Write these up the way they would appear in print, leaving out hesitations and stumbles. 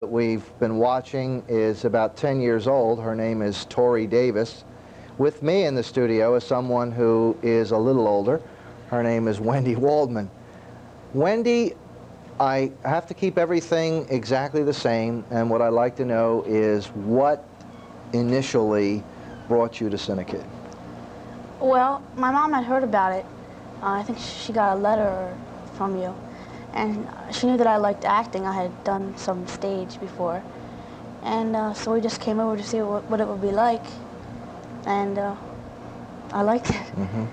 that we've been watching is about 10 years old. Her name is Tori Davis. With me in the studio is someone who is a little older. Her name is Wendy Waldman. Wendy, I have to keep everything exactly the same, and what I'd like to know is what initially brought you to CINEKYD? Well, my mom had heard about it. I think she got a letter from you, and she knew that I liked acting. I had done some stage before, and so we just came over to see what it would be like, and I liked it. Mm-hmm.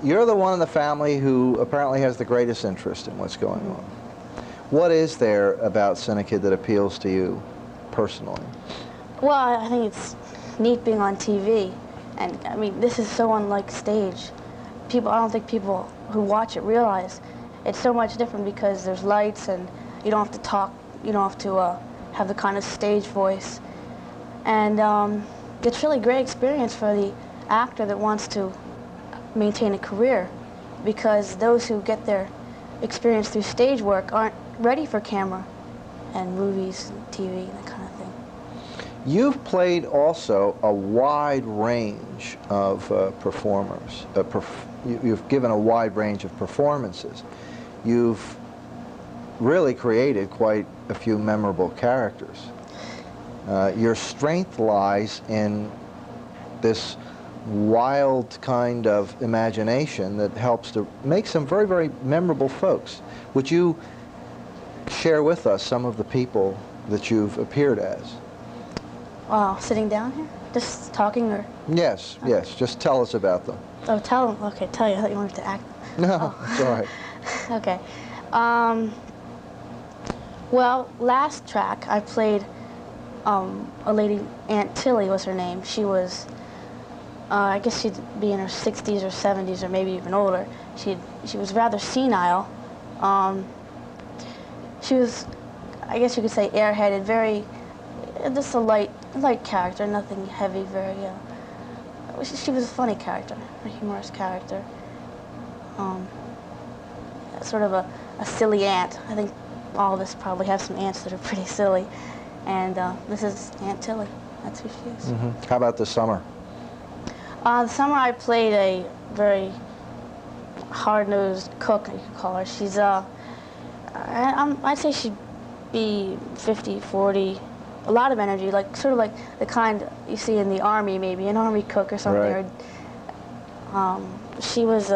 You're the one in the family who apparently has the greatest interest in what's going on. What is there about CINEKYD that appeals to you personally? Well, I think it's neat being on TV, and I mean, this is so unlike stage. I don't think people who watch it realize it's so much different because there's lights and you don't have to talk, you don't have to have the kind of stage voice. And it's really a great experience for the actor that wants to maintain a career, because those who get their experience through stage work aren't ready for camera and movies and TV and that kind of thing. You've played also a wide range of performers. You've given a wide range of performances. You've really created quite a few memorable characters. Your strength lies in this wild kind of imagination that helps to make some very, very memorable folks. Would you share with us some of the people that you've appeared as? Wow, sitting down here? Just talking, or? Yes, okay. Yes, just tell us about them. Oh, tell them. Okay, tell you. I thought you wanted to act. No, it's all right. Okay. Well, last track I played a lady, Aunt Tilly was her name. She was, I guess she'd be in her 60s or 70s or maybe even older. She was rather senile. She was, I guess you could say, airheaded, very, just a light character, nothing heavy, very, she was a funny character, a humorous character. Sort of a silly aunt. I think all of us probably have some aunts that are pretty silly, and this is Aunt Tilly. That's who she is. Mm-hmm. How about this summer? The summer I played a very hard-nosed cook, you could call her. She's, I'd say she'd be 50, 40, a lot of energy, sort of like the kind you see in the Army, maybe, an Army cook or something. Right. She was,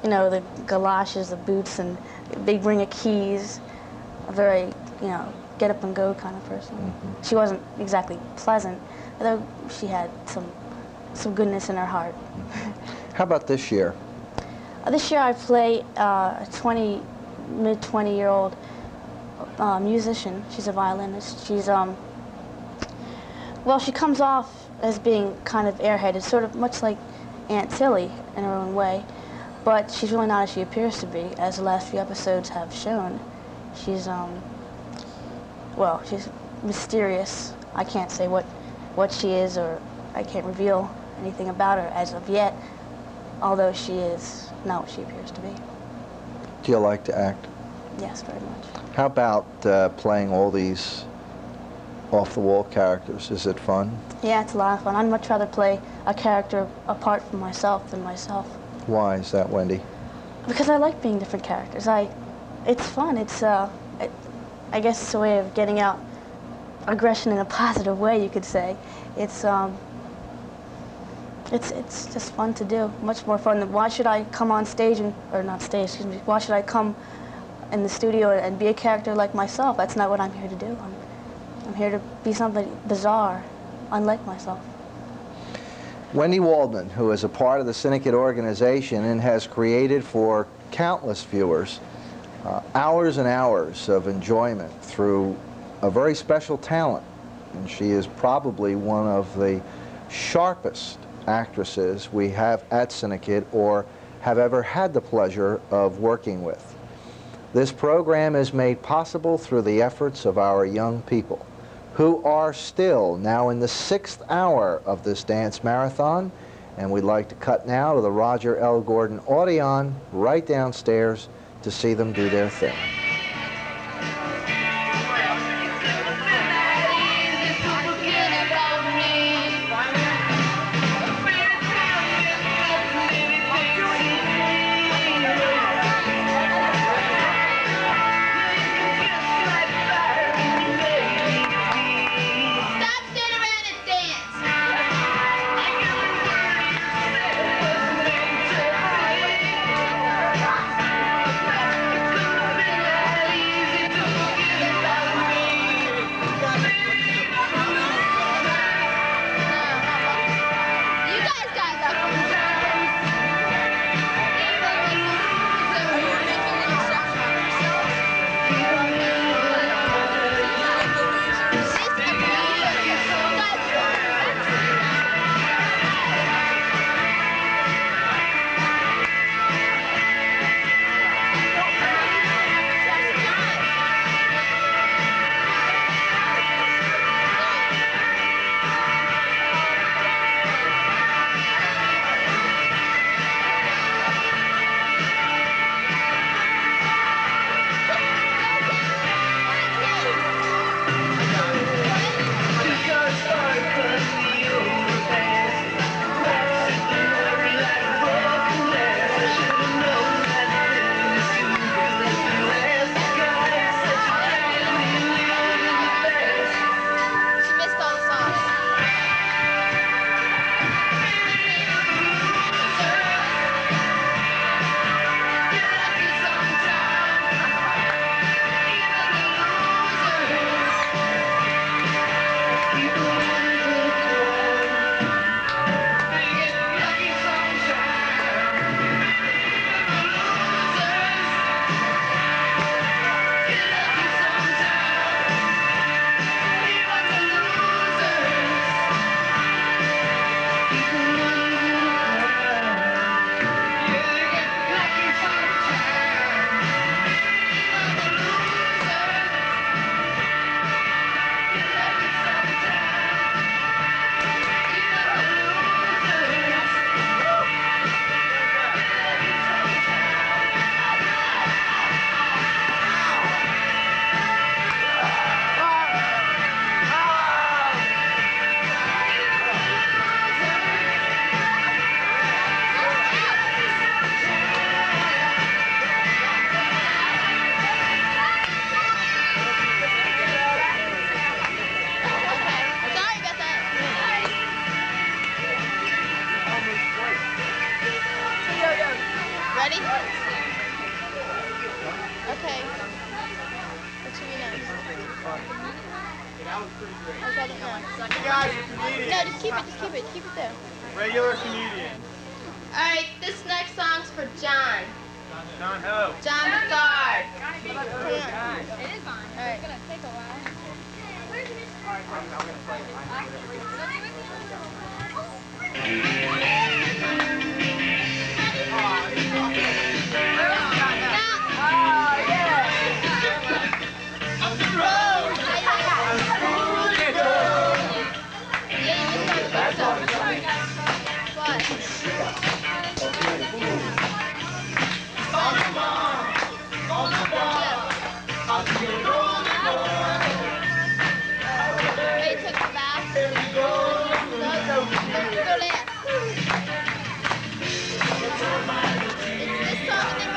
you know, the galoshes, the boots, and a big ring of keys, a very, you know, get-up-and-go kind of person. Mm-hmm. She wasn't exactly pleasant, though she had some goodness in her heart. How about this year? This year I play a mid-20-year-old musician. She's a violinist. She's, well, she comes off as being kind of airheaded, sort of much like Aunt Tilly in her own way, but she's really not as she appears to be, as the last few episodes have shown. She's, well, she's mysterious. I can't say what she is, or I can't reveal anything about her as of yet, although she is not what she appears to be. Do you like to act? Yes, very much. How about playing all these off-the-wall characters? Is it fun? Yeah, it's a lot of fun. I'd much rather play a character apart from myself than myself. Why is that, Wendy? Because I like being different characters. It's fun. It's I guess it's a way of getting out aggression in a positive way, you could say. It's just fun to do. Much more fun than, why should I come on stage or not stage, excuse me, why should I come in the studio and be a character like myself? That's not what I'm here to do. I'm here to be something bizarre, unlike myself. Wendy Waldman, who is a part of the CINEKYD organization and has created for countless viewers hours and hours of enjoyment through a very special talent. And she is probably one of the sharpest actresses we have at CINEKYD or have ever had the pleasure of working with. This program is made possible through the efforts of our young people, who are still now in the 6th hour of this dance marathon, and we'd like to cut now to the Roger L. Gordon Odeon right downstairs to see them do their thing. That was pretty great. Okay, no. You guys are comedians. No, just keep it there. Regular comedians. Alright, this next song's for John. John who? John the Third. It is on. Alright. It's gonna take a while. I'm gonna play.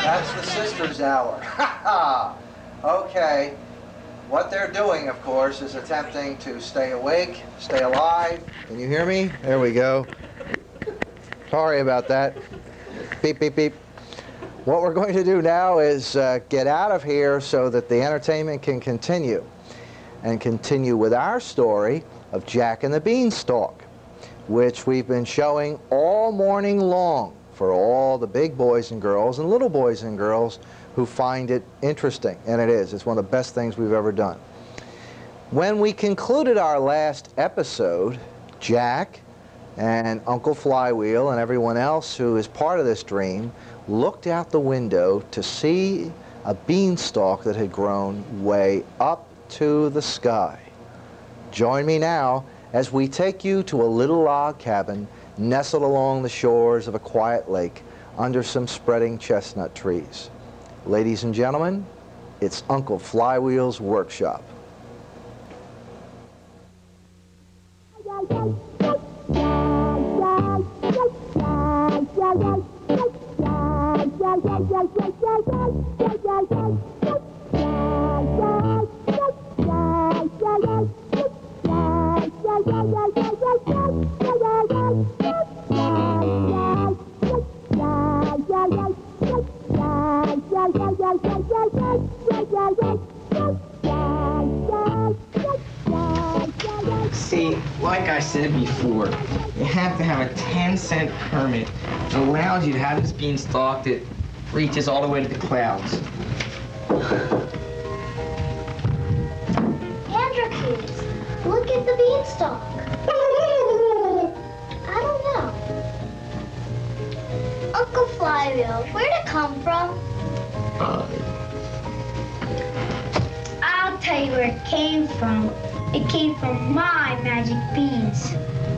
That's the Sisters Hour. Okay. What they're doing, of course, is attempting to stay awake, stay alive. Can you hear me? There we go. Sorry about that. Beep, beep, beep. What we're going to do now is get out of here so that the entertainment can continue. And continue with our story of Jack and the Beanstalk, which we've been showing all morning long for all the big boys and girls and little boys and girls who find it interesting. And it is. It's one of the best things we've ever done. When we concluded our last episode, Jack and Uncle Flywheel and everyone else who is part of this dream looked out the window to see a beanstalk that had grown way up to the sky. Join me now as we take you to a little log cabin nestled along the shores of a quiet lake under some spreading chestnut trees. Ladies and gentlemen, it's Uncle Flywheel's workshop. See, like I said before, you have to have a 10-cent permit that allows you to have this beanstalk that reaches all the way to the clouds. Andrews, look at the beanstalk. I don't know. Uncle Flywheel, where'd it come from? I'll tell you where it came from. It came from my magic beans.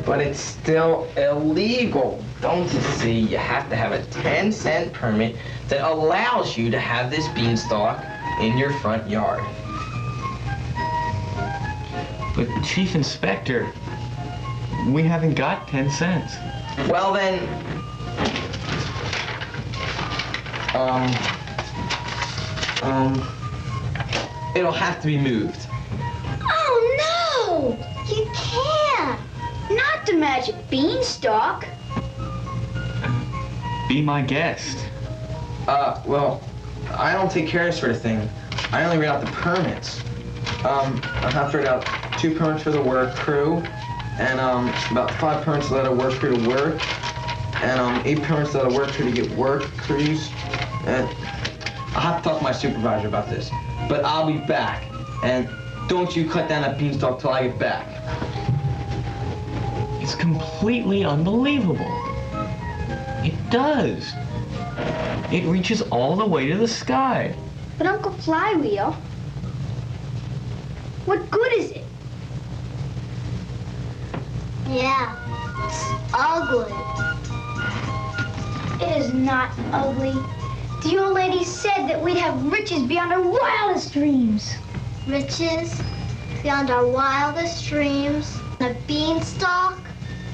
But it's still illegal. Don't you see? You have to have a 10-cent permit that allows you to have this beanstalk in your front yard. But Chief Inspector, we haven't got 10 cents. Well then, it'll have to be moved. Oh no! You can't! Not the magic beanstalk. Be my guest. Well, I don't take care of this sort of thing. I only read out the permits. I have to read out 2 permits for the work crew, and about 5 permits to let a work crew to work, and 8 permits to let a work crew to get work crews. And I'll have to talk to my supervisor about this. But I'll be back, and don't you cut down that beanstalk till I get back. It's completely unbelievable. It does. It reaches all the way to the sky. But Uncle Flywheel, what good is it? Yeah, it's ugly. It is not ugly. The old lady said that we'd have riches beyond our wildest dreams. Riches beyond our wildest dreams? A beanstalk?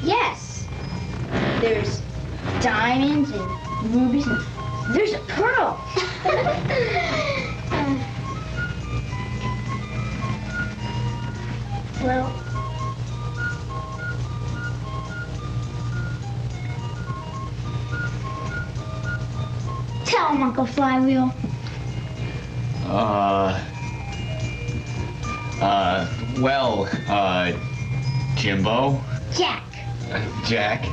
Yes. There's diamonds and rubies and there's a pearl. Well, tell him, Uncle Flywheel. Well, Jimbo, Jack. Jack,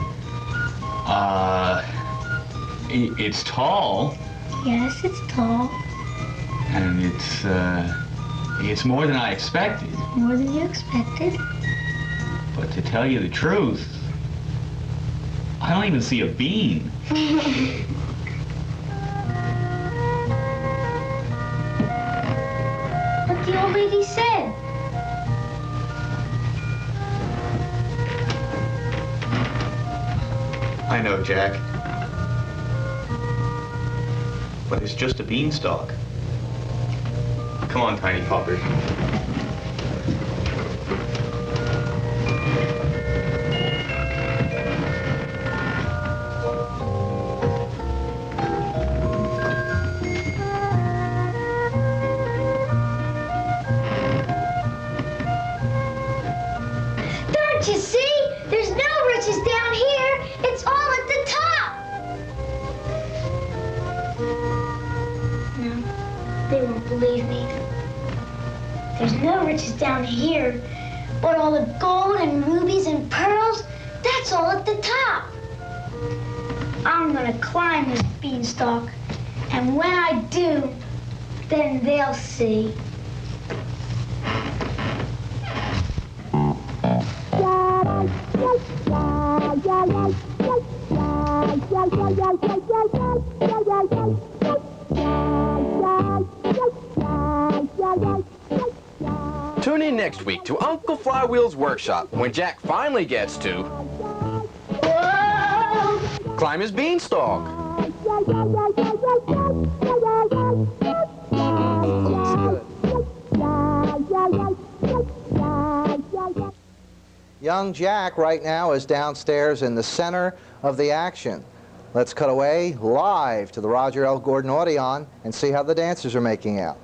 it's tall, Yes, it's tall. and it's more than I expected. More than you expected. But to tell you the truth, I don't even see a bean. What the old lady said. I know, Jack. But it's just a beanstalk. Come on, tiny popper. Don't you see? There's no riches down here. It's all at the top. No, they won't believe me. There's no riches down here. But all the gold and rubies and pearls, that's all at the top. I'm gonna climb this beanstalk. And when I do, then they'll see. Tune in next week to Uncle Flywheel's workshop when Jack finally gets to climb his beanstalk. Young Jack right now is downstairs in the center of the action. Let's cut away live to the Roger L. Gordon Odeon and see how the dancers are making out.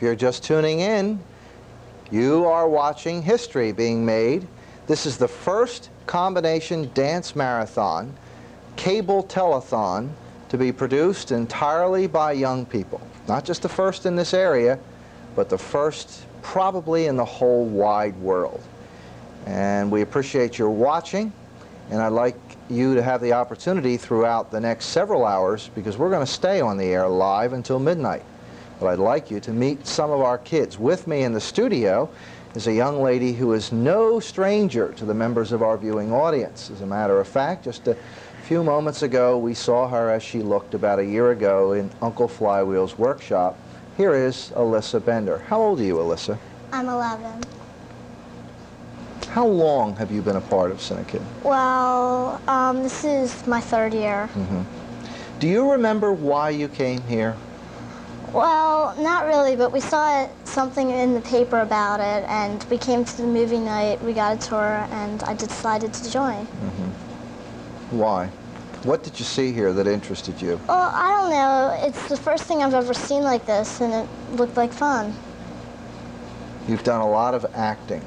you're just tuning in, you are watching history being made. This is the first combination dance marathon, cable telethon, to be produced entirely by young people. Not just the first in this area, but the first probably in the whole wide world. And we appreciate your watching, and I'd like you to have the opportunity throughout the next several hours, because we're going to stay on the air live until midnight. But I'd like you to meet some of our kids. With me in the studio is a young lady who is no stranger to the members of our viewing audience. As a matter of fact, just a few moments ago, we saw her as she looked about a year ago in Uncle Flywheel's workshop. Here is Alyssa Bender. How old are you, Alyssa? I'm 11. How long have you been a part of CINEKYD? Well, this is my 3rd year. Do you remember why you came here? Well, not really, but we saw something in the paper about it, and we came to the movie night, we got a tour, and I decided to join. Why? What did you see here that interested you? Well, I don't know. It's the first thing I've ever seen like this, and it looked like fun. You've done a lot of acting.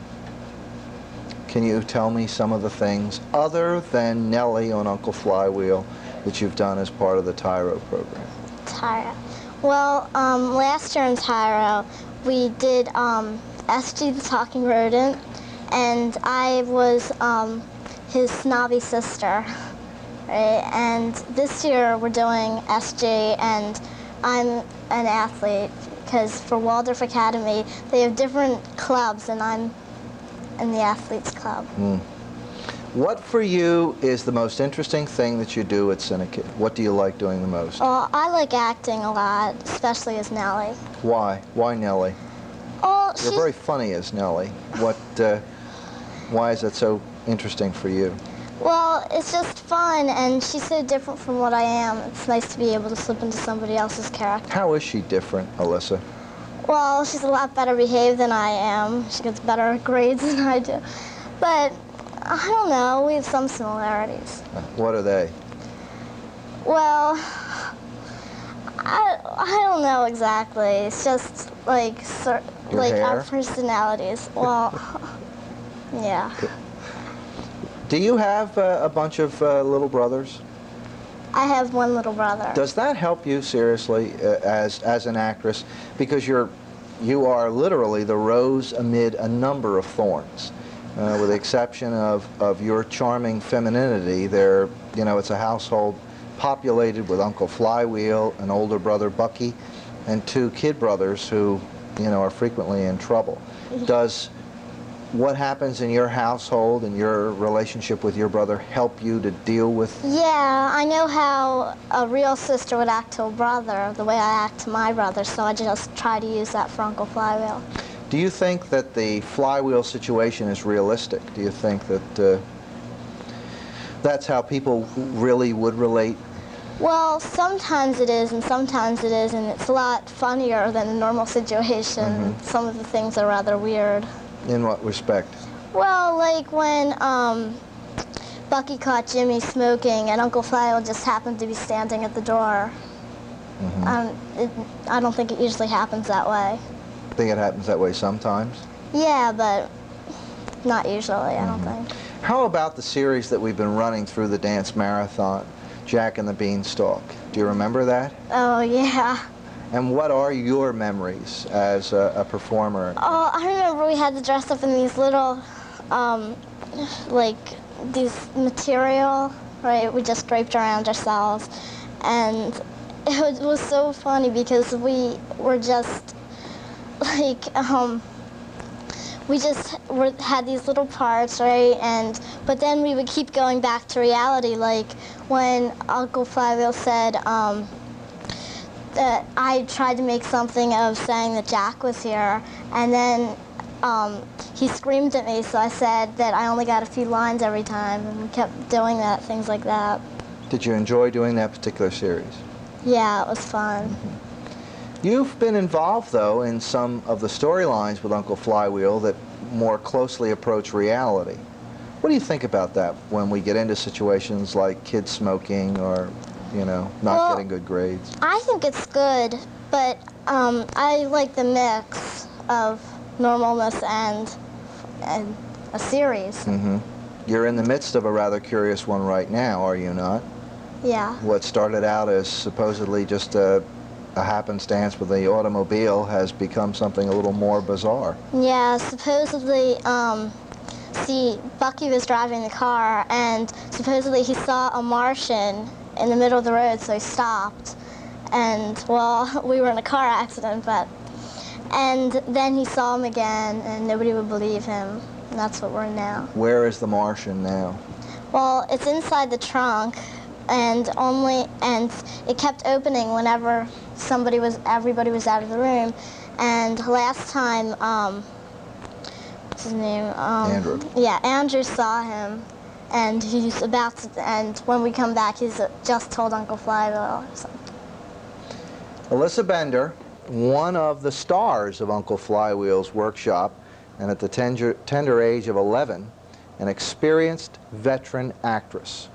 Can you tell me some of the things, other than Nellie on Uncle Flywheel, that you've done as part of the Tyro program? Tyro. Well, last year in Tyro, we did SG the Talking Rodent, and I was his snobby sister, right? And this year we're doing SG, and I'm an athlete, because for Waldorf Academy, they have different clubs, and I'm in the athletes club. What for you is the most interesting thing that you do at CINEKYD? What do you like doing the most? Well, I like acting a lot, especially as Nellie. Why? Why Nellie? Oh, You're very funny as Nellie. Why is that so interesting for you? Well, it's just fun, and she's so different from what I am. It's nice to be able to slip into somebody else's character. How is she different, Alyssa? Well, she's a lot better behaved than I am. She gets better grades than I do. But, I don't know, we have some similarities. What are they? Well, I don't know exactly. It's just like hair? our personalities. Well, yeah. Do you have a bunch of little brothers? I have one little brother. Does that help you seriously as an actress? Because you are literally the rose amid a number of thorns. With the exception of your charming femininity, it's a household populated with Uncle Flywheel, an older brother Bucky, and 2 kid brothers who, are frequently in trouble. Does what happens in your household and your relationship with your brother help you to deal with? Yeah, I know how a real sister would act to a brother, the way I act to my brother, so I just try to use that for Uncle Flywheel. Do you think that the Flywheel situation is realistic? Do you think that that's how people really would relate? Well, sometimes it is, and sometimes it isn't. It's a lot funnier than a normal situation. Some of the things are rather weird. In what respect? Well, like when Bucky caught Jimmy smoking, and Uncle Flywheel just happened to be standing at the door. I don't think it usually happens that way. I think it happens that way sometimes. Yeah, but not usually, I don't think. How about the series that we've been running through the dance marathon, Jack and the Beanstalk? Do you remember that? Oh, yeah. And what are your memories as a performer? Oh, I remember we had to dress up in these little, these material, right? We just draped around ourselves. And it was so funny because we were just, had these little parts, right? But then we would keep going back to reality, like when Uncle Flywheel said, that I tried to make something of saying that Jack was here, and then he screamed at me, so I said that I only got a few lines every time, and we kept doing that, things like that. Did you enjoy doing that particular series? Yeah, it was fun. You've been involved, though, in some of the storylines with Uncle Flywheel that more closely approach reality. What do you think about that when we get into situations like kids smoking or, not getting good grades? I think it's good, but I like the mix of normalness and a series. Mm-hmm. You're in the midst of a rather curious one right now, are you not? Yeah. What started out as supposedly just a happenstance with the automobile has become something a little more bizarre. Yeah, supposedly, see, Bucky was driving the car, and supposedly he saw a Martian in the middle of the road, so he stopped. And, well, we were in a car accident, and then he saw him again, and nobody would believe him. And that's what we're in now. Where is the Martian now? Well, it's inside the trunk, and it kept opening whenever everybody was out of the room. And last time, what's his name? Andrew. Yeah, Andrew saw him, and he's about to, and when we come back, he's just told Uncle Flywheel or something. Alyssa Bender, one of the stars of Uncle Flywheel's workshop, and at the tender age of 11, an experienced veteran actress.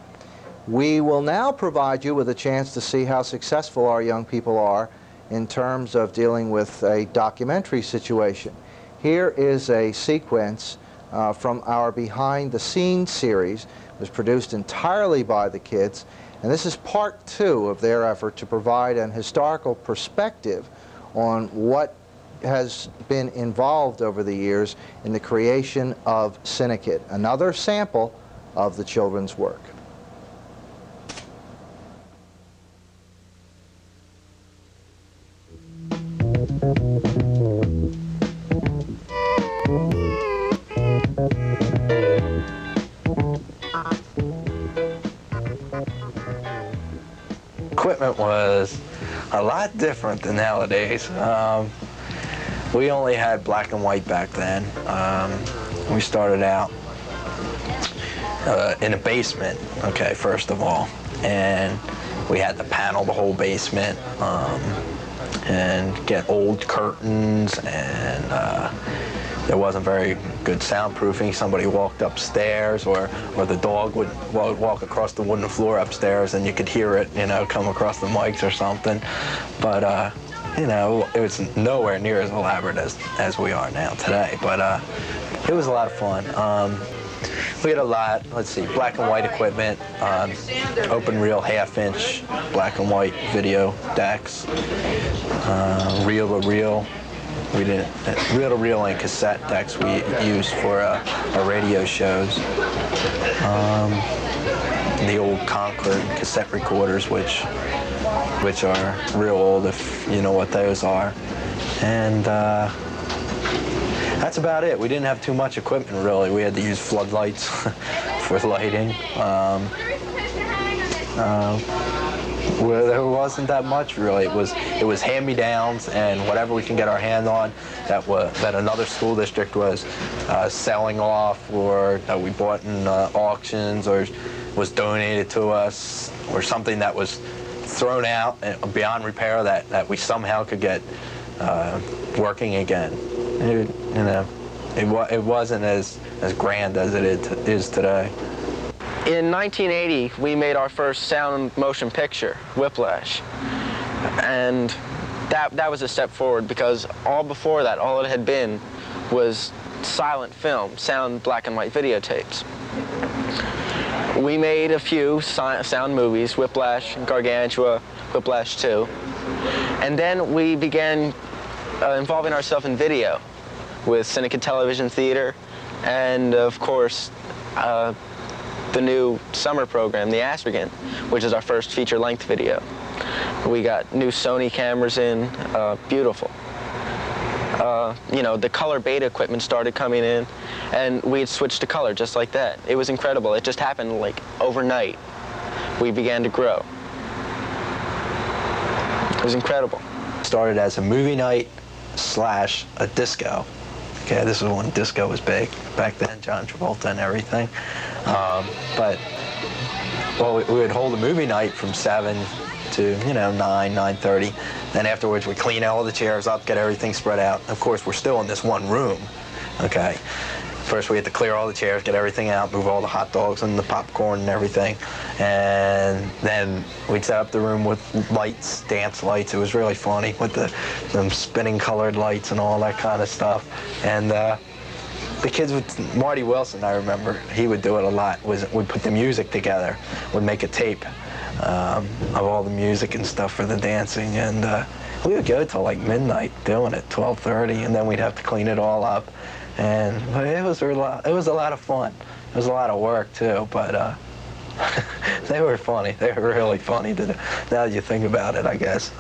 We will now provide you with a chance to see how successful our young people are in terms of dealing with a documentary situation. Here is a sequence from our Behind the Scenes series. It was produced entirely by the kids, and this is part 2 of their effort to provide an historical perspective on what has been involved over the years in the creation of CINEKYD, another sample of the children's work. Equipment was a lot different than nowadays. We only had black and white back then. We started out in a basement, okay, first of all, and we had to panel the whole basement and get old curtains, and there wasn't very good soundproofing. Somebody walked upstairs, or the dog would walk across the wooden floor upstairs, and you could hear it, you know, come across the mics or something. But you know, it was nowhere near as elaborate as we are now today. But it was a lot of fun. We had a lot, let's see, black and white equipment, open reel half-inch black and white video decks, reel to reel. We didn't reel to reel and cassette decks we used for our radio shows. The old Concord cassette recorders, which are real old, if you know what those are. And that's about it. We didn't have too much equipment, really. We had to use floodlights for lighting. There wasn't that much, really. It was hand-me-downs and whatever we can get our hand on that another school district was selling off, or that we bought in auctions, or was donated to us, or something that was thrown out beyond repair that we somehow could get working again. It wasn't as grand as it is today. In 1980, we made our first sound motion picture, Whiplash, and that was a step forward, because all before that, all it had been was silent film, sound black and white videotapes. We made a few sound movies, Whiplash, Gargantua, Whiplash 2, and then we began involving ourselves in video with CINEKYD Television Theater, and of course the new summer program, the Aspergen, which is our first feature-length video. We got new Sony cameras in, beautiful. You know, the color beta equipment started coming in, and we had switched to color just like that. It was incredible. It just happened like overnight. We began to grow. It was incredible. Started as a movie night / a disco. Okay, this is when disco was big back then, John Travolta and everything. But we would hold a movie night from 7 to 9:30. Then afterwards we clean all the chairs up, get everything spread out. Of course, we're still in this one room. Okay. First we had to clear all the chairs, get everything out, move all the hot dogs and the popcorn and everything. And then we'd set up the room with lights, dance lights. It was really funny with them spinning colored lights and all that kind of stuff. And the kids with Marty Wilson, I remember, he would do it a lot. We'd put the music together, would make a tape of all the music and stuff for the dancing, and we would go till like midnight doing it, 12:30, and then we'd have to clean it all up. But it was a lot of fun. It was a lot of work too, but they were funny. They were really funny. Now that you think about it, I guess,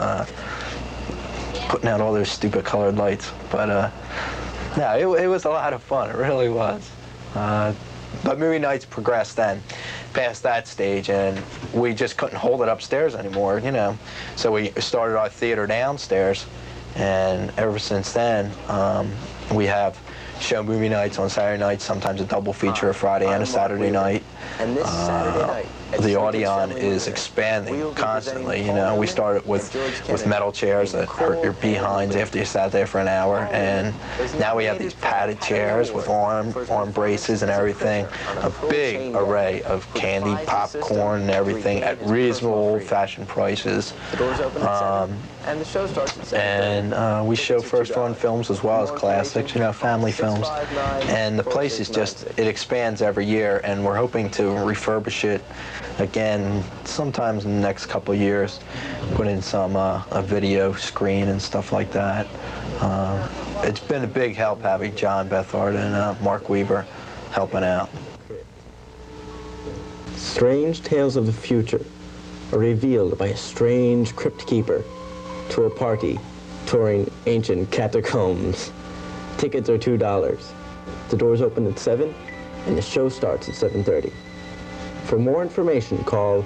putting out all those stupid colored lights. But no, it was a lot of fun. It really was. But movie nights progressed then, past that stage, and we just couldn't hold it upstairs anymore, you know. So we started our theater downstairs, and ever since then, we have show movie nights on Saturday nights, sometimes a double feature, a Friday and a Saturday night. And this Saturday night, the Audion is expanding constantly. You know, we started with metal chairs that hurt your behinds after you sat there for an hour, and now we have these padded chairs with arm braces and everything. A big array of candy, popcorn, and everything at reasonable old-fashioned prices. The doors open at 7, and the show starts at 7:30. And we show first-run films as well as classics, you know, family films. And the place is just, it expands every year, and we're hoping to refurbish it again sometimes in the next couple of years, put in some a video screen and stuff like that. It's been a big help having John Bethard and Mark Weaver helping out. Strange tales of the future are revealed by a strange crypt keeper to a party touring ancient catacombs. Tickets are $2. The doors open at 7 and the show starts at 7:30. For more information, call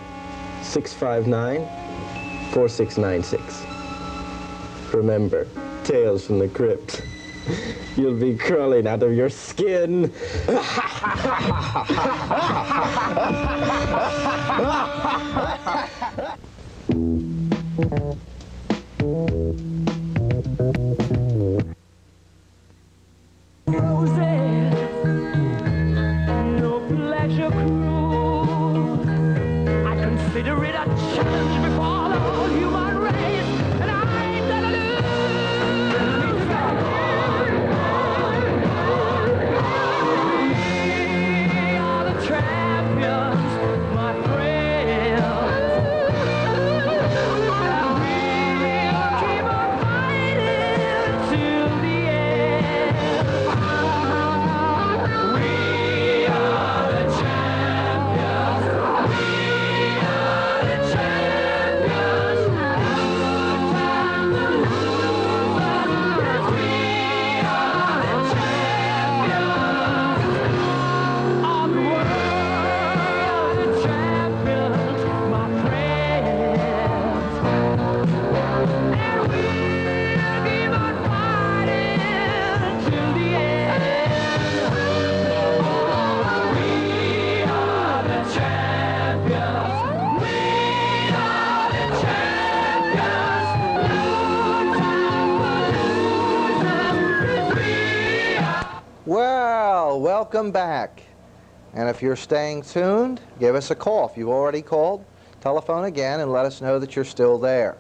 659-4696. Remember, Tales from the Crypt. You'll be crawling out of your skin. Consider it a challenge before the whole human race, and I'm gonna lose. We are the champions, my friends. We'll keep on fighting till the end. We are the champions. Well, welcome back. And if you're staying tuned, give us a call. If you've already called, telephone again and let us know that you're still there.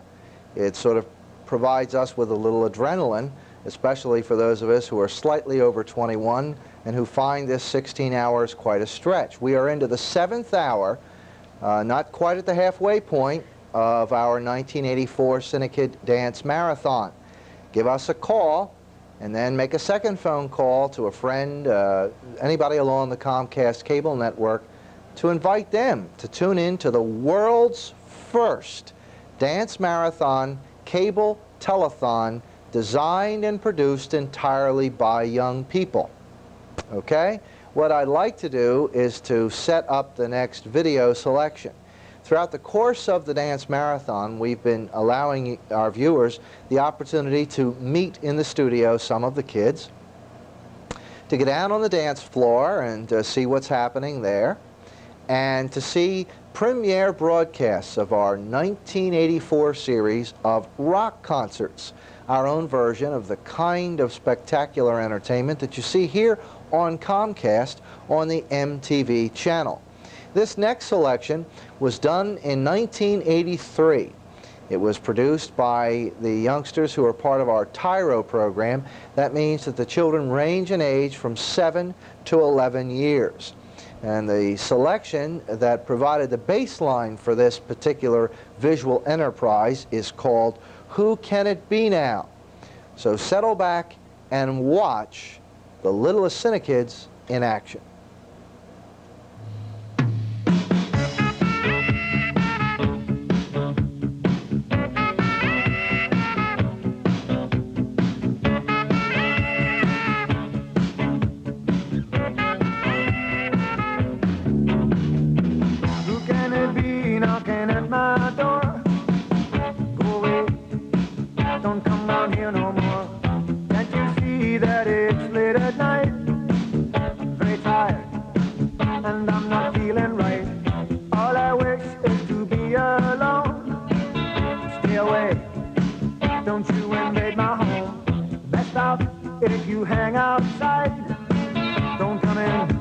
It sort of provides us with a little adrenaline, especially for those of us who are slightly over 21 and who find this 16 hours quite a stretch. We are into the 7th hour, not quite at the halfway point of our 1984 CINEKYD Dance Marathon. Give us a call and then make a second phone call to a friend, anybody along the Comcast cable network, to invite them to tune in to the world's first dance marathon cable telethon designed and produced entirely by young people. Okay? What I'd like to do is to set up the next video selection. Throughout the course of the dance marathon, we've been allowing our viewers the opportunity to meet in the studio some of the kids, to get down on the dance floor and see what's happening there, and to see premiere broadcasts of our 1984 series of rock concerts, our own version of the kind of spectacular entertainment that you see here on Comcast on the MTV channel. This next selection was done in 1983. It was produced by the youngsters who are part of our Tyro program. That means that the children range in age from 7 to 11 years. And the selection that provided the baseline for this particular visual enterprise is called Who Can It Be Now? So settle back and watch the littlest CINEKYDs in action. Who can it be knocking at my door? Go away, don't come round here no more. Can't you see that it's late at night? I'm very tired, and I'm not feeling right. All I wish is to be alone. Stay away, don't you invade my home. Best out if you hang outside. Don't come in,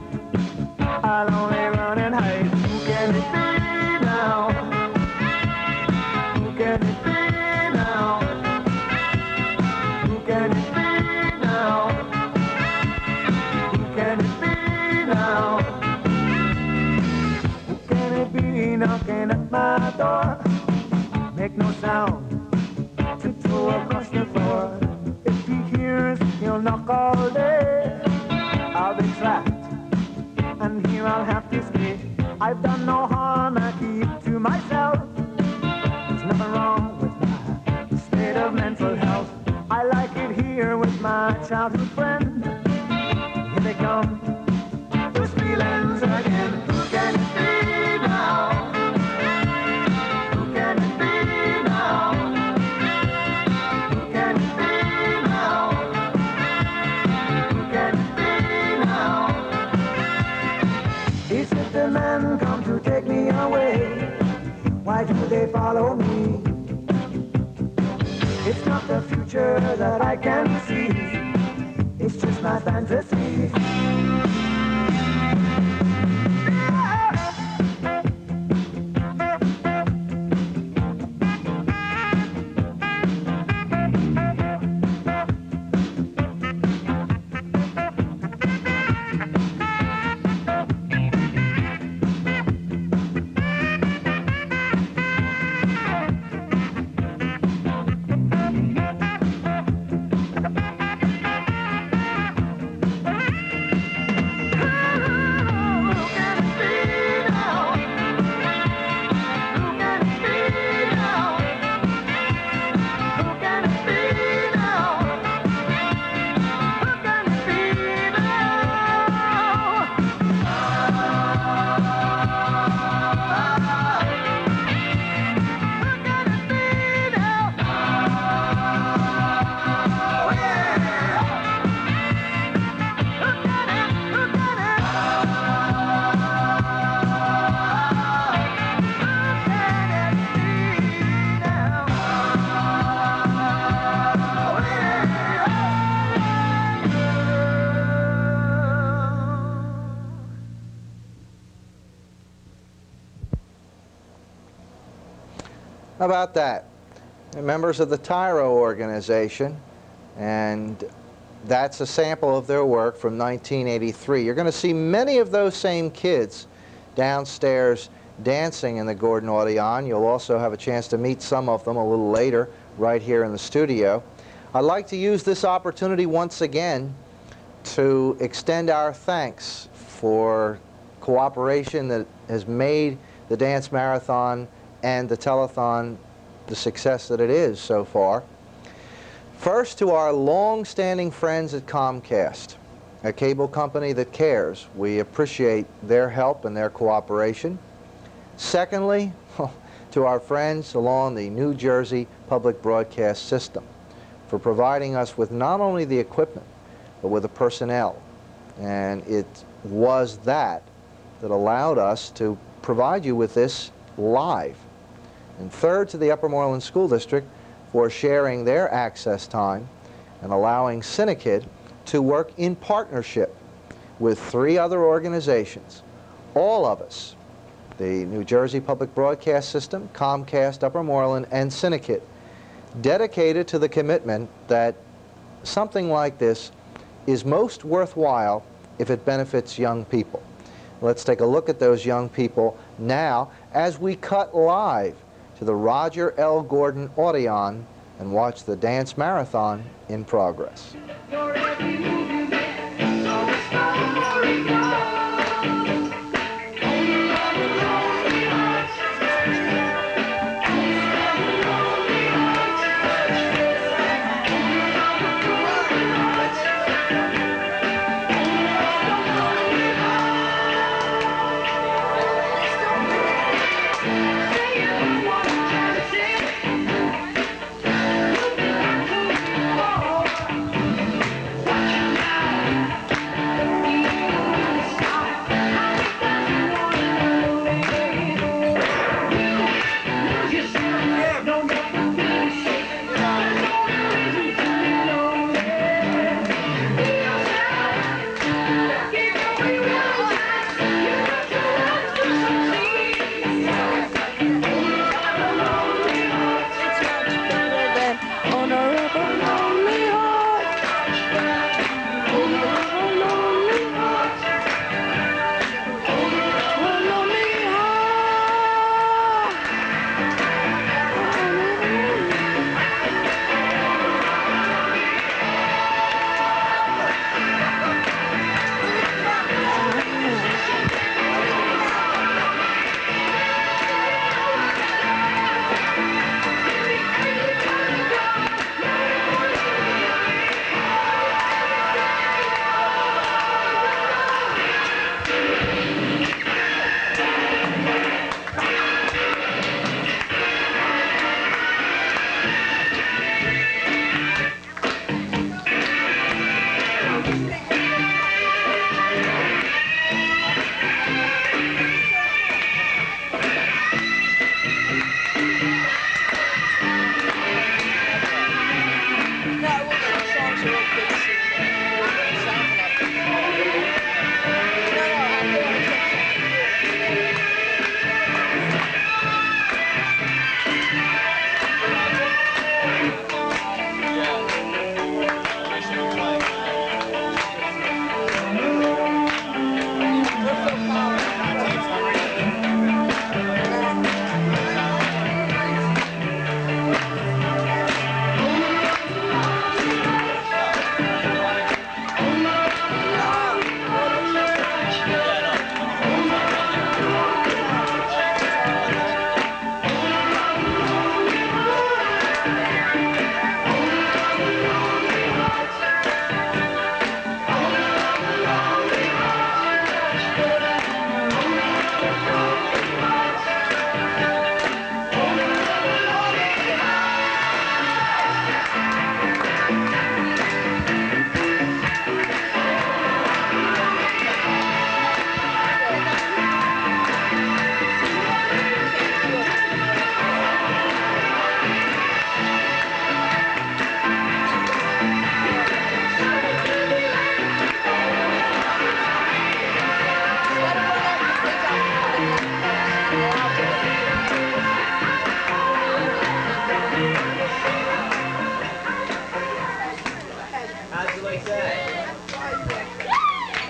I'll only run and hide. Who can it be now? Who can it be now? Who can it be now? Who can it be now? Who can it be knocking at my door? Make no sound, tiptoe across the floor. If he hears, he'll knock all day. I'll be trapped, and here I'll have to stay. I've done no harm, I keep to myself. There's nothing wrong with my state of mental health. I like it here with my childhood friend. Here they come, those feelings again. Who can it be now? Who can it be now? Who can it be now? Who can it be now? Is it the men come to take me away? Why do they follow me? It's not the future that I can see. It's just my fantasy. How about that? They're members of the Tyro organization, and that's a sample of their work from 1983. You're going to see many of those same kids downstairs dancing in the Gordon Audion. You'll also have a chance to meet some of them a little later right here in the studio. I'd like to use this opportunity once again to extend our thanks for cooperation that has made the Dance Marathon and the telethon the success that it is so far. First, to our long-standing friends at Comcast, a cable company that cares. We appreciate their help and their cooperation. Secondly, to our friends along the New Jersey Public Broadcast System for providing us with not only the equipment, but with the personnel. And it was that allowed us to provide you with this live. And third, to the Upper Moreland School District for sharing their access time and allowing CINEKYD to work in partnership with 3 other organizations. All of us the New Jersey Public Broadcast System, Comcast, Upper Moreland, and CINEKYD, dedicated to the commitment that something like this is most worthwhile if it benefits young people. Let's take a look at those young people now as we cut live to the Roger L. Gordon Odeon and watch the dance marathon in progress.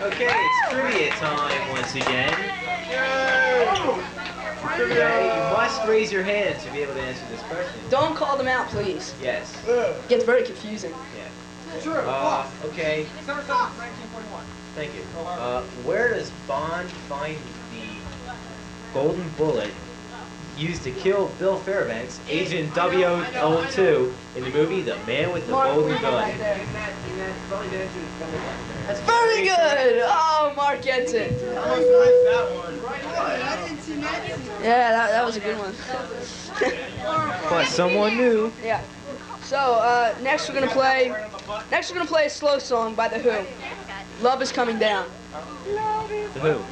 Okay, it's trivia time once again. Okay, you must raise your hand to be able to answer this question. Don't call them out, please. Yes. It gets very confusing. Yeah. Okay. Thank you. Where does Bond find the golden bullet used to kill Bill Fairbanks, Agent 002, in the movie The Man with the Golden Gun? That's very good! Oh, Mark gets it. Yeah, that was a good one. But someone new. Yeah. So, next we're gonna play a slow song by The Who. Love Is Coming Down. The Who.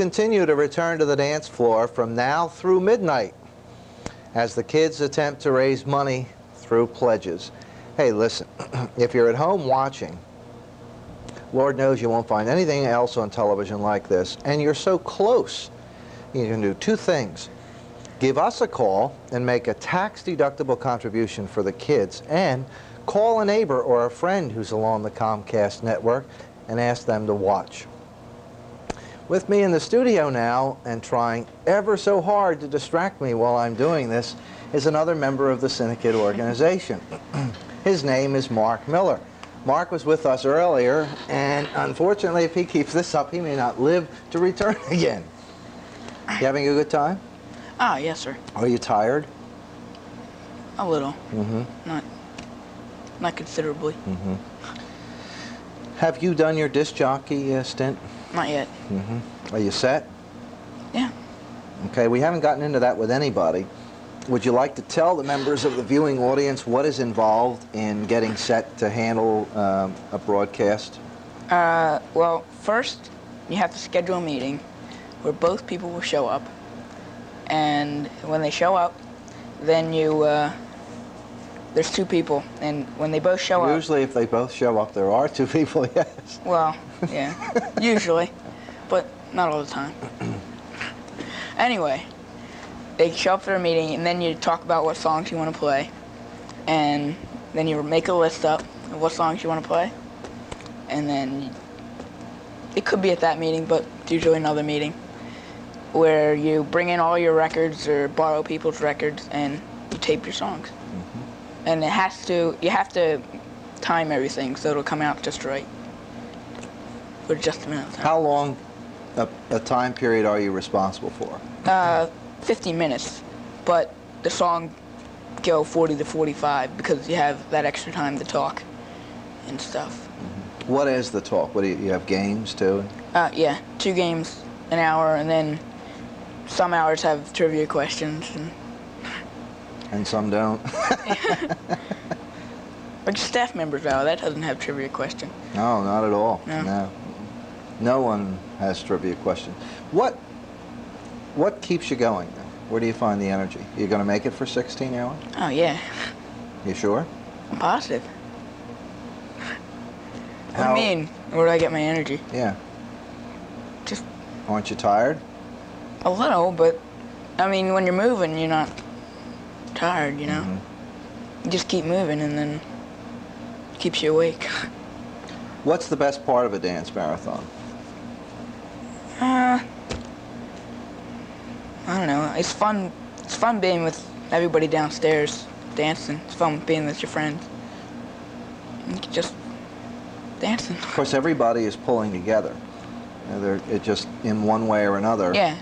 continue to return to the dance floor from now through midnight as the kids attempt to raise money through pledges. Hey, listen, if you're at home watching, Lord knows you won't find anything else on television like this, and you're so close. You can do two things. Give us a call and make a tax-deductible contribution for the kids, and call a neighbor or a friend who's along the Comcast network and ask them to watch. With me in the studio now, and trying ever so hard to distract me while I'm doing this, is another member of the CINEKYD organization. His name is Mark Miller. Mark was with us earlier, and unfortunately, if he keeps this up, he may not live to return again. You having a good time? Ah, yes, sir. Are you tired? A little. Mm-hmm. Not considerably. Mm-hmm. Have you done your disc jockey stint? Not yet. Mm-hmm. Are you set? Yeah. Okay, we haven't gotten into that with anybody. Would you like to tell the members of the viewing audience what is involved in getting set to handle a broadcast? Well, first, you have to schedule a meeting where both people will show up. And when they show up, then there's two people. And when they both show up... Usually if they both show up, there are two people, yes. Well, yeah, usually, but not all the time. Anyway, they show up for a meeting, and then you talk about what songs you want to play, and then you make a list up of what songs you want to play, and then it could be at that meeting, but it's usually another meeting, where you bring in all your records or borrow people's records, and you tape your songs. Mm-hmm. And you have to time everything so it'll come out just right. For just a minute. How long a time period are you responsible for? 15 minutes, but the song go 40 to 45 because you have that extra time to talk and stuff. Mm-hmm. What is the talk? What do you have games too? Yeah, 2 games an hour, and then some hours have trivia questions. And some don't. Like staff members hour, that doesn't have trivia question. No, not at all. No. No one has trivia questions. What keeps you going then? Where do you find the energy? You're going to make it for 16 hours? Oh, yeah. You sure? I'm positive. What do you mean? Where do I get my energy? Yeah. Just... Aren't you tired? A little, but, I mean, when you're moving, you're not tired, you know? Mm-hmm. You just keep moving, and then it keeps you awake. What's the best part of a dance marathon? I don't know. It's fun. It's fun being with everybody downstairs dancing. It's fun being with your friends. And just dancing. Of course, everybody is pulling together. It just in one way or another. Yeah.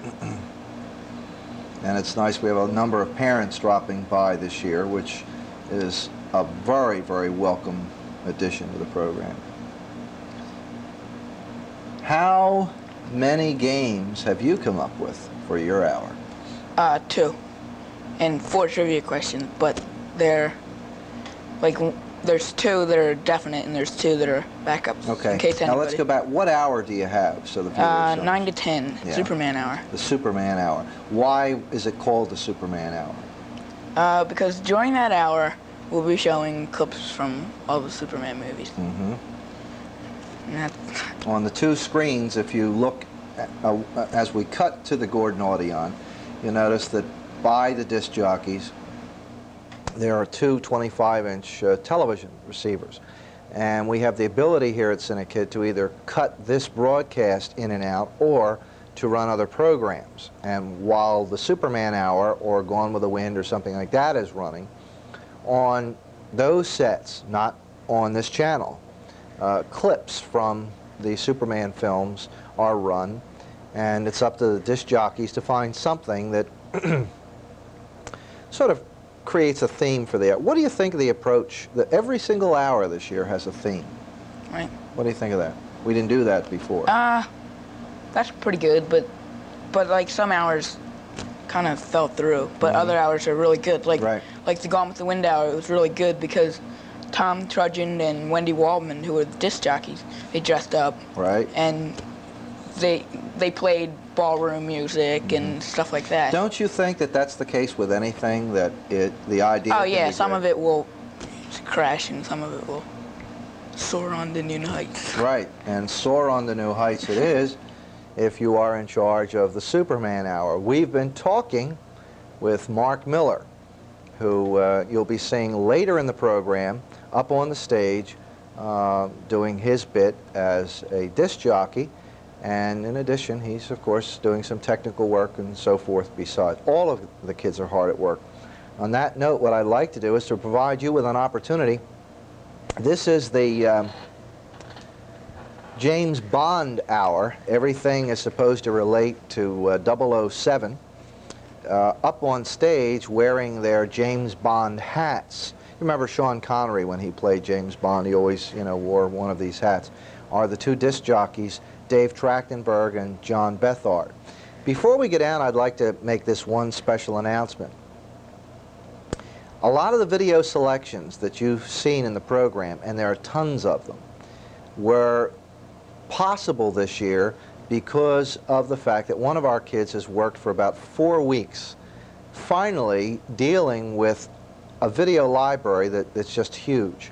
And it's nice. We have a number of parents dropping by this year, which is a very, very welcome addition to the program. How many games have you come up with for your hour? 2. And 4 trivia questions, but they're, like, there's 2 that are definite and there's 2 that are backups. Okay. In case anybody. Now let's go back. What hour do you have? So the viewers 9 to 10, yeah. Superman hour. The Superman hour. Why is it called the Superman hour? Because during that hour, we'll be showing clips from all the Superman movies. Mm-hmm. On the 2 screens, if you look as we cut to the Gordon Audion, you'll notice that by the disc jockeys, there are 2 25-inch television receivers. And we have the ability here at CINEKYD to either cut this broadcast in and out or to run other programs. And while the Superman hour or Gone with the Wind or something like that is running, on those sets, not on this channel, clips from the Superman films are run, and it's up to the disc jockeys to find something that sort of creates a theme for the hour. What do you think of the approach that every single hour this year has a theme? Right. What do you think of that? We didn't do that before. That's pretty good, but like some hours kind of fell through, but other hours are really good. Like the Gone with the Wind hour, it was really good because Tom Trudgeon and Wendy Waldman, who were the disc jockeys, they dressed up. Right. And they played ballroom music and stuff like that. Don't you think that that's the case with anything, that the idea? Oh yeah, some of it will crash and some of it will soar on to new heights. Right, and soar on the new heights it is if you are in charge of the Superman Hour. We've been talking with Mark Miller, who you'll be seeing later in the program up on the stage doing his bit as a disc jockey, and in addition he's of course doing some technical work and so forth besides. All of the kids are hard at work. On that note, what I'd like to do is to provide you with an opportunity. This is the James Bond Hour. Everything is supposed to relate to 007. Up on stage wearing their James Bond hats. Remember Sean Connery, when he played James Bond, he always, wore one of these hats, are the two disc jockeys, Dave Trachtenberg and John Bethard. Before we get down, I'd like to make this one special announcement. A lot of the video selections that you've seen in the program, and there are tons of them, were possible this year because of the fact that one of our kids has worked for about 4 weeks finally dealing with a video library that's just huge.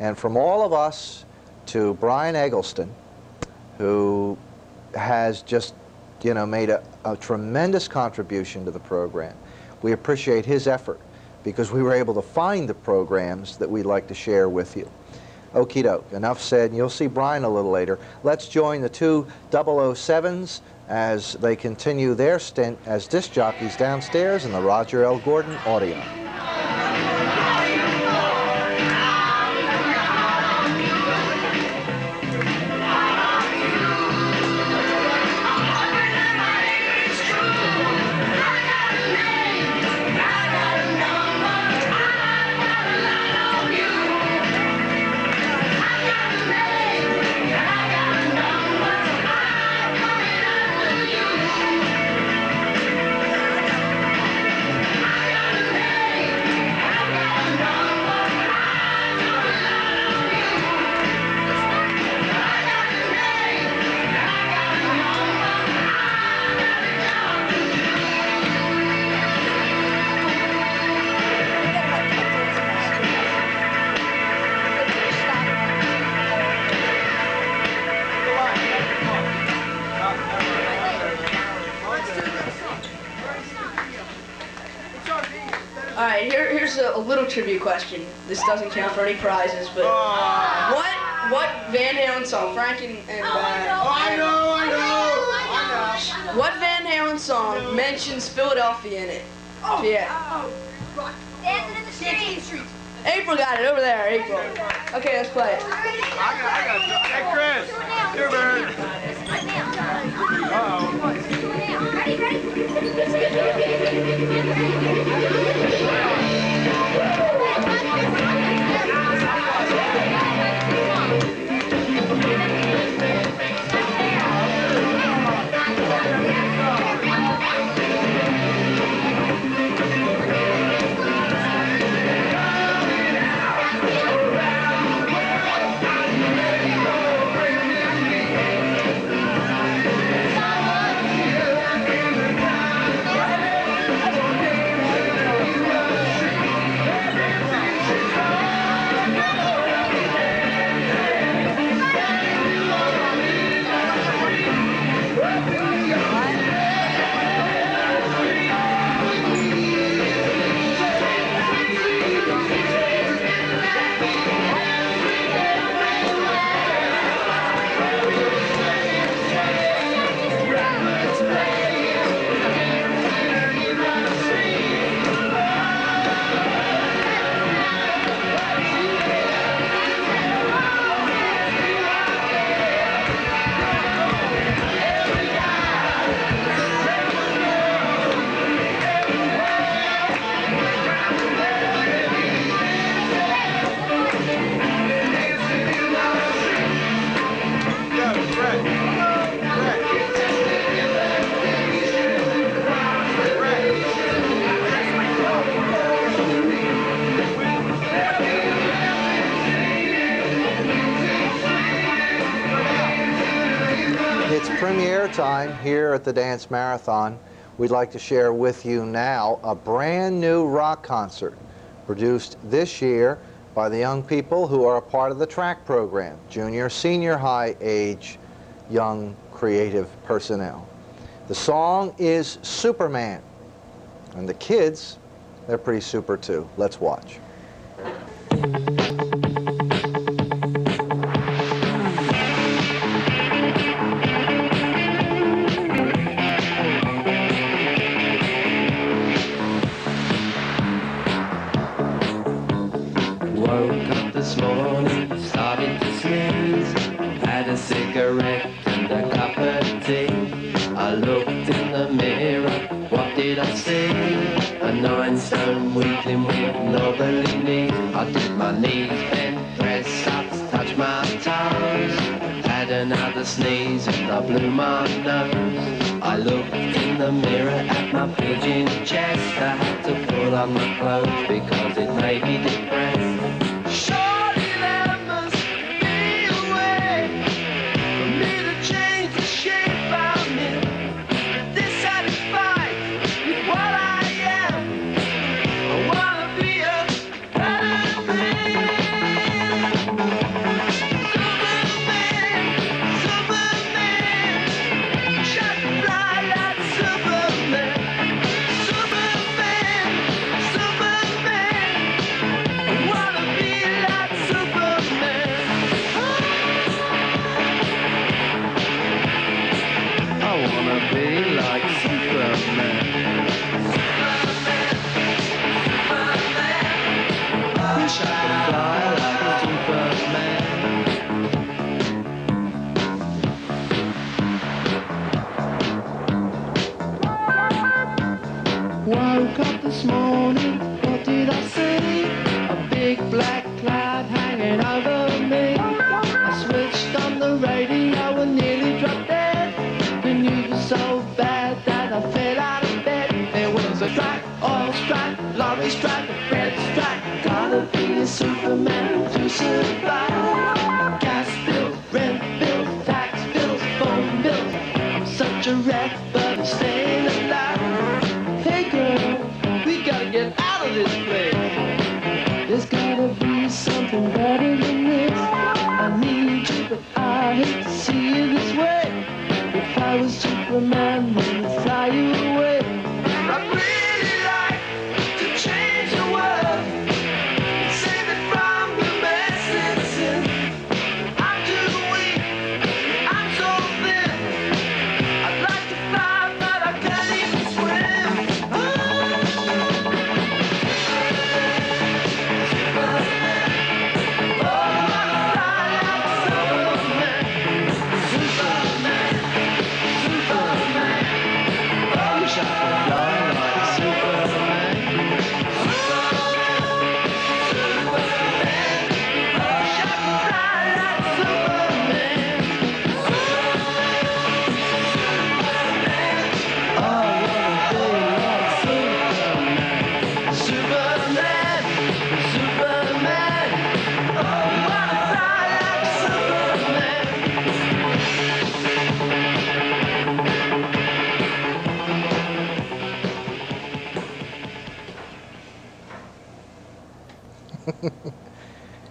And from all of us to Brian Eggleston, who has just made a tremendous contribution to the program. We appreciate his effort because we were able to find the programs that we'd like to share with you. Okie doke, enough said, and you'll see Brian a little later. Let's join the two 007s as they continue their stint as disc jockeys downstairs in the Roger L. Gordon Auditorium. Alright, here's a little trivia question. This doesn't count for any prizes, but what Van Halen song, Frank and I know. What Van Halen song mentions Philadelphia in it? Yeah. Dancing in the streets. April got it over there, April. Okay, let's play it. Hey, Chris. Here, man. third time here at the Dance Marathon, we'd like to share with you now a brand new rock concert produced this year by the young people who are a part of the track program, junior, senior high age young creative personnel. The song is Superman, and the kids, they're pretty super too. Let's watch. Woke up this morning, started to snooze, had a cigarette and a cup of tea. I looked in the mirror, what did I see? A 9-stone weakling with knobbly knees. I did my knees bend, press ups, touch my toes. Had another sneeze and I blew my nose. I looked in the mirror at my pigeon chest. I had to pull on my clothes because it made me depressed. Surely there must be a way for me to change the shape I'm in. Dissatisfied with what I am, I wanna be a better man. Superman, Superman, shot fly like Superman. Superman, Superman, I wanna be like Superman. I wanna be like Superman. Wish I could fly like Superman. Woke up this morning, what did I see? A big black cloud hanging over me. I switched on the radio and nearly dropped dead. The news was so bad that I fell out of bed. There was a strike, oil strike, lorry strike, a bread strike. Gotta be a Superman to survive. Gas bills, rent bills, tax bills, phone bills. I'm such a wreck, but I'm staying alive. Hey girl, we gotta get out of this place. There's gotta be something better than this. I need you, but I hate to see you this way. If I was Superman, then I'd fly you away. I'd really like to change the world, save it from the mess it's in. I'm too weak, I'm so thin. I'd like to fly, but I can't even swim.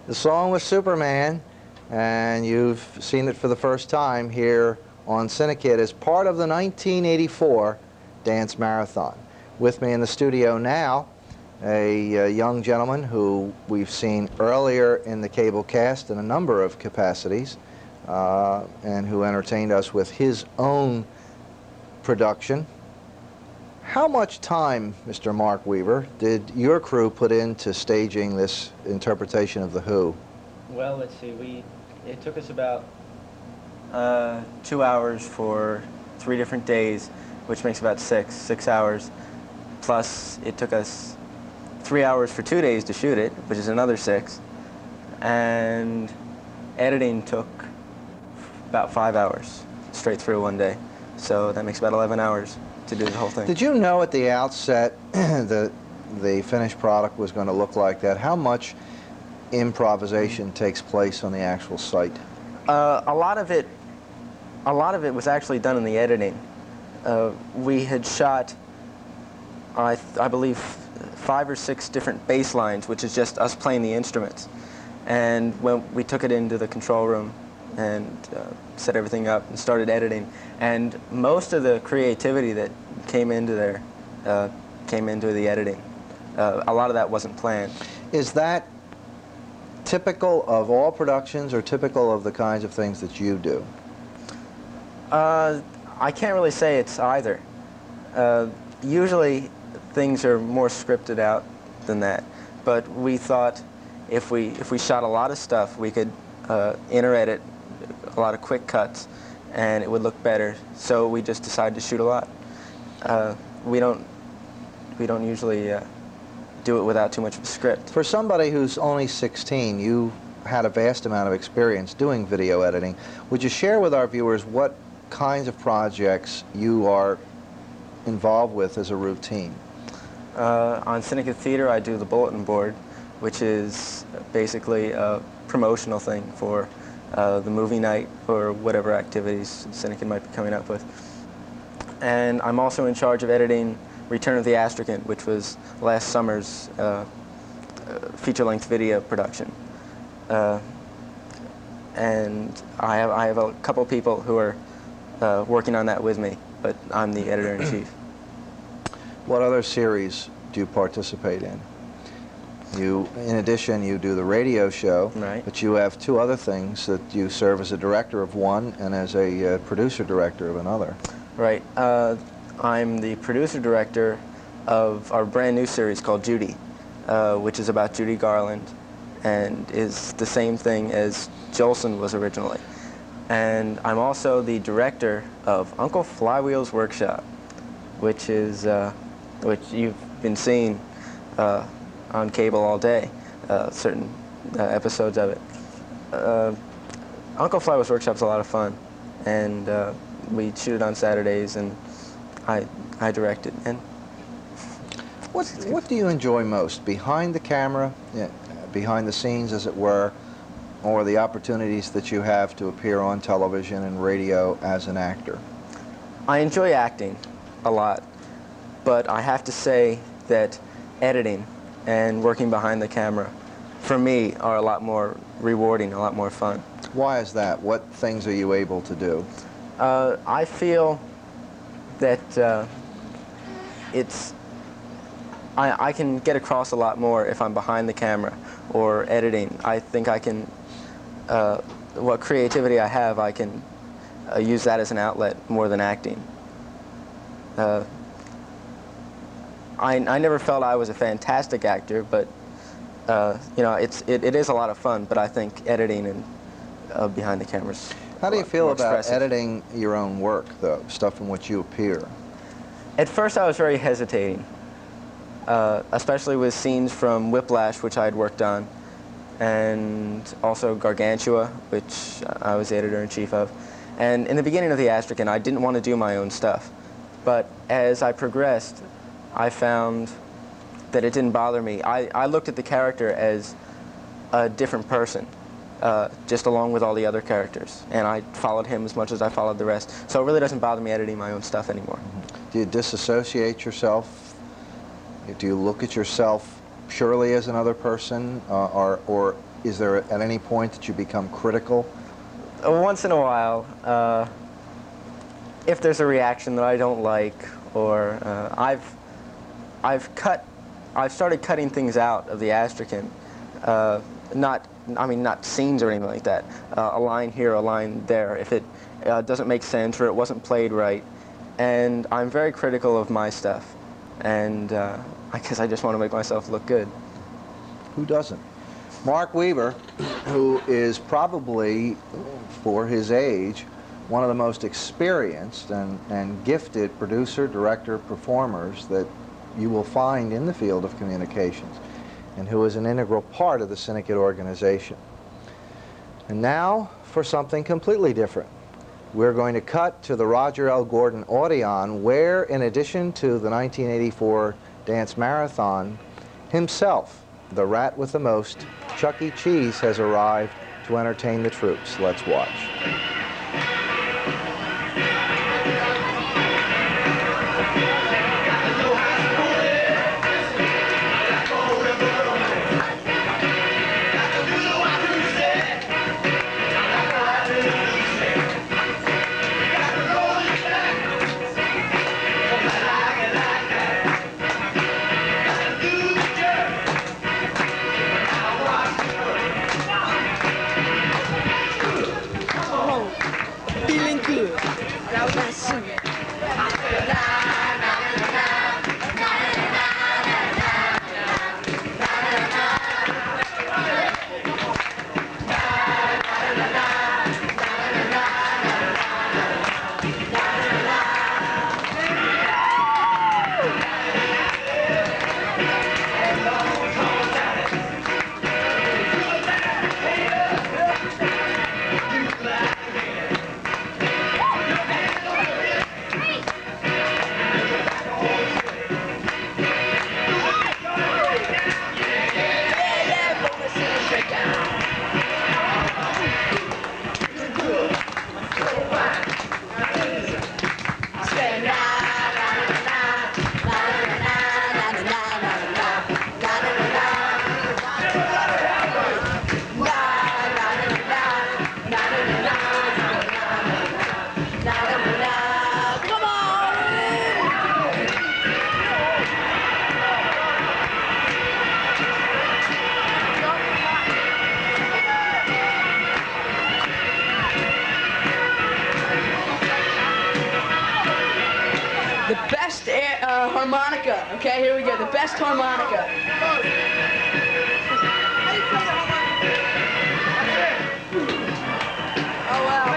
The song was Superman, and you've seen it for the first time here on CINEKYD as part of the 1984 Dance Marathon. With me in the studio now, a young gentleman who we've seen earlier in the cable cast in a number of capacities, and who entertained us with his own production. How much time, Mr. Mark Weaver, did your crew put into staging this interpretation of The Who? Well, let's see, it took us about 2 hours for 3 different days, which makes about 6 hours. Plus, it took us 3 hours for 2 days to shoot it, which is another 6. And editing took about 5 hours straight through one day. So that makes about 11 hours to do the whole thing. Did you know at the outset that the finished product was going to look like that? How much improvisation takes place on the actual site? A lot of it A lot of it was actually done in the editing. We had shot, I believe, 5 or 6 different bass lines, which is just us playing the instruments. And when we took it into the control room and set everything up and started editing, and most of the creativity that came into there came into the editing. A lot of that wasn't planned. Is that typical of all productions or typical of the kinds of things that you do? I can't really say it's either. Usually things are more scripted out than that, but we thought if we shot a lot of stuff, we could inter-edit a lot of quick cuts and it would look better, so we just decided to shoot a lot. We don't usually do it without too much of a script. For somebody who's only 16, you had a vast amount of experience doing video editing. Would you share with our viewers what kinds of projects you are involved with as a routine? On CINEKYD Theater, I do the bulletin board, which is basically a promotional thing for the movie night or whatever activities CINEKYD might be coming up with. And I'm also in charge of editing Return of the Astrakhan, which was last summer's feature-length video production. And I have a couple people who are working on that with me, but I'm the editor-in-chief. What other series do you participate in? In addition, you do the radio show, right, but you have 2 other things that you serve as a director of one and as a producer-director of another. Right. I'm the producer-director of our brand new series called Judy, which is about Judy Garland and is the same thing as Jolson was originally. And I'm also the director of Uncle Flywheel's Workshop, which is which you've been seeing on cable all day, certain episodes of it. Uncle Flywheel's Workshop is a lot of fun, and we shoot it on Saturdays, and I direct it. And what do you enjoy most, behind the camera, behind the scenes, as it were, or the opportunities that you have to appear on television and radio as an actor? I enjoy acting a lot, but I have to say that editing and working behind the camera, for me, are a lot more rewarding, a lot more fun. Why is that? What things are you able to do? I feel that I can get across a lot more if I'm behind the camera or editing. I think I can, what creativity I have, I can use that as an outlet more than acting. I never felt I was a fantastic actor, but you know, it is a lot of fun. But I think editing and behind the cameras. How do you feel about editing your own work, though, stuff in which you appear? At first, I was very hesitating, especially with scenes from Whiplash, which I had worked on, and also Gargantua, which I was the editor-in-chief of. And in the beginning of the Astrakhan, I didn't want to do my own stuff. But as I progressed, I found that it didn't bother me. I looked at the character as a different person, just along with all the other characters. And I followed him as much as I followed the rest. So it really doesn't bother me editing my own stuff anymore. Do you disassociate yourself? Do you look at yourself purely as another person? Or is there at any point that you become critical? Once in a while, if there's a reaction that I don't like, or I've started cutting things out of the Astrakhan. Not scenes or anything like that. A line here, a line there. If it doesn't make sense or it wasn't played right, and I'm very critical of my stuff, and I guess I just want to make myself look good. Who doesn't? Mark Weaver, who is probably, for his age, one of the most experienced and gifted producer, director, performers that you will find in the field of communications, and who is an integral part of the CINEKYD organization. And now for something completely different. We're going to cut to the Roger L. Gordon Odeon, where, in addition to the 1984 Dance Marathon, himself, the rat with the most, Chuck E. Cheese, has arrived to entertain the troops. Let's watch. harmonica. Okay, here we go. The best harmonica. Oh wow.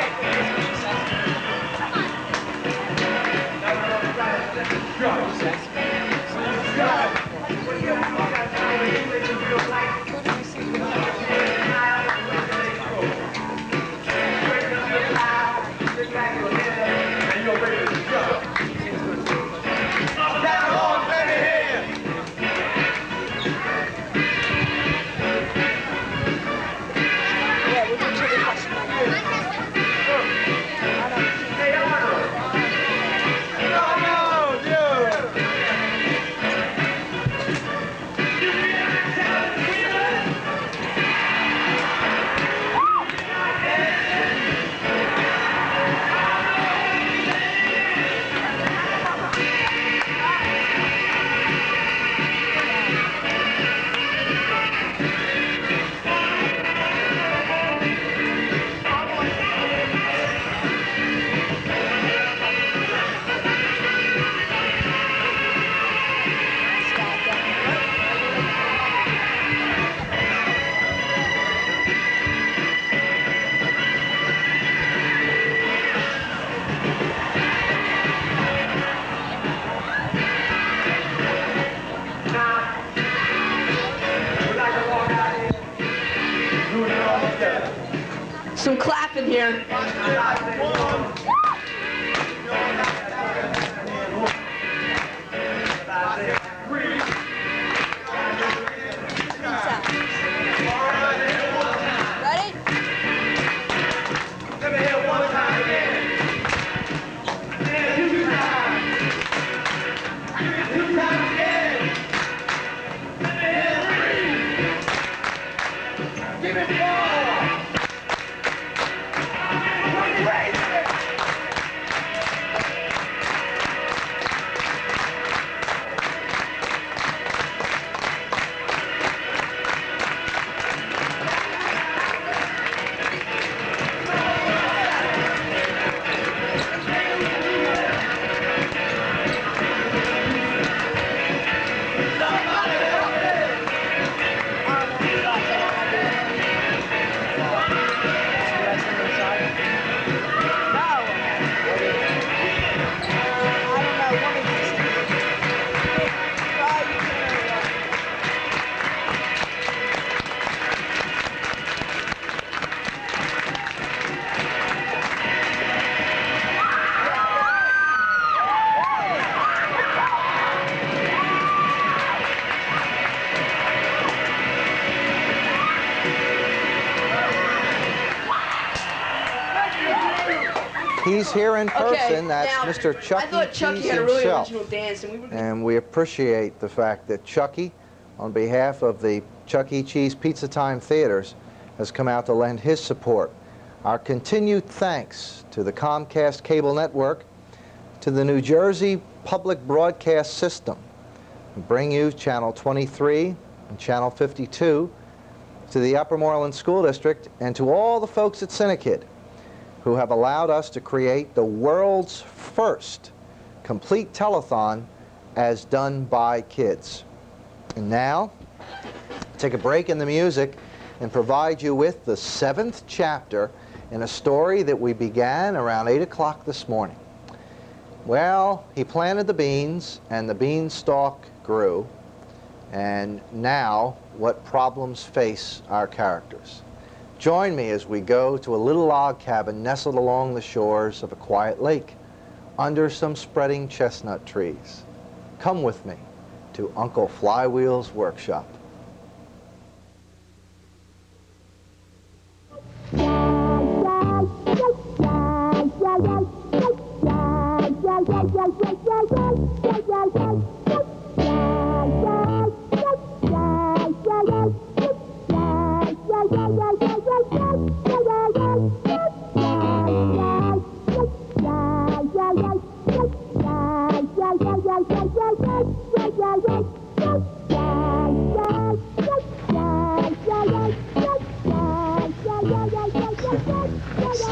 Some clapping here. Ready? Let me hear it one time again. Two times. Two times again. Let me hear three. Give me four. He's here in person. That's now, Mr. Chuck I thought Chucky Cheese had a really himself. original dance, and we were And we appreciate the fact that Chucky, on behalf of the Chuck E. Cheese Pizza Time Theaters, has come out to lend his support. Our continued thanks to the Comcast Cable Network, to the New Jersey Public Broadcast System, who bring you Channel 23 and Channel 52, to the Upper Moreland School District, and to all the folks at CINEKYD, who have allowed us to create the world's first complete telethon as done by kids. And now, take a break in the music and provide you with the 7th chapter in a story that we began around 8 o'clock this morning. Well, he planted the beans, and the beanstalk grew, and now what problems face our characters. Join me as we go to a little log cabin nestled along the shores of a quiet lake, under some spreading chestnut trees. Come with me to Uncle Flywheel's workshop.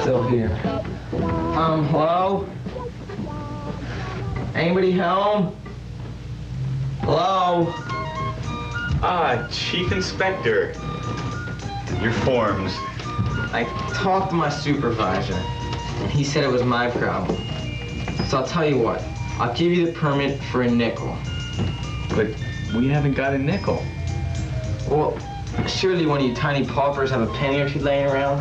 Still here. Hello? Anybody home? Hello? Ah, Chief Inspector. Your forms. I talked to my supervisor, and he said it was my problem. So I'll tell you what, I'll give you the permit for a nickel. But we haven't got a nickel. Well, surely one of you tiny paupers have a penny or two laying around?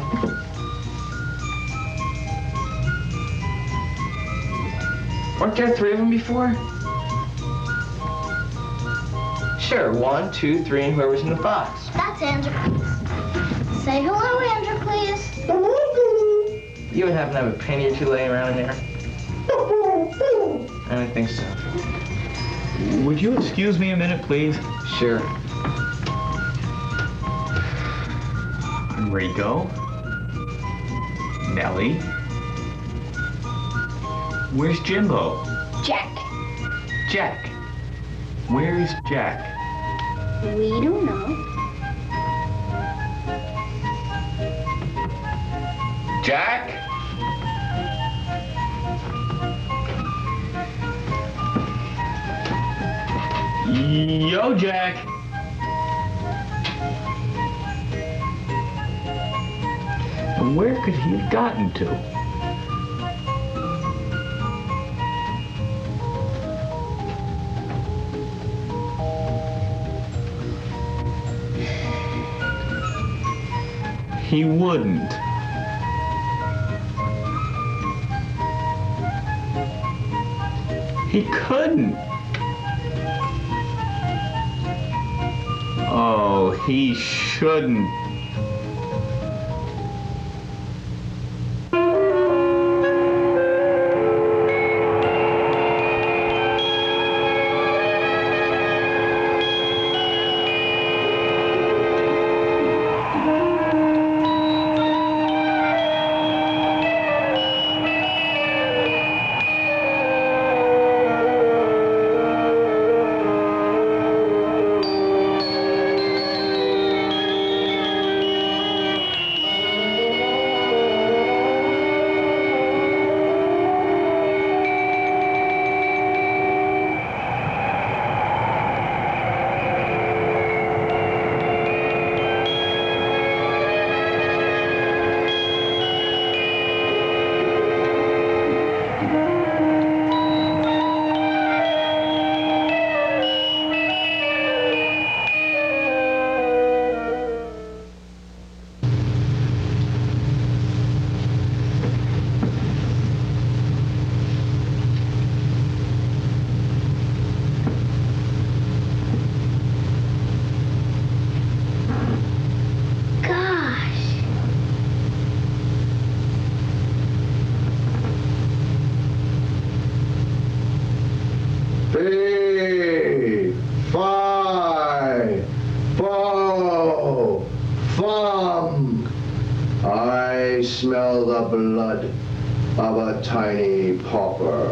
Weren't there 3 of them before? Sure, 1, 2, 3, and whoever's in the box. That's Androcles. Say hello, Androcles. You would happen to have a penny or two laying around in there? I don't think so. Would you excuse me a minute, please? Sure. Rico? Nellie? Where's Jimbo? Jack. Jack. Where's Jack? We don't know. Jack? Yo, Jack. Where could he have gotten to? He wouldn't. He couldn't. Oh, he shouldn't. I smell the blood of a tiny pauper.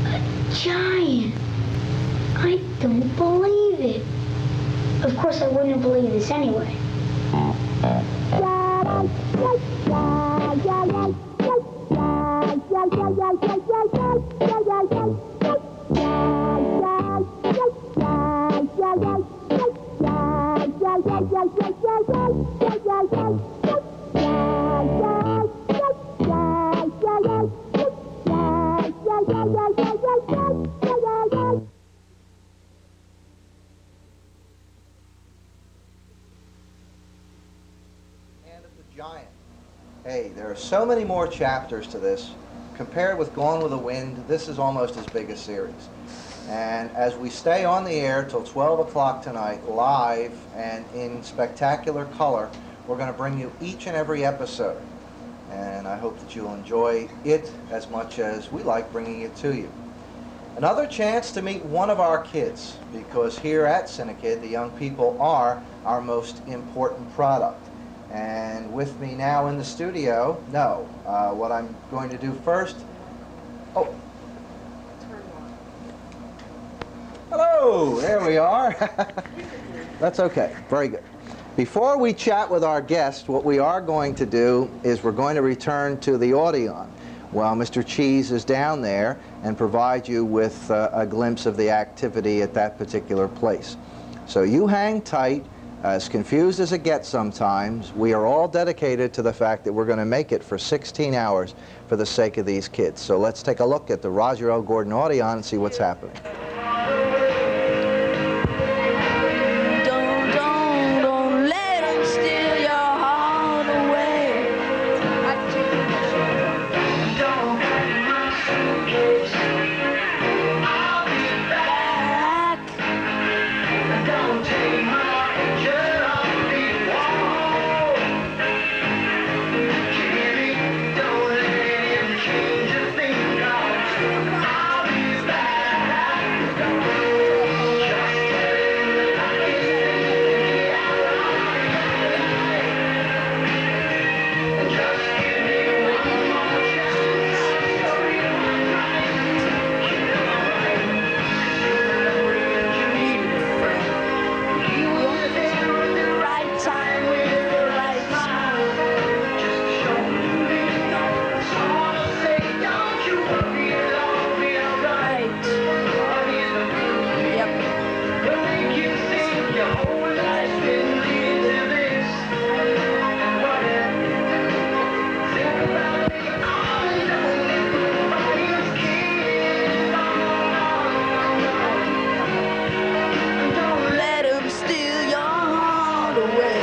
A giant. I don't believe it. Of course, I wouldn't believe this anyway. Giant. Hey, there are so many more chapters to this. Compared with Gone with the Wind, this is almost as big a series. And as we stay on the air till 12 o'clock tonight, live and in spectacular color, we're going to bring you each and every episode. And I hope that you'll enjoy it as much as we like bringing it to you. Another chance to meet one of our kids, because here at CINEKYD, the young people are our most important product. And with me now in the studio, what I'm going to do first, hello, there we are. That's okay, very good. Before we chat with our guest, what we are going to do is we're going to return to the Odeon, while Mr. Cheese is down there and provide you with a glimpse of the activity at that particular place. So you hang tight, as confused as it gets sometimes. We are all dedicated to the fact that we're going to make it for 16 hours for the sake of these kids. So let's take a look at the Roger L. Gordon Audion and see what's happening. Don't let them steal your heart away. Don't pack my suitcase. I'll be back. Don't take my picture off the wall. Jimmy, don't let him change a thing, 'cause I'll be back. Just tell him that I can stay out just give me one more chance. Show you I'm right. You know right. You need a friend. You were there at the right time with the right smile. Just show me. That's all I'll say. Don't you worry, it'll all be alright. He's the Yep. will make you think your whole life's been leading to this. And whatever you do, think about me. All I know is nobody's kid. Don't Let them steal your heart away.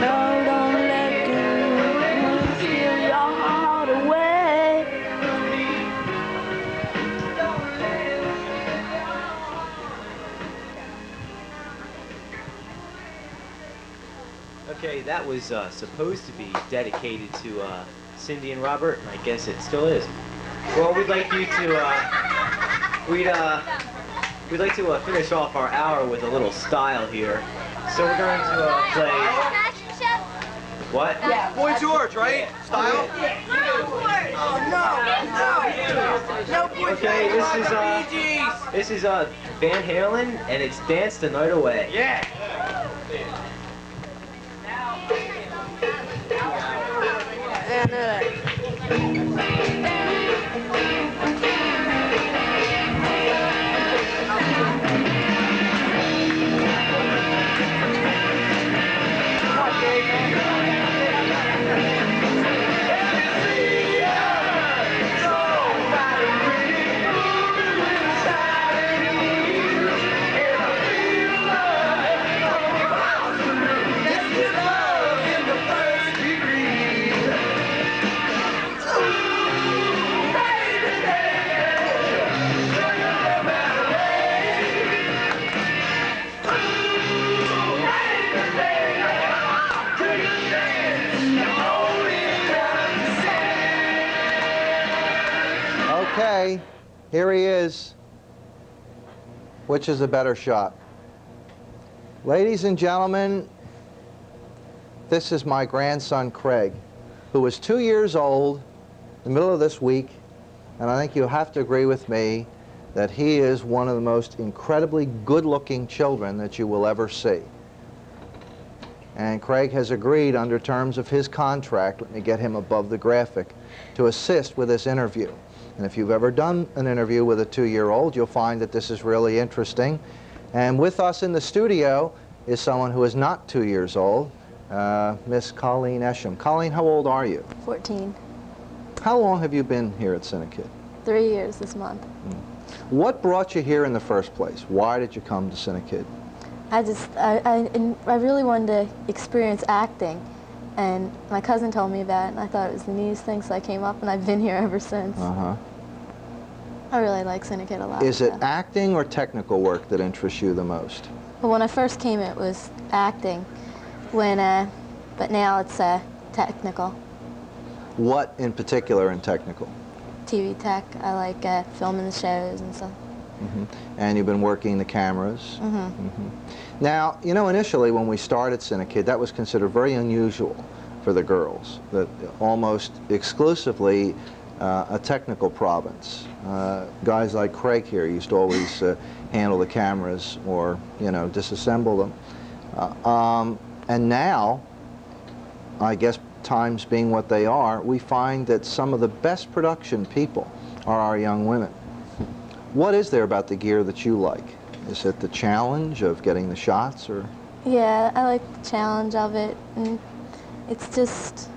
No, don't let them steal your heart away. Okay, that was supposed to be dedicated to Cindy and Robert, and I guess it still is. Well, we'd like you to we'd like to finish off our hour with a little style here. So we're going to play. What? Boy George, right? Style? Okay, this is Van Halen, and it's Dance the Night Away. Yeah. Okay, here he is. Which is a better shot? Ladies and gentlemen, this is my grandson Craig, who is 2 years old in the middle of this week, and I think you'll have to agree with me that he is one of the most incredibly good-looking children that you will ever see. And Craig has agreed under terms of his contract, let me get him above the graphic, to assist with this interview. And if you've ever done an interview with a 2-year-old, you'll find that this is really interesting. And with us in the studio is someone who is not 2 years old, Miss Colleen Esham. Colleen, how old are you? 14. How long have you been here at CINEKYD? 3 years this month. What brought you here in the first place? Why did you come to CINEKYD? I really wanted to experience acting, and my cousin told me about it, and I thought it was the neatest thing, so I came up, and I've been here ever since. I really like CINEKYD a lot. Is it acting or technical work that interests you the most? Well, when I first came, it was acting, but now it's technical. What in particular in technical? TV tech. I like filming the shows and stuff. And you've been working the cameras. Now, you know, initially when we started CINEKYD, that was considered very unusual for the girls, that almost exclusively a technical province. Guys like Craig here used to always handle the cameras or, you know, disassemble them. And now, I guess times being what they are, we find that some of the best production people are our young women. What is there about the gear that you like? Is it the challenge of getting the shots, or? Yeah, I like the challenge of it, and it's just,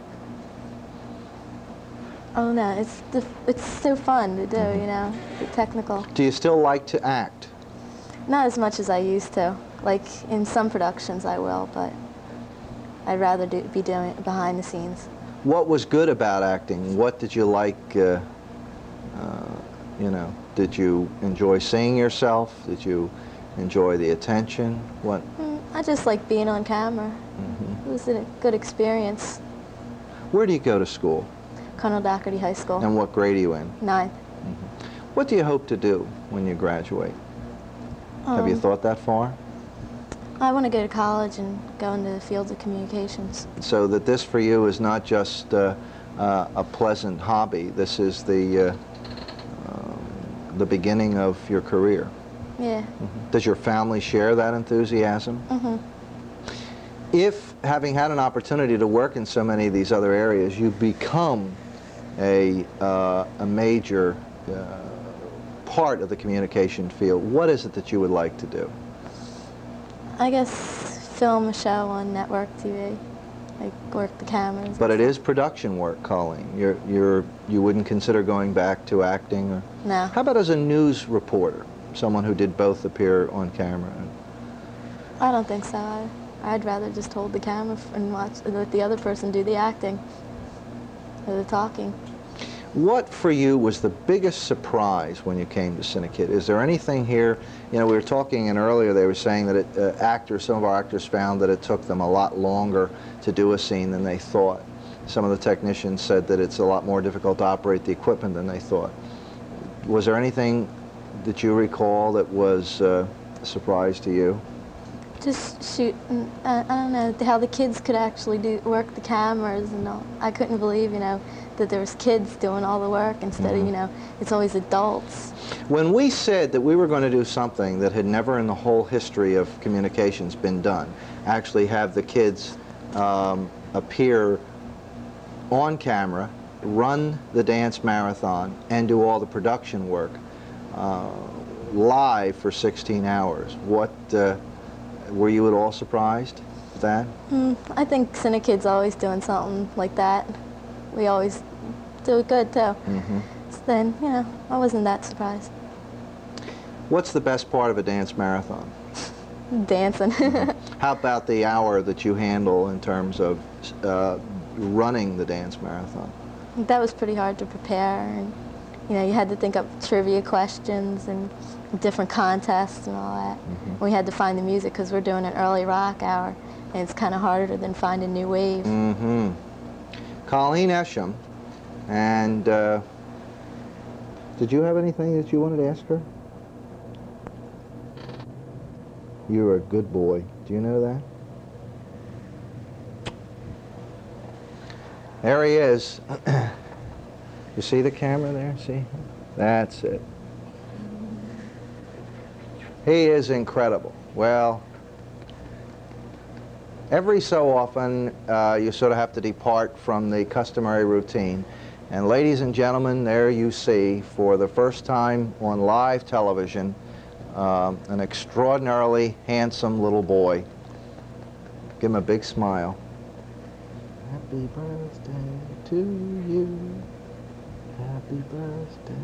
I don't know, it's so fun to do, you know, the technical. Do you still like to act? Not as much as I used to. Like, in some productions I will, but I'd rather be doing it behind the scenes. What was good about acting? What did you like, you know, did you enjoy seeing yourself? Did you enjoy the attention? What? I just like being on camera. It was a good experience. Where do you go to school? Colonel Doherty High School. And what grade are you in? 9th. What do you hope to do when you graduate? Have you thought that far? I want to go to college and go into the fields of communications. So that this for you is not just a pleasant hobby. This is the beginning of your career. Yeah. Does your family share that enthusiasm? If, having had an opportunity to work in so many of these other areas, you become a major part of the communication field, what is it that you would like to do? I guess film a show on network TV, like work the cameras. But it is production work, Colleen. You wouldn't consider going back to acting? Or? No. How about as a news reporter, someone who did both appear on camera? I don't think so. I'd rather just hold the camera and let the other person do the acting or the talking. What for you was the biggest surprise when you came to CINEKYD? Is there anything here, you know, we were talking and earlier they were saying that some of our actors found that it took them a lot longer to do a scene than they thought. Some of the technicians said that it's a lot more difficult to operate the equipment than they thought. Was there anything that you recall that was a surprise to you? Just shoot, I don't know, how the kids could actually work the cameras and all. I couldn't believe, you know, that there was kids doing all the work instead of, you know, it's always adults. When we said that we were going to do something that had never in the whole history of communications been done, actually have the kids appear on camera, run the dance marathon, and do all the production work live for 16 hours, what, were you at all surprised with that? I think CINEKYD's always doing something like that. We always do it good, too. So then, you know, I wasn't that surprised. What's the best part of a dance marathon? Dancing. How about the hour that you handle in terms of running the dance marathon? That was pretty hard to prepare, and you know, you had to think up trivia questions and different contests and all that. We had to find the music because we're doing an early rock hour, and it's kind of harder than finding new wave. Colleen Esham, and did you have anything that you wanted to ask her? You're a good boy. Do you know that? There he is. You see the camera there? See? That's it. He is incredible. Well, every so often you sort of have to depart from the customary routine. And ladies and gentlemen, there you see, for the first time on live television, an extraordinarily handsome little boy. Give him a big smile. Happy birthday to you. Happy birthday.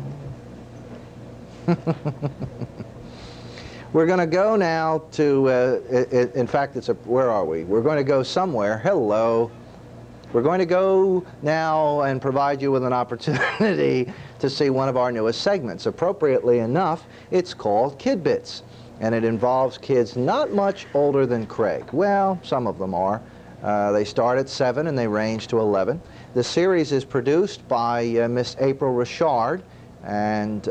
We're going to go now to, in fact, where are we? We're going to go somewhere. Hello. We're going to go now and provide you with an opportunity to see one of our newest segments. Appropriately enough, it's called Kid Bits, and it involves kids not much older than Craig. Well, some of them are. They start at 7 and they range to 11. The series is produced by Miss April Richard, and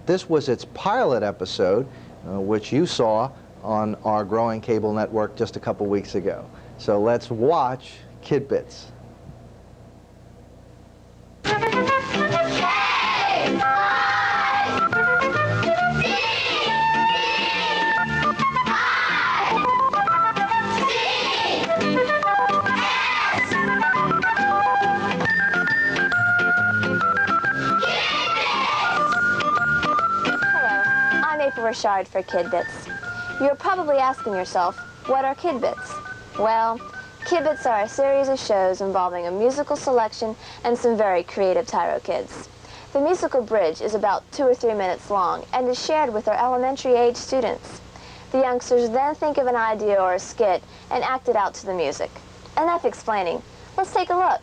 this was its pilot episode, which you saw on our growing cable network just a couple weeks ago. So let's watch Kid Bits. Shard for Kidbits. You're probably asking yourself, what are Kidbits? Well, Kidbits are a series of shows involving a musical selection and some very creative Tyro kids. The musical bridge is about 2 or 3 minutes long and is shared with their elementary age students. The youngsters then think of an idea or a skit and act it out to the music. Enough explaining. Let's take a look.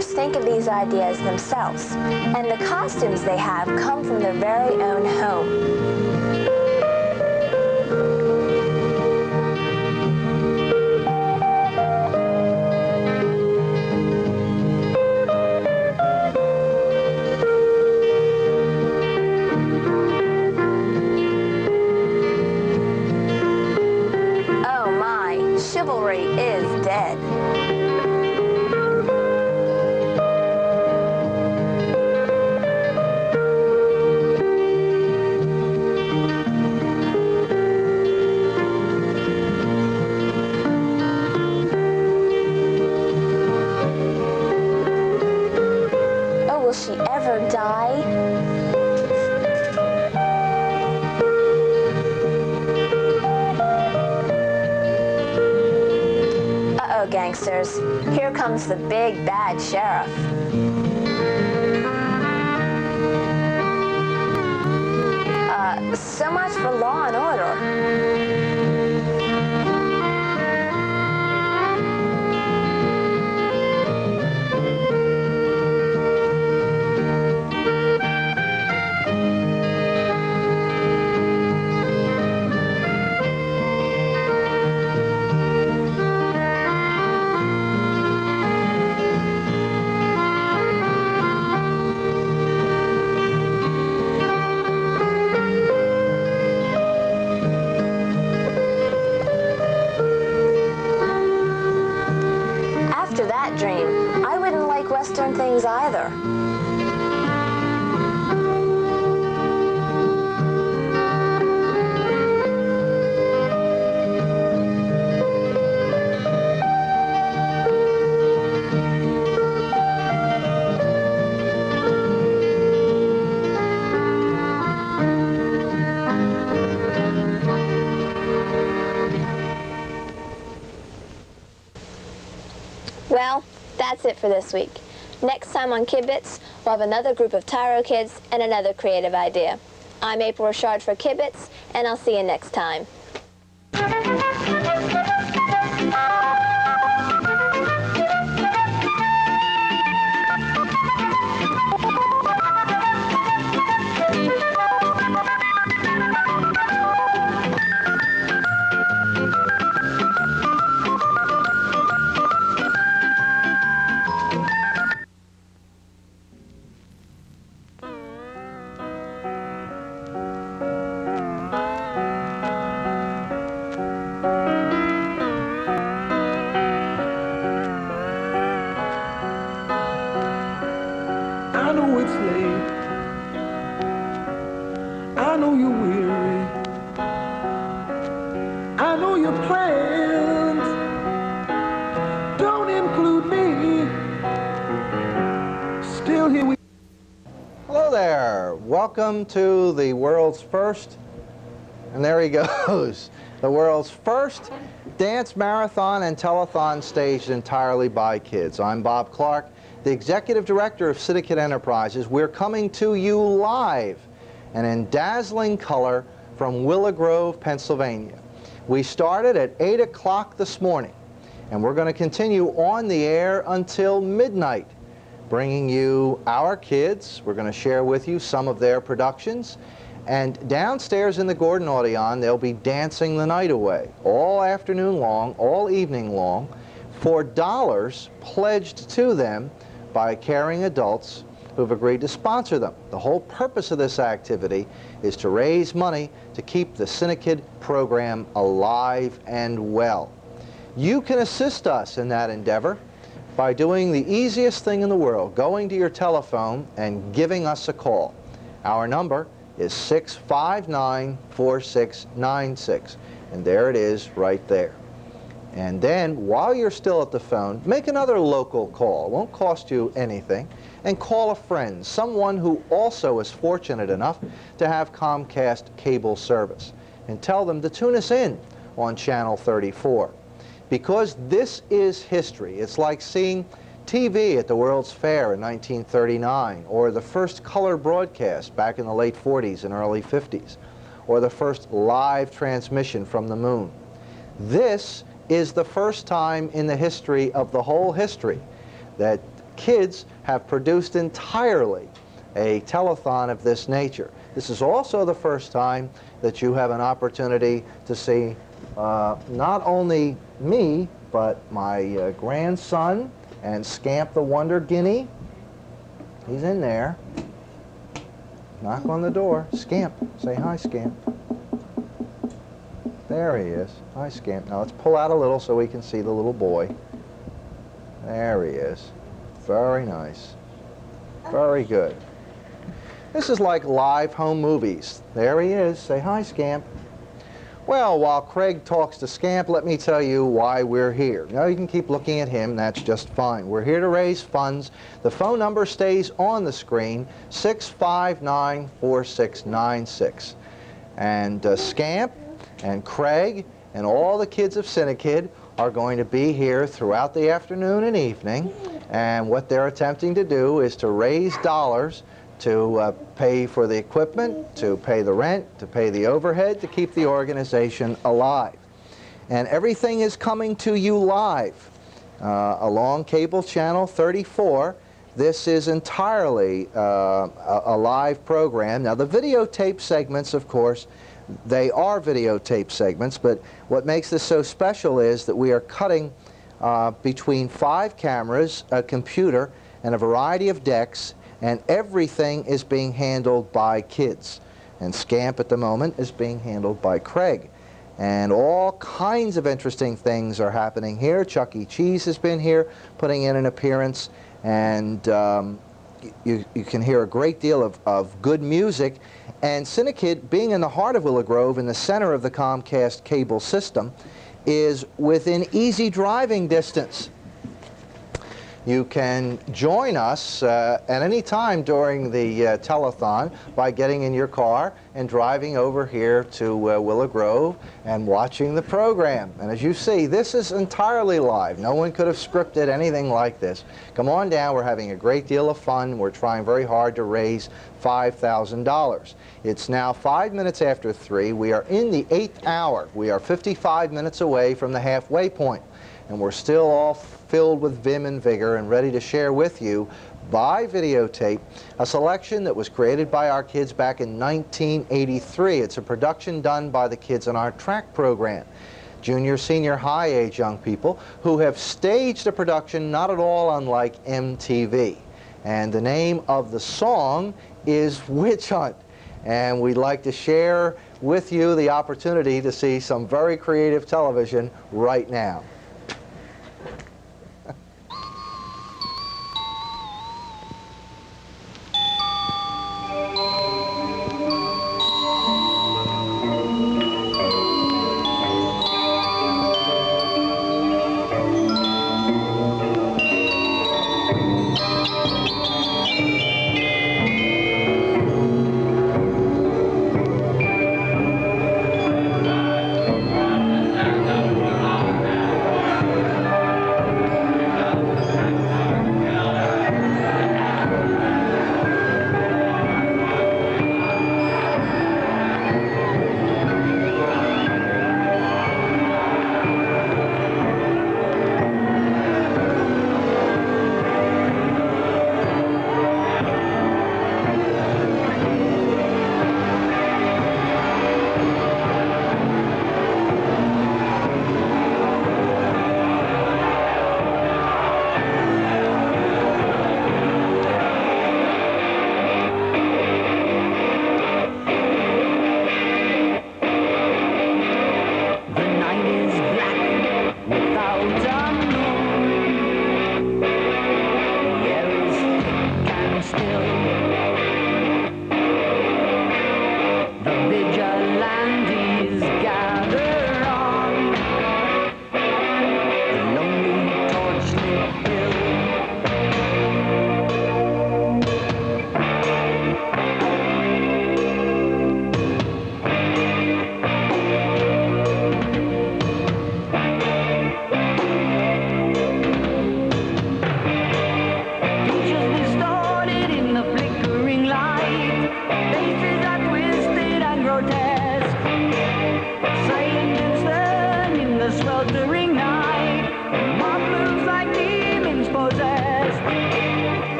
Think of these ideas themselves, and the costumes they have come from their very own home. Oh my, chivalry is dead. She ever die? Uh-oh, gangsters. Here comes the big bad sheriff. So much for law and order. After that dream, I wouldn't like Western things either. Well, that's it for this week. Next time on Kidbits, we'll have another group of Tyro kids and another creative idea. I'm April Richard for Kidbits, and I'll see you next time. I know it's late. I know you're weary. I know your plans don't include me. Still here we. Hello there. Welcome to the world's first, and there he goes, the world's first dance marathon and telethon staged entirely by kids. I'm Bob Clark, the Executive Director of CINEKYD Enterprises. We're coming to you live and in dazzling color from Willow Grove, Pennsylvania. We started at 8 o'clock this morning, and we're going to continue on the air until midnight, bringing you our kids. We're going to share with you some of their productions. And downstairs in the Gordon Audion, they'll be dancing the night away, all afternoon long, all evening long, for dollars pledged to them by caring adults who've agreed to sponsor them. The whole purpose of this activity is to raise money to keep the CINEKYD program alive and well. You can assist us in that endeavor by doing the easiest thing in the world, going to your telephone and giving us a call. Our number is 659-4696, and there it is right there. And then, while you're still at the phone, make another local call. It won't cost you anything. And call a friend, someone who also is fortunate enough to have Comcast cable service. And tell them to tune us in on Channel 34. Because this is history. It's like seeing TV at the World's Fair in 1939, or the first color broadcast back in the late 40s and early 50s, or the first live transmission from the moon. This is the first time in the history of the whole history that kids have produced entirely a telethon of this nature. This is also the first time that you have an opportunity to see not only me, but my grandson and Scamp the Wonder Guinea. He's in there. Knock on the door. Scamp. Say hi, Scamp. There he is. Hi, Scamp. Now let's pull out a little so we can see the little boy. There he is. Very nice. Very good. This is like live home movies. There he is. Say hi, Scamp. Well, while Craig talks to Scamp, let me tell you why we're here. Now, you can keep looking at him. That's just fine. We're here to raise funds. The phone number stays on the screen, 659-4696. And Scamp and Craig and all the kids of CINEKYD are going to be here throughout the afternoon and evening. And what they're attempting to do is to raise dollars to pay for the equipment, to pay the rent, to pay the overhead, to keep the organization alive. And everything is coming to you live along cable channel 34. This is entirely a live program. Now, the videotape segments, of course, they are videotape segments, but what makes this so special is that we are cutting between 5 cameras, a computer, and a variety of decks, and everything is being handled by kids. And Scamp at the moment is being handled by Craig. And all kinds of interesting things are happening here. Chuck E. Cheese has been here putting in an appearance, and you can hear a great deal of good music. And CINEKYD, being in the heart of Willow Grove, in the center of the Comcast cable system, is within easy driving distance. You can join us at any time during the telethon by getting in your car and driving over here to Willow Grove and watching the program. And as you see, this is entirely live. No one could have scripted anything like this. Come on down. We're having a great deal of fun. We're trying very hard to raise $5,000. It's now 5 minutes after 3. We are in the 8th hour. We are 55 minutes away from the halfway point. And we're still all filled with vim and vigor and ready to share with you by videotape a selection that was created by our kids back in 1983. It's a production done by the kids in our track program, junior, senior high age young people who have staged a production not at all unlike MTV. And the name of the song is Witch Hunt. And we'd like to share with you the opportunity to see some very creative television right now.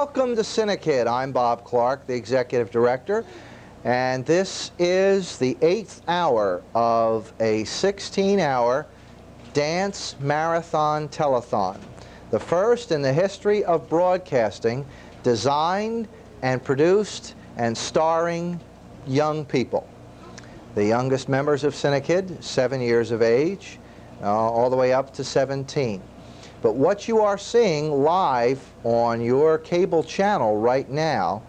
Welcome to CINEKYD. I'm Bob Clark, the Executive Director, and this is the 8th hour of a 16-hour dance marathon telethon, the first in the history of broadcasting designed and produced and starring young people. The youngest members of CINEKYD, 7 years of age, all the way up to 17. But what you are seeing live on your cable channel right now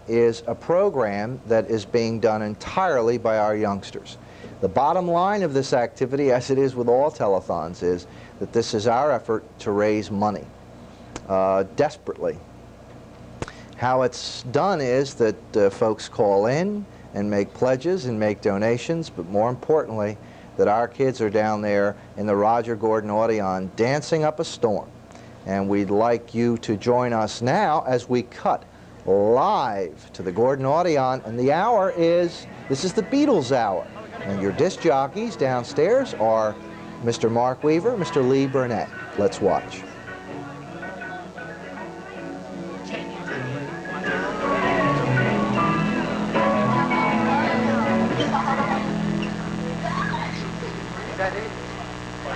is a program that is being done entirely by our youngsters. The bottom line of this activity, as it is with all telethons, is that this is our effort to raise money, desperately. How it's done is that folks call in and make pledges and make donations, but more importantly, that our kids are down there in the Roger Gordon Odeon dancing up a storm. And we'd like you to join us now as we cut live to the Gordon Odeon. And the hour is, this is the Beatles hour. And your disc jockeys downstairs are Mr. Mark Weaver, Mr. Lee Burnett. Let's watch.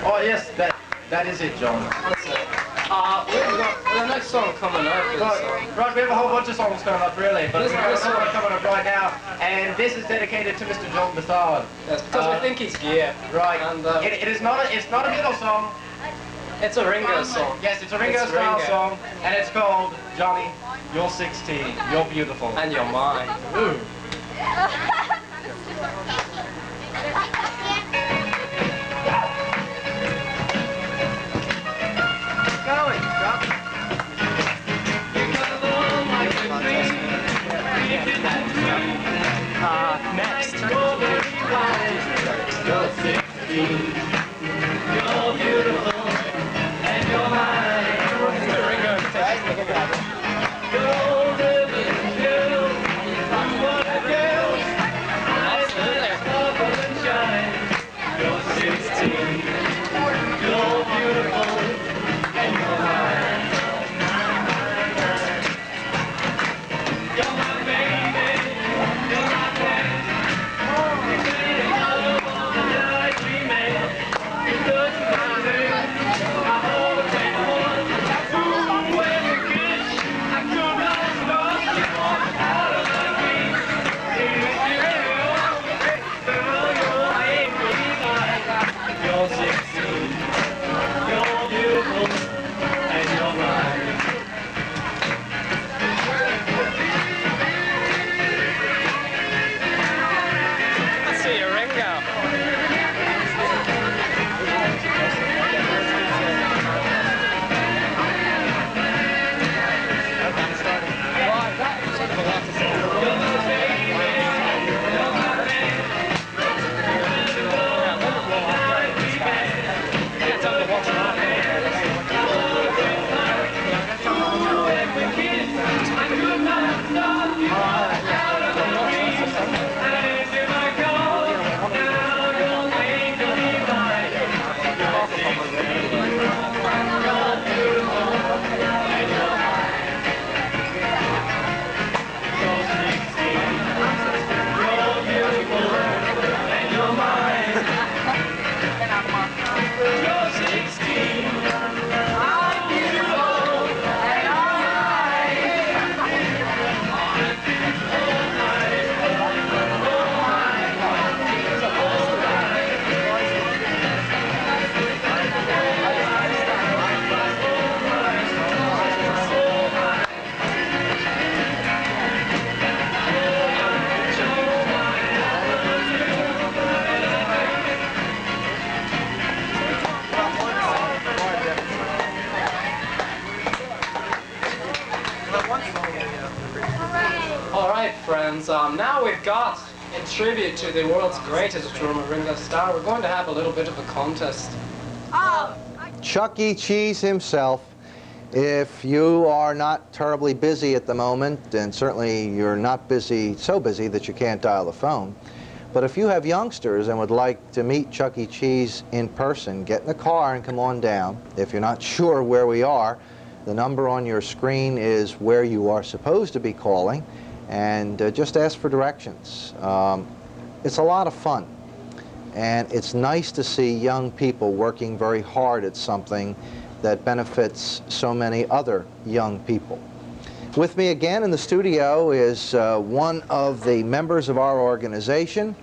Oh yes, that is it, John. That's it. We've got the next song coming up. Right, we have a whole bunch of songs coming up, really, but we've got one coming up right now, and this is dedicated to Mr. John Bethard. Yes, because we think he's gear. Right. And it's not a Beatles song. It's a Ringo song. Yes, it's a Ringo-style song, and it's called Johnny, You're 16, You're Beautiful, and You're Mine. Ooh. Next. You're beautiful and you're mine. Gold ribbon girl, what a girl. Eyes that sparkle and shine. You're 16. You're beautiful and you're mine. You're my baby. You're my friend. You're 16, you're beautiful, and you're mine. I see a Ringo. Friends, now we've got, in tribute to the world's greatest drummer, Ringo Starr, we're going to have a little bit of a contest. Chuck E. Cheese himself. If you are not terribly busy at the moment, and certainly you're not busy, so busy that you can't dial the phone, but if you have youngsters and would like to meet Chuck E. Cheese in person, get in the car and come on down. If you're not sure where we are, The number on your screen is where you are supposed to be calling, and just ask for directions. It's a lot of fun, and it's nice to see young people working very hard at something that benefits so many other young people. With me again in the studio is one of the members of our organization,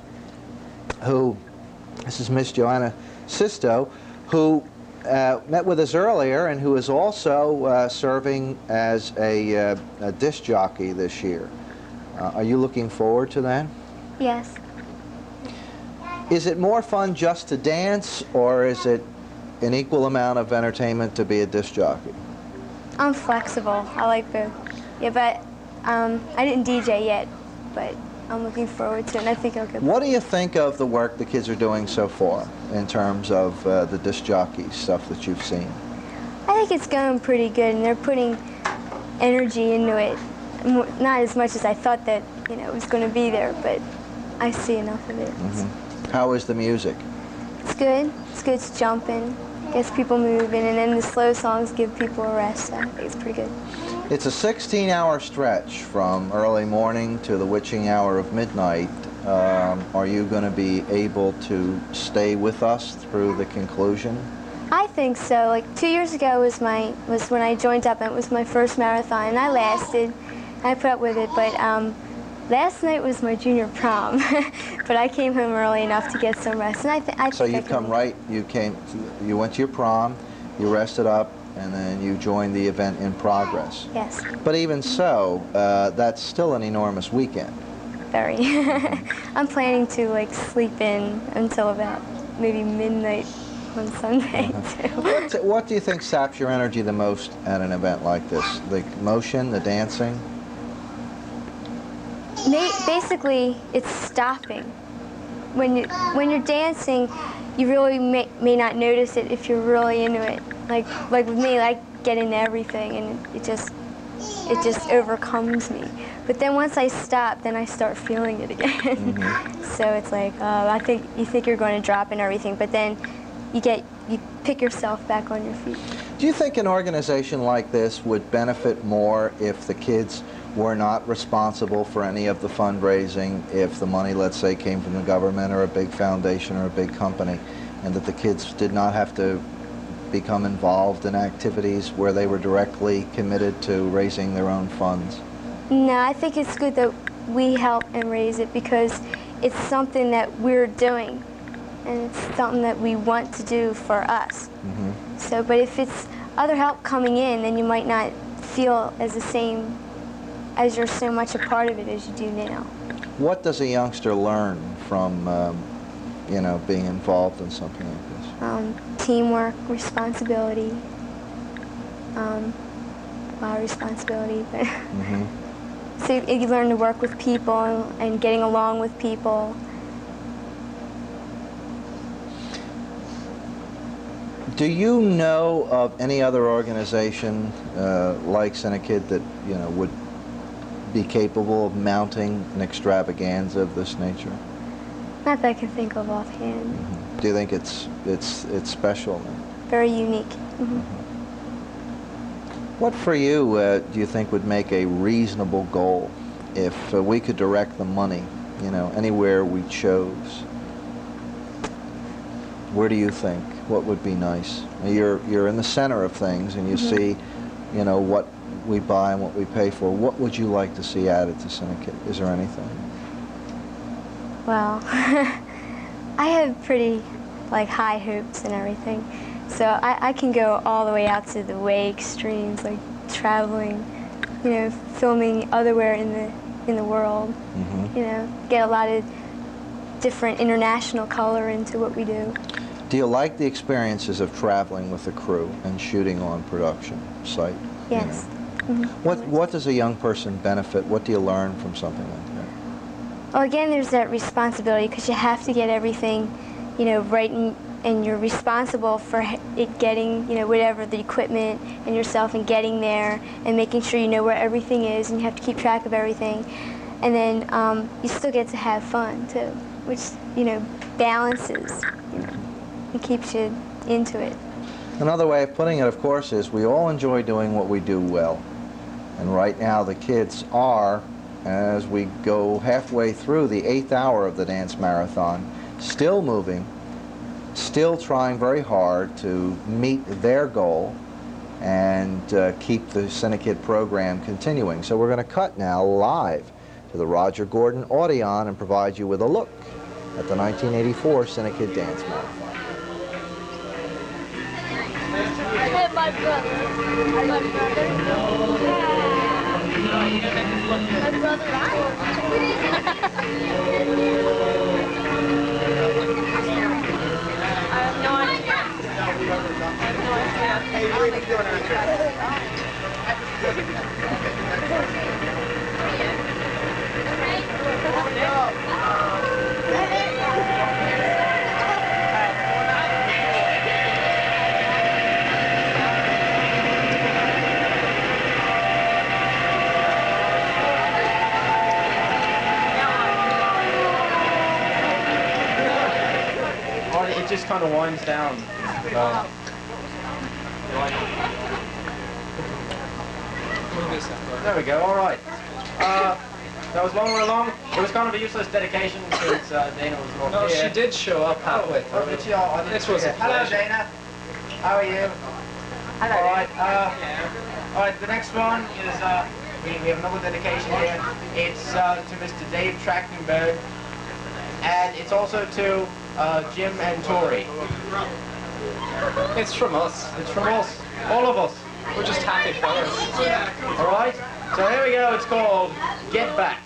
this is Miss Joanna Sisto, who met with us earlier and who is also serving as a disc jockey this year. Are you looking forward to that? Yes. Is it more fun just to dance, or is it an equal amount of entertainment to be a disc jockey? I'm flexible. I like both. Yeah, but I didn't DJ yet, but I'm looking forward to it, and I think I'll get. What do you think of the work the kids are doing so far in terms of the disc jockey stuff that you've seen? I think it's going pretty good, and they're putting energy into it. Not as much as I thought that it was going to be there, but I see enough of it. How is the music? It's good. It's good. It's jumping, gets people moving, and then the slow songs give people a rest. So I think it's pretty good. It's a 16-hour stretch from early morning to the witching hour of midnight. Are you going to be able to stay with us through the conclusion? I think so. Like 2 years ago was when I joined up, and it was my first marathon, and I lasted. I put up with it, but last night was my junior prom, but I came home early enough to get some rest. And I so you come right. You went to your prom, you rested up, and then you joined the event in progress. Yes. But even so, that's still an enormous weekend. Very. I'm planning to sleep in until about maybe midnight on Sunday too. What do you think saps your energy the most at an event like this? The motion, the dancing? Basically, it's stopping. When you're dancing, you really may not notice it if you're really into it. Like with me, I get into everything, and it just overcomes me. But then once I stop, then I start feeling it again. So it's like, you think you're going to drop and everything, but then you pick yourself back on your feet. Do you think an organization like this would benefit more if the kids were not responsible for any of the fundraising, if the money, let's say, came from the government or a big foundation or a big company, and that the kids did not have to become involved in activities where they were directly committed to raising their own funds? No, I think it's good that we help and raise it, because it's something that we're doing, and it's something that we want to do for us. So, but if it's other help coming in, then you might not feel as the same as you're so much a part of it as you do now. What does a youngster learn from, being involved in something like this? Teamwork, responsibility. A lot of responsibility, but so you learn to work with people and getting along with people. Do you know of any other organization like CINEKYD that would be capable of mounting an extravaganza of this nature? Not that I can think of offhand. Do you think it's special? Very unique. What for you do you think would make a reasonable goal if we could direct the money, anywhere we chose? Where do you think? What would be nice? You're in the center of things, and you see, what we buy and what we pay for. What would you like to see added to CINEKYD? Is there anything? Well, I have pretty high hopes and everything, so I can go all the way out to the way extremes, like traveling, filming otherwhere in the world. Get a lot of different international color into what we do. Do you like the experiences of traveling with the crew and shooting on production site? Yes. What does a young person benefit? What do you learn from something like that? Well, again, there's that responsibility, because you have to get everything, right, and you're responsible for it getting, whatever, the equipment and yourself, and getting there and making sure you know where everything is, and you have to keep track of everything. And then you still get to have fun, too, which, balances, and keeps you into it. Another way of putting it, of course, is we all enjoy doing what we do well. And right now the kids are, as we go halfway through the 8th hour of the dance marathon, still moving, still trying very hard to meet their goal and keep the CINEKYD program continuing. So we're going to cut now live to the Roger Gordon Odeon and provide you with a look at the 1984 CINEKYD Dance Marathon. Hey, my brother. My brother. My brother Ryan. I have no idea. Hey, what are you doing out It just kind of winds down. There we go, all right. That was long way along. It was kind of a useless dedication since Dana was not No, here. she did show up halfway through. Oh, did she? Oh, This was a Hello, pleasure. Dana. How are you? Hello. All right, all right, the next one is, we have another dedication here. It's to Mr. Dave Trachtenberg, and it's also to Jim and Tori. It's from us. It's from us, all of us. We're just happy fellas. All right, so here we go. It's called Get Back.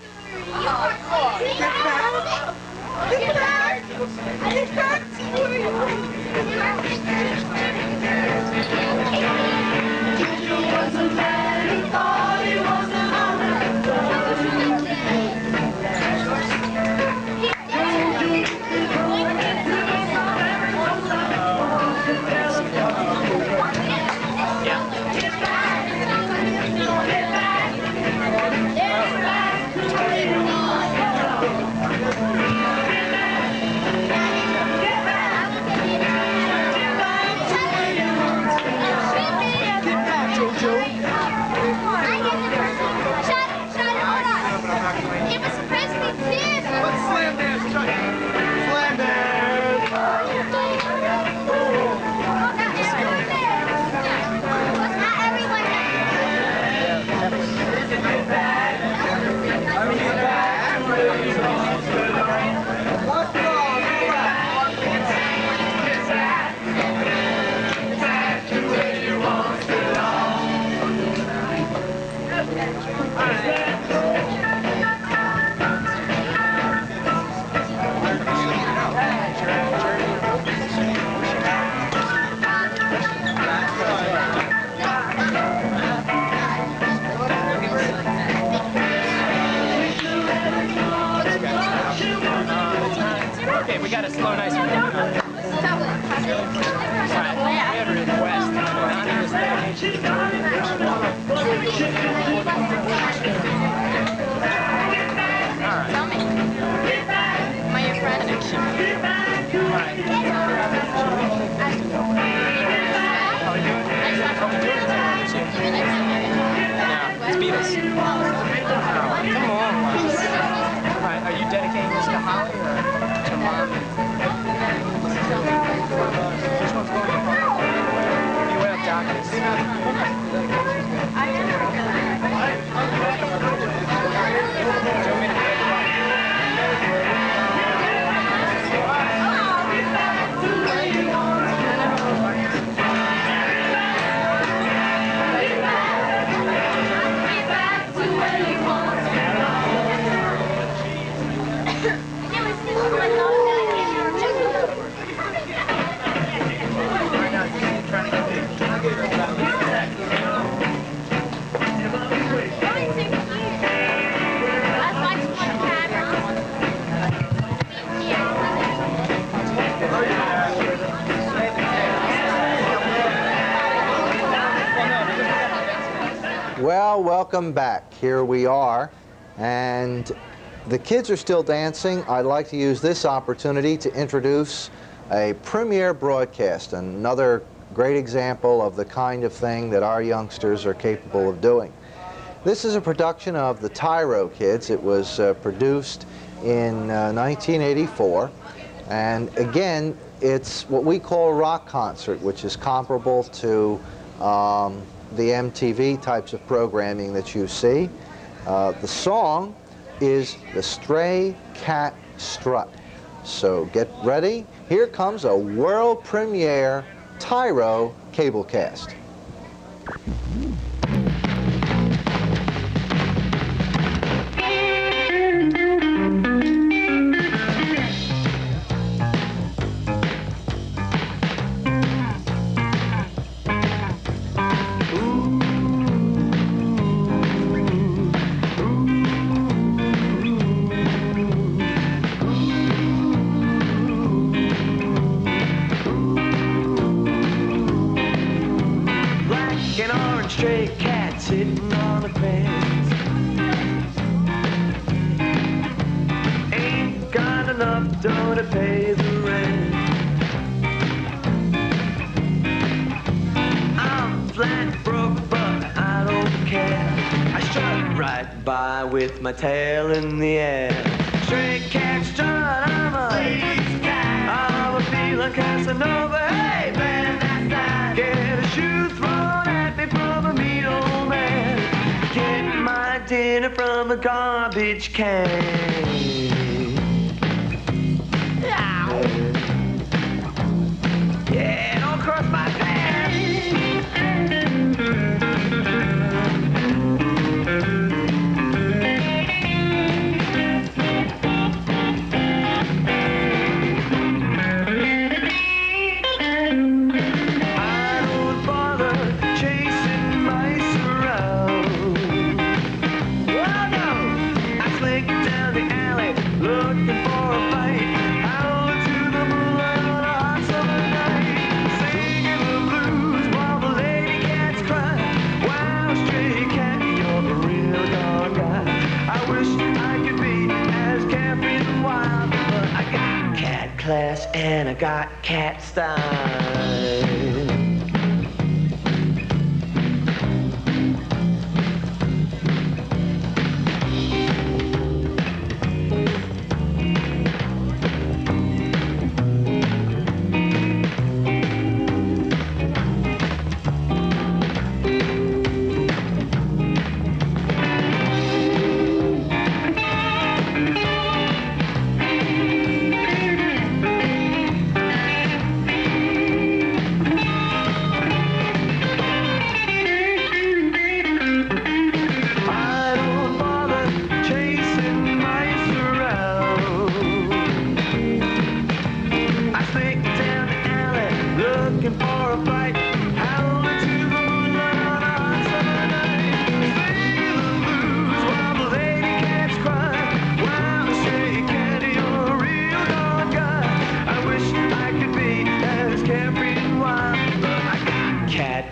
Okay, we got a slow, nice one. Alright, ever in the West. Not in this dedication. Alright. Tell me. Am I your friend? Let's beat us. Come on, Miles. Alright, are you dedicating this to Holly or to Mom? Which one's going to Mom? You went up doctors. Well, welcome back. Here we are, and the kids are still dancing. I'd like to use this opportunity to introduce a premiere broadcast, another Great example of the kind of thing that our youngsters are capable of doing. This is a production of the Tyro Kids. It was produced in 1984, and again, it's what we call a rock concert, which is comparable to the MTV types of programming that you see. The song is The Stray Cat Strut. So get ready. Here comes a world premiere Tyro cablecast. Stray cat sitting on a fence. Ain't got enough dough to pay the rent. I'm flat broke, but I don't care. I strut right by with my tail in the air. Stray cat strut, I'm a feeling Casanova. Hey, man, that's that. Get a shoe thrown at me from a mean old man. Get my dinner from a garbage can. Yeah, don't cross my path. Class and I got cat style.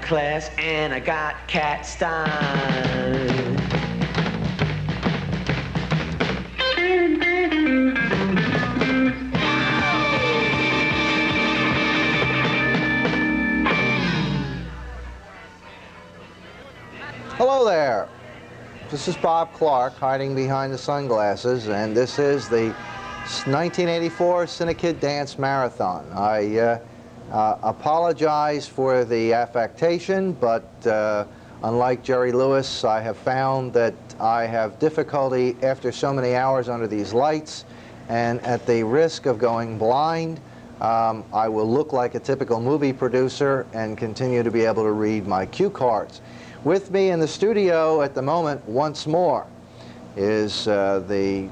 Class and I got cat style. Hello there. This is Bob Clark hiding behind the sunglasses, and this is the 1984 CINEKYD Dance Marathon. I apologize for the affectation, but unlike Jerry Lewis, I have found that I have difficulty after so many hours under these lights, and at the risk of going blind, I will look like a typical movie producer and continue to be able to read my cue cards. With me in the studio at the moment, once more, is the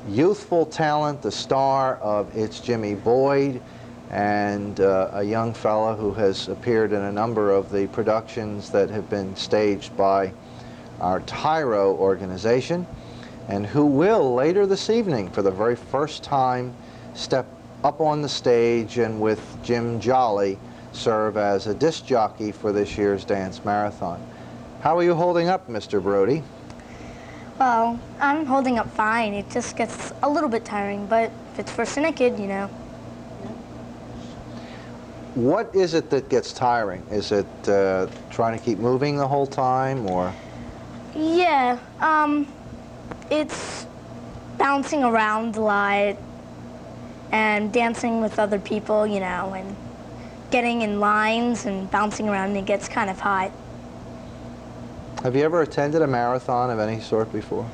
youthful talent, the star of It's Jimmy Boyd, and a young fella who has appeared in a number of the productions that have been staged by our Tyro organization, and who will later this evening, for the very first time, step up on the stage and with Jim Jolly serve as a disc jockey for this year's dance marathon. How are you holding up, Mr. Brody? Well, I'm holding up fine. It just gets a little bit tiring, but if it's for CINEKYD, you know. What is it that gets tiring? Is it trying to keep moving the whole time, or? Yeah, it's bouncing around a lot and dancing with other people, you know, and getting in lines and bouncing around, and it gets kind of hot. Have you ever attended a marathon of any sort before?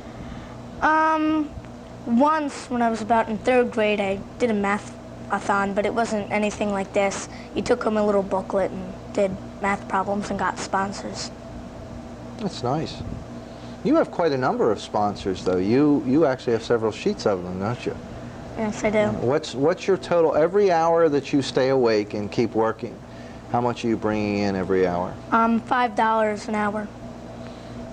Once when I was about in 3rd grade, I did a math-a-thon, but it wasn't anything like this. You took home a little booklet and did math problems and got sponsors. That's nice. You have quite a number of sponsors, though. You actually have several sheets of them, don't you? Yes, I do. What's your total, every hour that you stay awake and keep working, how much are you bringing in every hour? $5 an hour.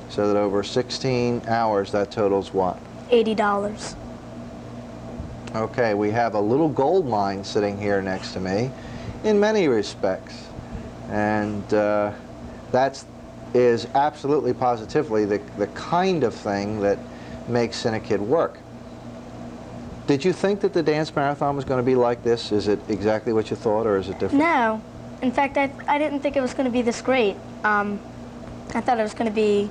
So that over 16 hours, that totals what? $80. Okay, we have a little gold mine sitting here next to me in many respects. And that is absolutely positively the kind of thing that makes CINEKYD work. Did you think that the dance marathon was going to be like this? Is it exactly what you thought, or is it different? No. In fact, I didn't think it was going to be this great. I thought it was going to be,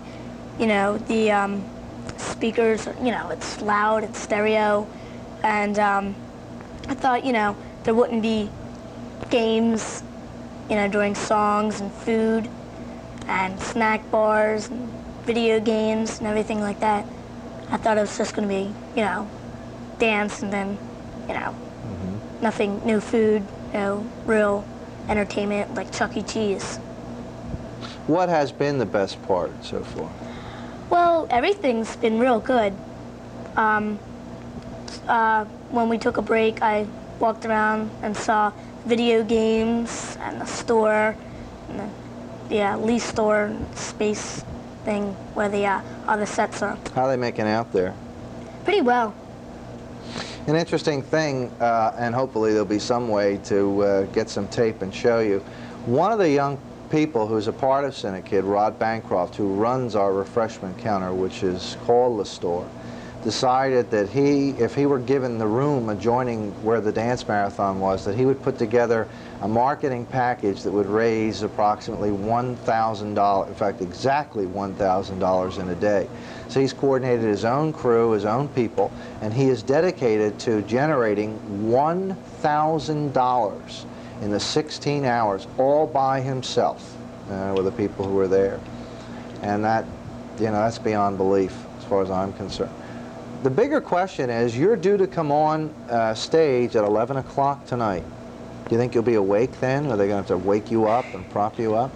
you know, the speakers, you know, it's loud, it's stereo, and I thought, you know, there wouldn't be games, you know, during songs and food and snack bars and video games and everything like that. I thought it was just going to be, you know, dance and then, you know, nothing, no food, no real entertainment like Chuck E. Cheese. What has been the best part so far? Well, everything's been real good. When we took a break, I walked around and saw video games and the store, and the Lee store, space thing where the other sets are. How are they making out there? Pretty well. An interesting thing, and hopefully there'll be some way to get some tape and show you. One of the young people who's a part of CINEKYD, Rod Bancroft, who runs our refreshment counter, which is called the store, decided that if he were given the room adjoining where the dance marathon was, that he would put together a marketing package that would raise approximately $1,000, in fact exactly $1,000 in a day. So he's coordinated his own crew, his own people, and he is dedicated to generating $1,000 in the 16 hours, all by himself, with the people who were there. And that, you know, that's beyond belief as far as I'm concerned. The bigger question is, you're due to come on stage at 11 o'clock tonight. Do you think you'll be awake then? Or are they going to have to wake you up and prop you up?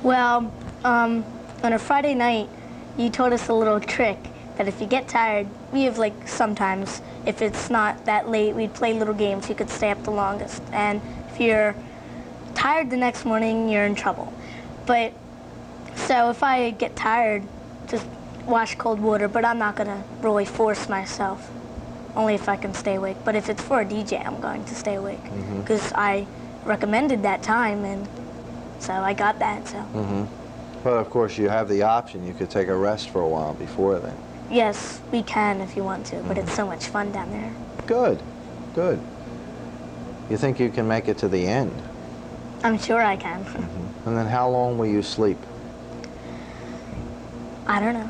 Well, on a Friday night, you told us a little trick that if you get tired, we have like sometimes, if it's not that late, we'd play little games. You could stay up the longest. And if you're tired the next morning, you're in trouble. But, so if I get tired, just wash cold water, but I'm not gonna really force myself, only if I can stay awake. But if it's for a DJ, I'm going to stay awake, because I recommended that time, and so I got that, so. Well, of course, you have the option. You could take a rest for a while before then. Yes, we can if you want to, but it's so much fun down there. Good, good. You think you can make it to the end? I'm sure I can. And then how long will you sleep? I don't know.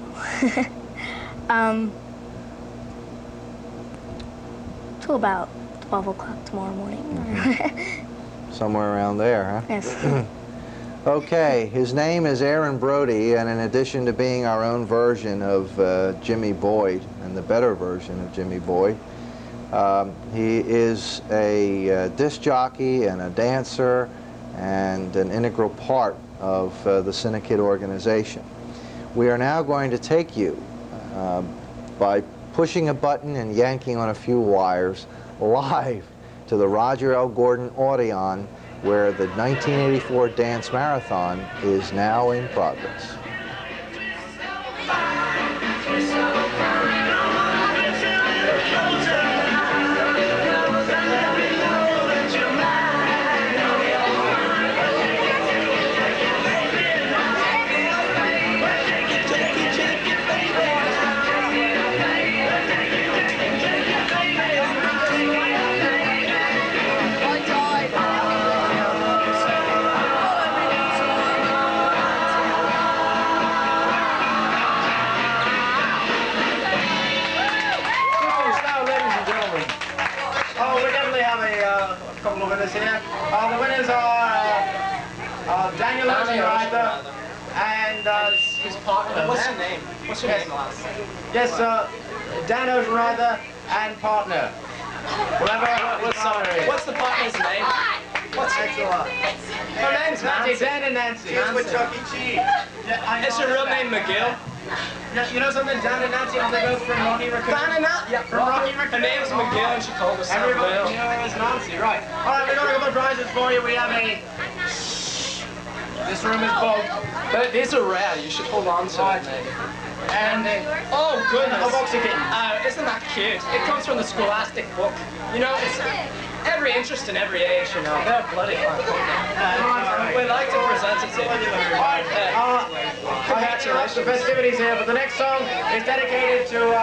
Till about 12 o'clock tomorrow morning. Somewhere around there, huh? Yes. Okay, his name is Aaron Brody, and in addition to being our own version of Jimmy Boyd, and the better version of Jimmy Boyd, he is a disc jockey and a dancer and an integral part of the CINEKYD organization. We are now going to take you, by pushing a button and yanking on a few wires, live to the Roger L. Gordon Odeon, where the 1984 Dance Marathon is now in progress. Oceanrider, and his partner. What's your name? What's your name, lads? Yes, Dan Oceanrider and partner. What's the partner's name? What's her name's Nancy. Dan and Nancy. It's with Chuck E. Cheese. Is your real name McGill? You know something? Dan and Nancy, are they both from Rocky Raccoon? Dan and Nancy? Yeah, from Rocky Raccoon. Her name's McGill and she called herself Everybody Bill. knew it was Nancy, right. All right, we've got a couple of prizes for you. We have a... This room is booked. These are rare. You should hold on to it, mate. And oh goodness! A box of kittens. Isn't that cute? It comes from the Scholastic book. You know, it's every interest in every age. You know, they're bloody fun. We like to present it to you. Congratulations. The festivities here, but the next song is dedicated to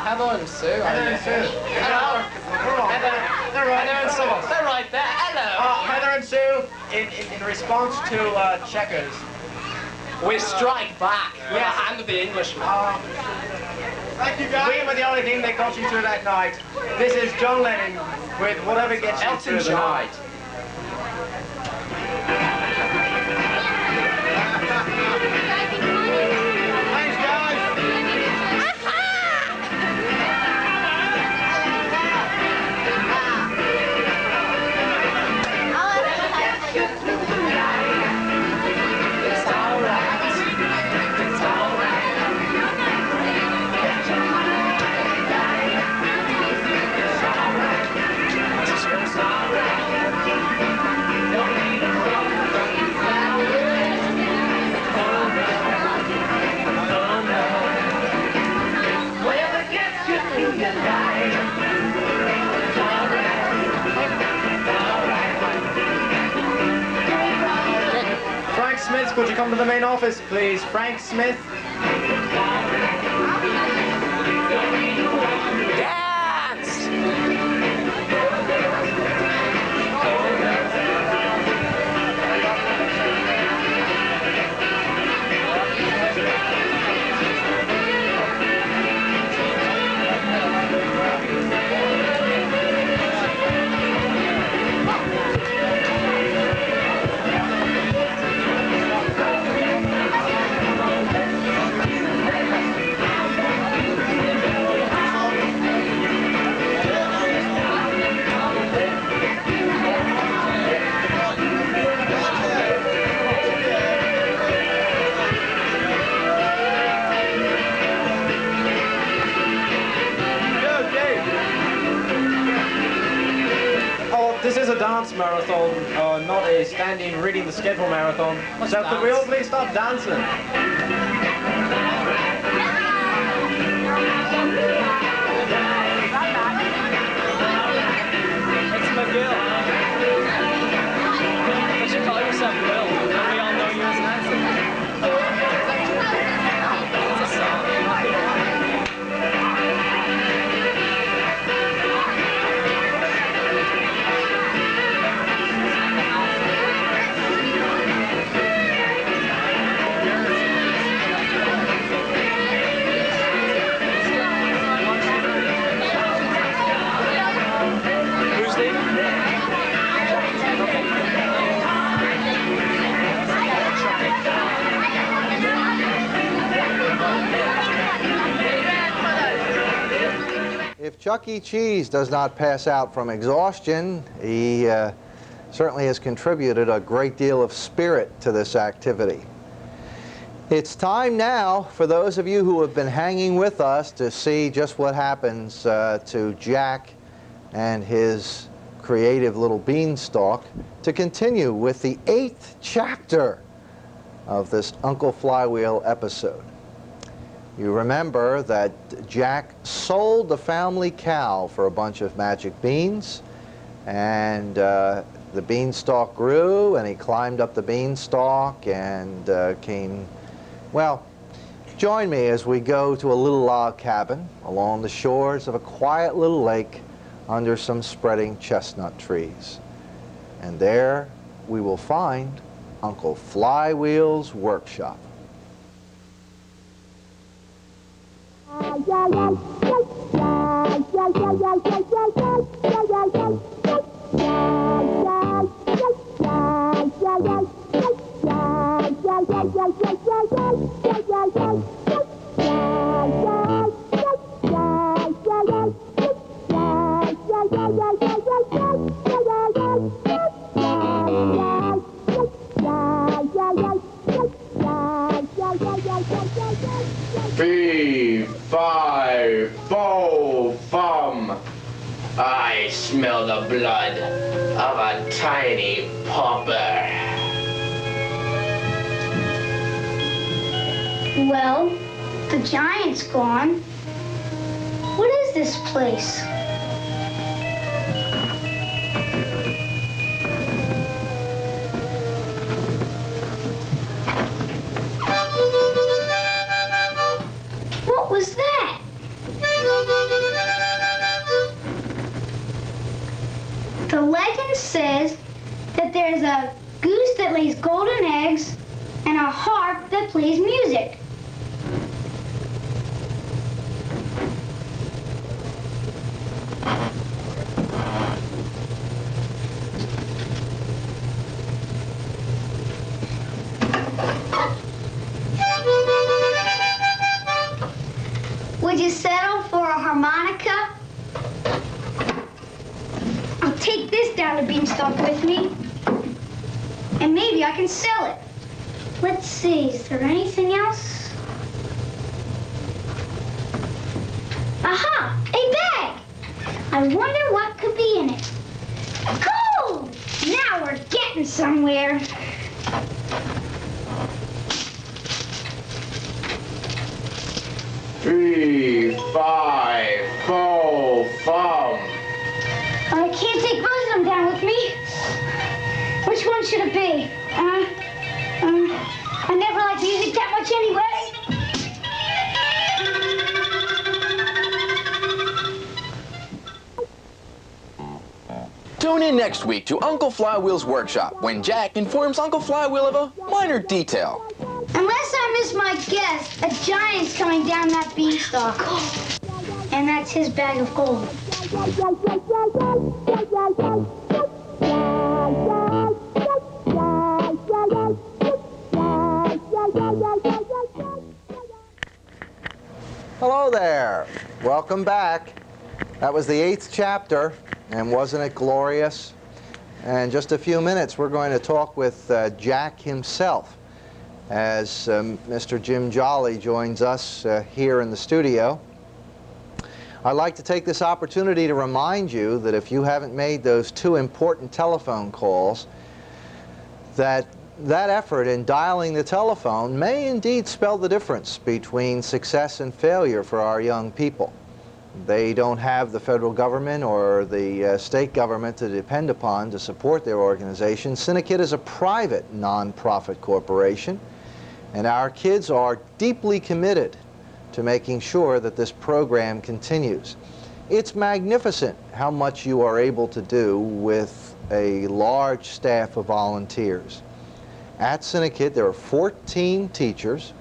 Heather and Sue. Heather and Sue. Hello. They're right there. They're right there. Hello. Heather and Sue, in response to Checkers. We strike back with the hand of the Englishman. Thank you, guys. We were the only thing that got you through that night. This is John Lennon with Whatever Gets You Through the Night. Thanks, guys. Frank Smith, could you come to the main office, please? Frank Smith. This is a dance marathon, not a standing reading the schedule marathon. So could we all please stop dancing? It's McGill. But you call yourself Bill, and we all know you as Nancy. It's a song. If Chuck E. Cheese does not pass out from exhaustion, he certainly has contributed a great deal of spirit to this activity. It's time now for those of you who have been hanging with us to see just what happens to Jack and his creative little beanstalk to continue with the 8th chapter of this Uncle Flywheel episode. You remember that Jack sold the family cow for a bunch of magic beans, and the beanstalk grew, and he climbed up the beanstalk and came, well, join me as we go to a little log cabin along the shores of a quiet little lake under some spreading chestnut trees. And there we will find Uncle Flywheel's workshop. the blood of a tiny pauper. Well, the giant's gone. What is this place? What was that? The legend says that there's a goose that lays golden eggs and a harp that plays music. Would you settle for a harmonica? I'll take this down to Beanstalk with me. And maybe I can sell it. Let's see, is there anything else? Aha! A bag! I wonder what could be in it. Cool! Now we're getting somewhere. 3, 5, 4, 5. I can't take both of them down with me. Which one should it be? I never liked music that much anyway. Tune in next week to Uncle Flywheel's workshop when Jack informs Uncle Flywheel of a minor detail. Unless I miss my guess, a giant's coming down that beanstalk. And that's his bag of gold. Hello there. Welcome back. That was the 8th chapter, and wasn't it glorious? And in just a few minutes, we're going to talk with Jack himself as Mr. Jim Jolly joins us here in the studio. I'd like to take this opportunity to remind you that if you haven't made those 2 important telephone calls, that effort in dialing the telephone may indeed spell the difference between success and failure for our young people. They don't have the federal government or the state government to depend upon to support their organization. CINEKYD is a private non-profit corporation, and our kids are deeply committed to making sure that this program continues. It's magnificent how much you are able to do with a large staff of volunteers. At CINEKYD, there are 14 teachers,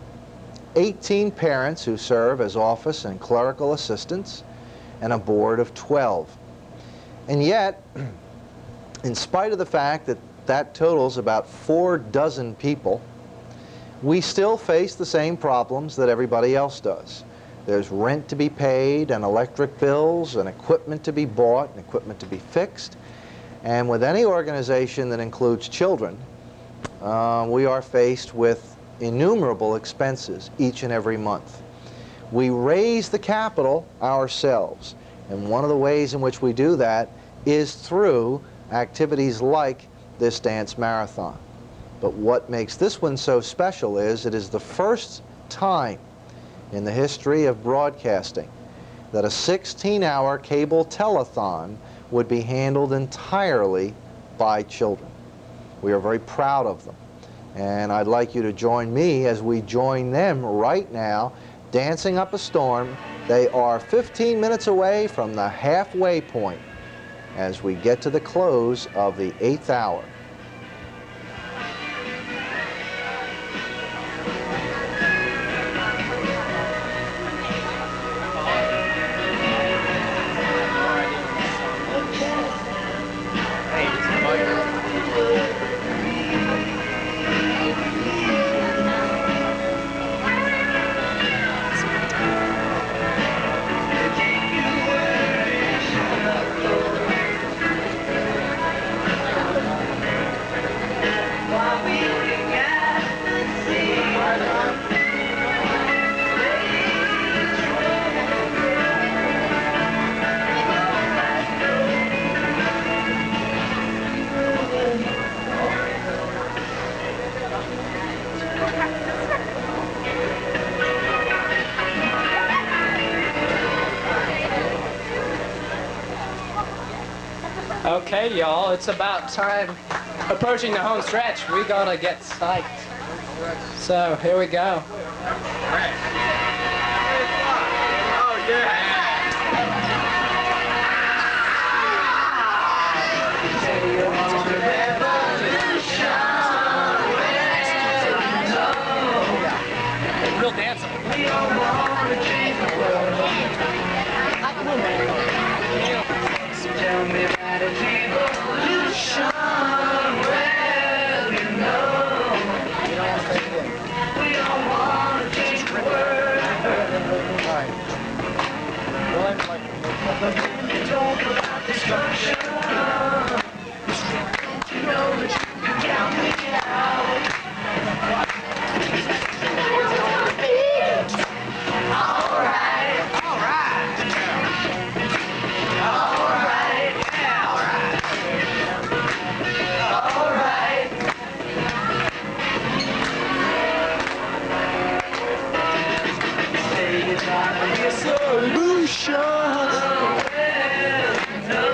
18 parents who serve as office and clerical assistants, and a board of 12. And yet, in spite of the fact that that totals about 4 dozen people, we still face the same problems that everybody else does. There's rent to be paid, and electric bills, and equipment to be bought, and equipment to be fixed. And with any organization that includes children, we are faced with innumerable expenses each and every month. We raise the capital ourselves, and one of the ways in which we do that is through activities like this dance marathon. But what makes this one so special is it is the first time in the history of broadcasting that a 16-hour cable telethon would be handled entirely by children. We are very proud of them. And I'd like you to join me as we join them right now, dancing up a storm. They are 15 minutes away from the halfway point as we get to the close of the 8th hour. Okay, y'all, it's about time. Approaching the home stretch, we gotta get psyched. So, here we go. Oh, yeah. Real dancing. Tell me about a revolution. Well, you know, we all want to change the world. You talk about destruction. You know that you can count me out. Alright, alright. Alright, yeah, alright. Alright. Say it's not to be a solution. Well, no.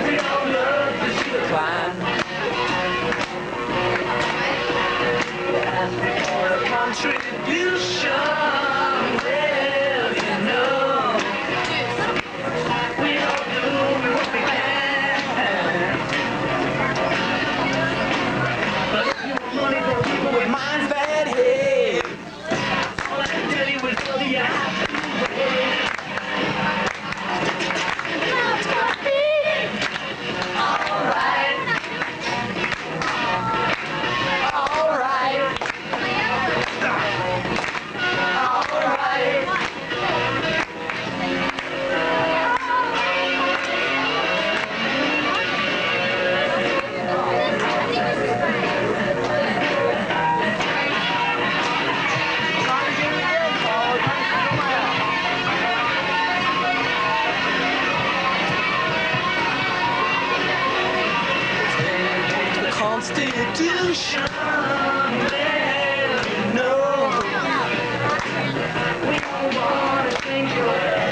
We all love the decline. Ask for a contribution. Well, you know. We all do what we can. But if you want money from people with minds that hate, all I can tell you is whether you have to wait. Now it's gonna be alright. Alright. Alright. The Constitution, well, you know, we don't want to change your way.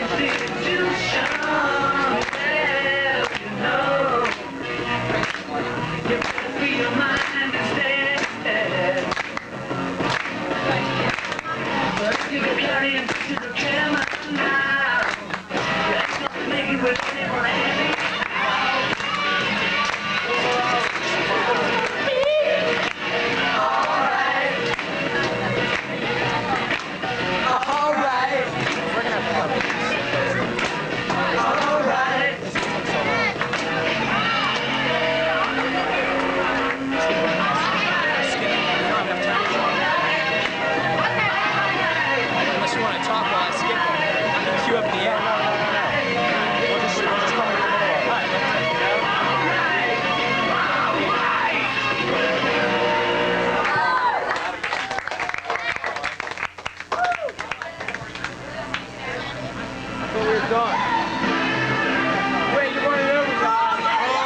Constitution, well, you know, you better free your mind instead. But if you get carried into the camera now, that's not make it with anyone happy. Alright. Alright. We're gonna have fun. Alright. Unless you want to talk while I skip it, I'm gonna queue up the end. We'll just come in the middle of it. All right, let's take it out. I thought we were done. Wait, you want it over, Rob? Oh!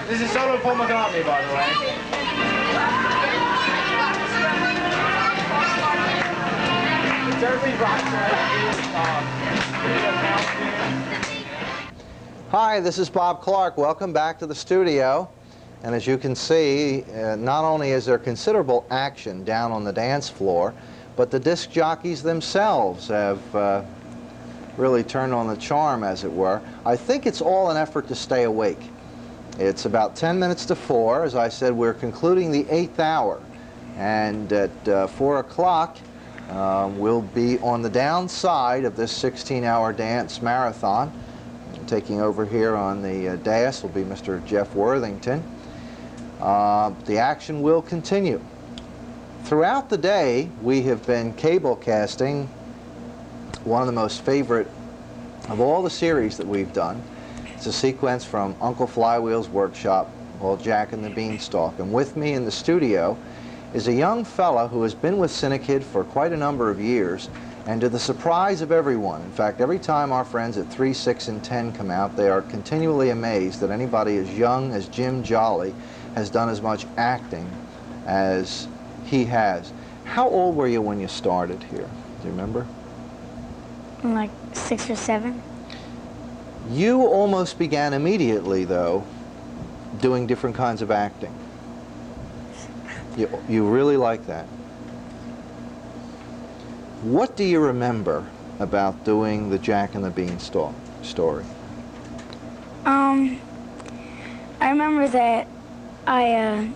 This is solo Paul McCartney, by the way. Hi, this is Bob Clark. Welcome back to the studio. And as you can see, not only is there considerable action down on the dance floor, but the disc jockeys themselves have really turned on the charm, as it were. I think it's all an effort to stay awake. It's about 10 minutes to 4. As I said, we're concluding the 8th hour. And at 4 o'clock, we'll be on the downside of this 16-hour dance marathon. Taking over here on the dais will be Mr. Jeff Worthington. The action will continue. Throughout the day, we have been cable casting one of the most favorite of all the series that we've done. It's a sequence from Uncle Flywheel's workshop called Jack and the Beanstalk. And with me in the studio is a young fella who has been with CINEKYD for quite a number of years And to the surprise of everyone, in fact, every time our friends at 3, 6, and 10 come out, they are continually amazed that anybody as young as Jim Jolly has done as much acting as he has. How old were you when you started here? Do you remember? I'm like 6 or 7. You almost began immediately, though, doing different kinds of acting. You really like that. What do you remember about doing the Jack and the Beanstalk story? I remember that I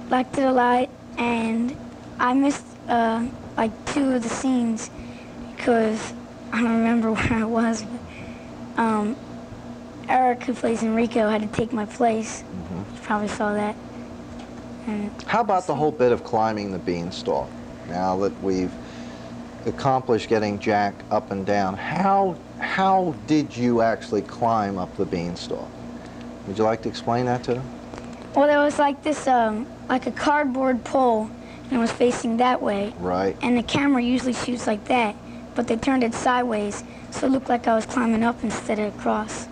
liked it a lot, and I missed like 2 of the scenes because I don't remember where I was. But, Eric, who plays Enrico, had to take my place. You probably saw that. And how about the whole bit of climbing the beanstalk? Now that we've accomplished getting Jack up and down, how did you actually climb up the beanstalk? Would you like to explain that to them? Well, there was like this, like a cardboard pole, and it was facing that way. Right. And the camera usually shoots like that, but they turned it sideways, so it looked like I was climbing up instead of across.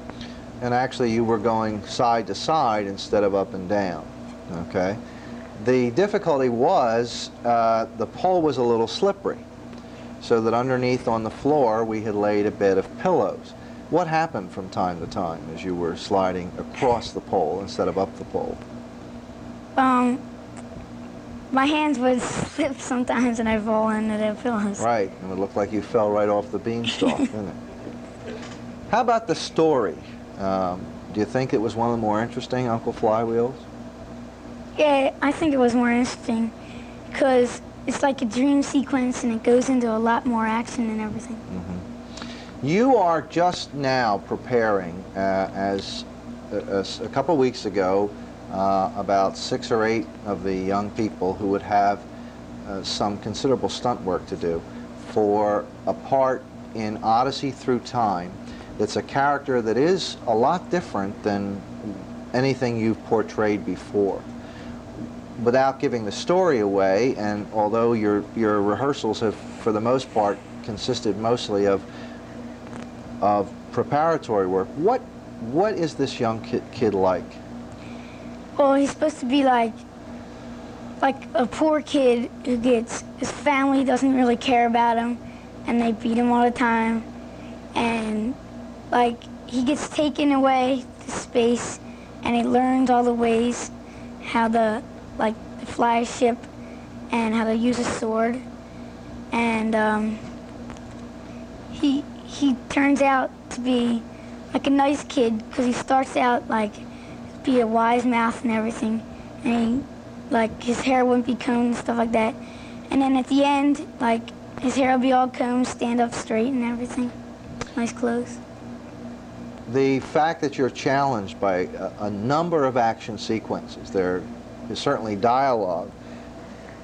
And actually you were going side to side instead of up and down, okay? The difficulty was the pole was a little slippery, so that underneath on the floor we had laid a bed of pillows. What happened from time to time as you were sliding across the pole instead of up the pole? My hands would slip sometimes and I'd fall into the pillows. Right, and it looked like you fell right off the beanstalk, didn't it? How about the story? Do you think it was one of the more interesting Uncle Flywheels? Yeah, I think it was more interesting because it's like a dream sequence and it goes into a lot more action and everything. You are just now preparing, as a couple weeks ago, about 6 or 8 of the young people who would have some considerable stunt work to do for a part in Odyssey Through Time. It's a character that is a lot different than anything you've portrayed before. Without giving the story away, and although your rehearsals have, for the most part, consisted mostly of preparatory work, what is this young kid like? Well, he's supposed to be like a poor kid who gets, his family doesn't really care about him, and they beat him all the time, and like he gets taken away to space, and he learns all the ways how to fly a ship and how to use a sword, and he turns out to be like a nice kid because he starts out like be a wise mouth and everything, and his hair wouldn't be combed and stuff like that, and then at the end his hair will be all combed, stand up straight and everything, nice clothes. The fact that you're challenged by a number of action sequences, there is certainly dialogue,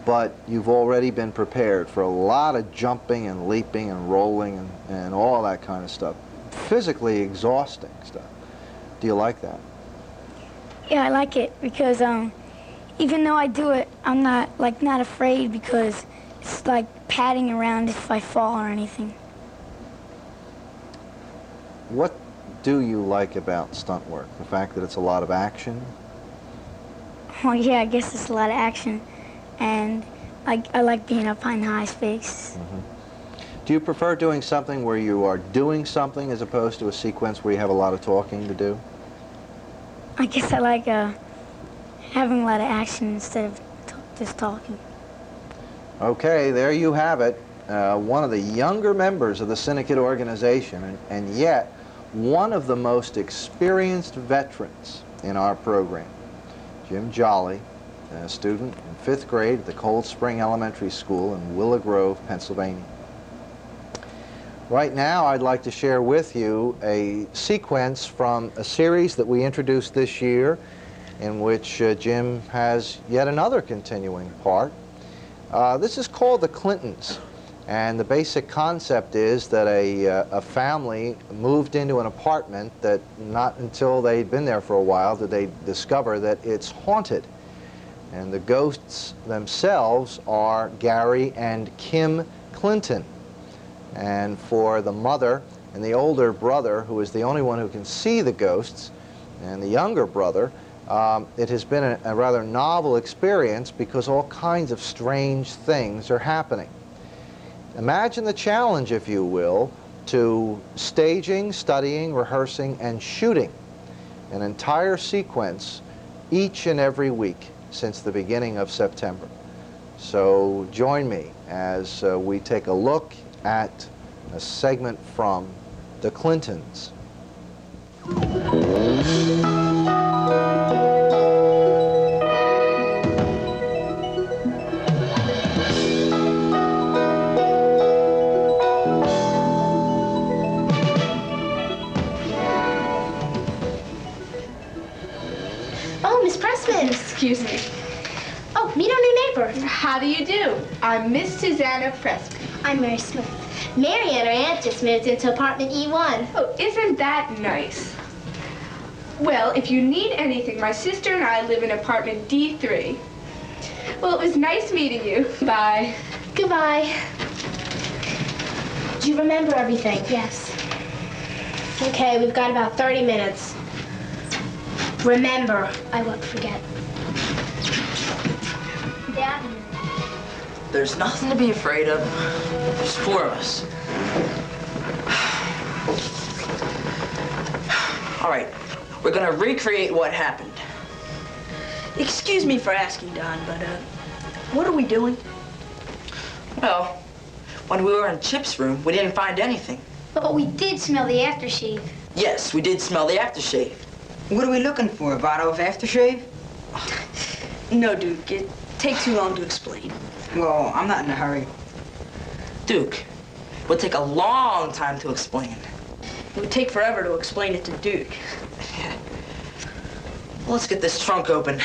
but you've already been prepared for a lot of jumping and leaping and rolling and all that kind of stuff. Physically exhausting stuff. Do you like that? Yeah, I like it because even though I do it, I'm not afraid because it's like padding around if I fall or anything. What do you like about stunt work? The fact that it's a lot of action? Well, yeah, I guess it's a lot of action, and I like being up on high space. Do you prefer doing something where you are doing something as opposed to a sequence where you have a lot of talking to do? I guess I like having a lot of action instead of just talking. Okay, there you have it. One of the younger members of the CINEKYD organization, and yet one of the most experienced veterans in our program, Jim Jolly, a student in 5th grade at the Cold Spring Elementary School in Willow Grove, Pennsylvania. Right now, I'd like to share with you a sequence from a series that we introduced this year in which Jim has yet another continuing part. This is called The Clintons, and the basic concept is that a family moved into an apartment that not until they'd been there for a while did they discover that it's haunted. And the ghosts themselves are Gary and Kim Clinton. And for the mother and the older brother, who is the only one who can see the ghosts, and the younger brother, it has been a rather novel experience because all kinds of strange things are happening. Imagine the challenge, if you will, to staging, studying, rehearsing, and shooting an entire sequence each and every week since the beginning of September. So join me as we take a look at a segment from The Clintons. Oh, Miss Pressman. Excuse me. Oh, meet our new neighbor. How do you do? I'm Miss Susanna Pressman. I'm Mary Smith. Mary and her aunt just moved into apartment E1. Oh, isn't that nice? Well, if you need anything, my sister and I live in apartment D3. Well, it was nice meeting you. Bye. Goodbye. Do you remember everything? Yes. Okay, we've got about 30 minutes. Remember, I won't forget. Dad. There's nothing to be afraid of. There's 4 of us. All right, we're gonna recreate what happened. Excuse me for asking, Don, but what are we doing? Well, when we were in Chip's room, we didn't find anything. But we did smell the aftershave. Yes, we did smell the aftershave. What are we looking for, a bottle of aftershave? No, Duke, it takes too long to explain. Well, I'm not in a hurry. Duke, it would take a long time to explain. It would take forever to explain it to Duke. Well, let's get this trunk open.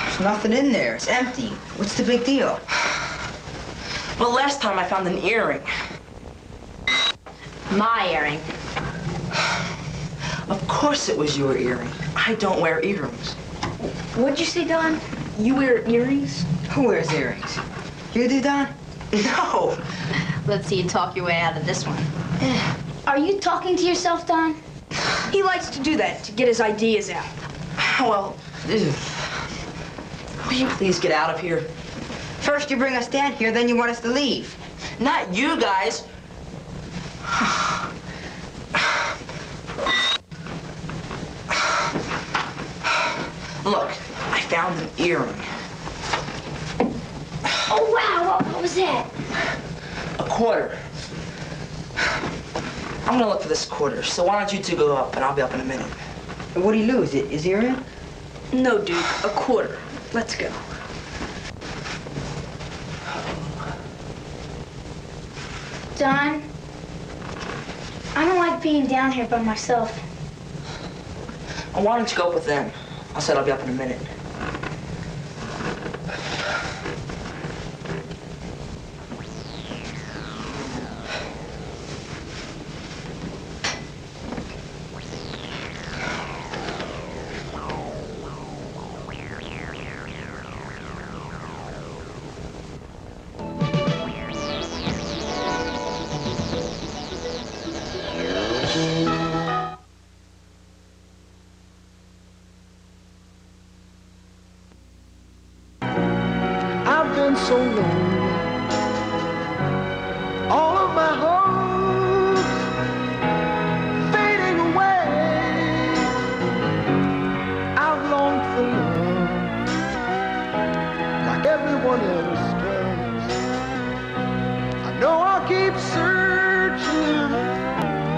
There's nothing in there. It's empty. What's the big deal? Well, last time I found an earring. My earring. Of course it was your earring. I don't wear earrings. What'd you say, Don? You wear earrings? Who wears earrings? You do, Don? No. Let's see you talk your way out of this one. Are you talking to yourself, Don? He likes to do that, to get his ideas out. Well, will you please get out of here? First you bring us down here, then you want us to leave. Not you guys. Look, I found an earring. Oh, wow. What was that? A quarter. I'm gonna look for this quarter, so why don't you 2 go up, and I'll be up in a minute. What do you lose? His earring? No, Duke, a quarter. Let's go. Don, I don't like being down here by myself. Well, why don't you go up with them? I said I'll be up in a minute. I've been so lonely. All of my hopes fading away. I've longed for love like everyone else does. I know I'll keep searching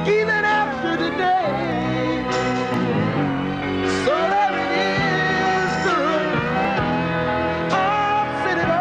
even after today. So there it is, girl. I'll set it all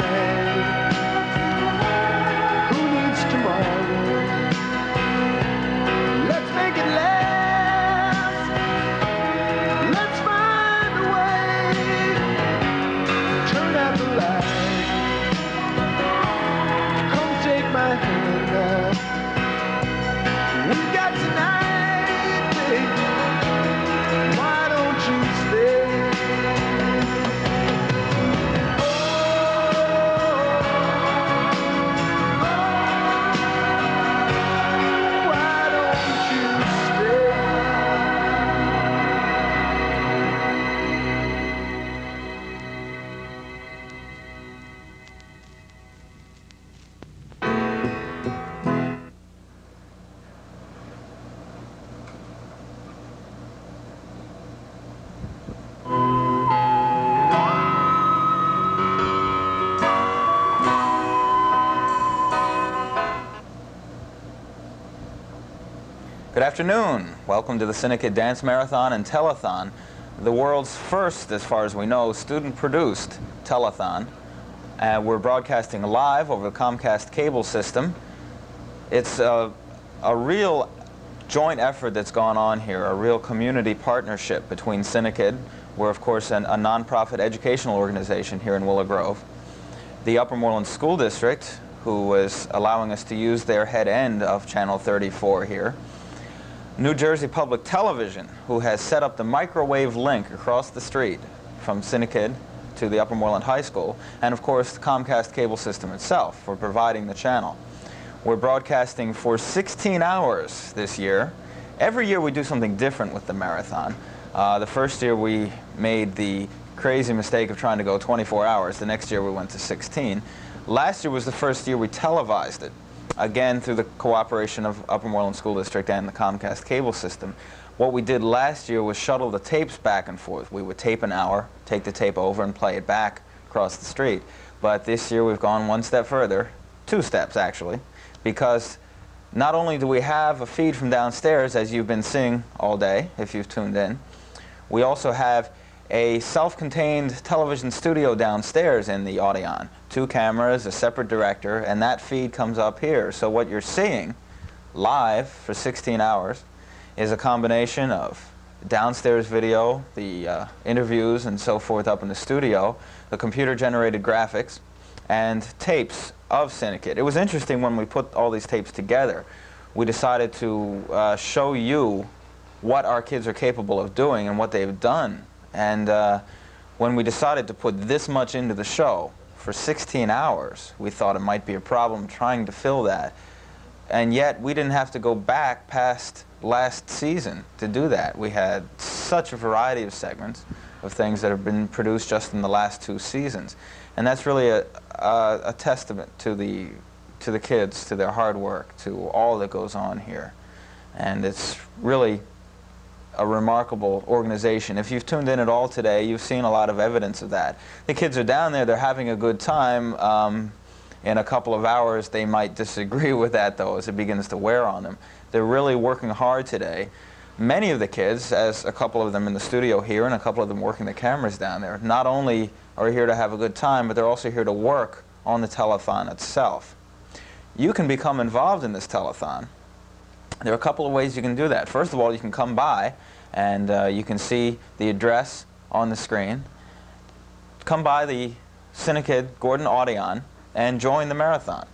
tonight? Who needs tomorrow? Let's make it last. Let's find a way. Turn out the light. Come take my hand now. We got tonight, baby. Why don't you stay? Why don't you stay? Good afternoon. Welcome to the CINEKYD Dance Marathon and Telethon, the world's first, as far as we know, student-produced telethon. We're broadcasting live over the Comcast cable system. It's a real joint effort that's gone on here, a real community partnership between CINEKYD, we're of course a nonprofit educational organization here in Willow Grove, the Upper Moreland School District, who is allowing us to use their head end of Channel 34 here, New Jersey Public Television, who has set up the microwave link across the street from CINEKYD to the Upper Moreland High School, and of course the Comcast cable system itself for providing the channel. We're broadcasting for 16 hours this year. Every year we do something different with the marathon. The first year we made the crazy mistake of trying to go 24 hours. The next year we went to 16. Last year was the first year we televised it, again through the cooperation of Upper Moreland School District and the Comcast cable system. What we did last year was shuttle the tapes back and forth. We would tape an hour, take the tape over and play it back across the street. But this year we've gone one step further, 2 steps actually, because not only do we have a feed from downstairs, as you've been seeing all day if you've tuned in, we also have a self-contained television studio downstairs in the Odeon. 2 cameras, a separate director, and that feed comes up here. So what you're seeing live for 16 hours is a combination of downstairs video, the interviews and so forth up in the studio, the computer-generated graphics, and tapes of CINEKYD. It was interesting when we put all these tapes together. We decided to show you what our kids are capable of doing and what they've done. And when we decided to put this much into the show for 16 hours, we thought it might be a problem trying to fill that. And yet we didn't have to go back past last season to do that. We had such a variety of segments of things that have been produced just in the last 2 seasons. And that's really a testament to the kids, to their hard work, to all that goes on here. And it's really a remarkable organization. If you've tuned in at all today, you've seen a lot of evidence of that. The kids are down there, they're having a good time. In a couple of hours they might disagree with that though as it begins to wear on them. They're really working hard today. Many of the kids, as a couple of them in the studio here and a couple of them working the cameras down there, not only are here to have a good time, but they're also here to work on the telethon itself. You can become involved in this telethon. There are a couple of ways you can do that. First of all, you can come by and you can see the address on the screen. Come by the CINEKYD Gordon Odeon and join the marathon.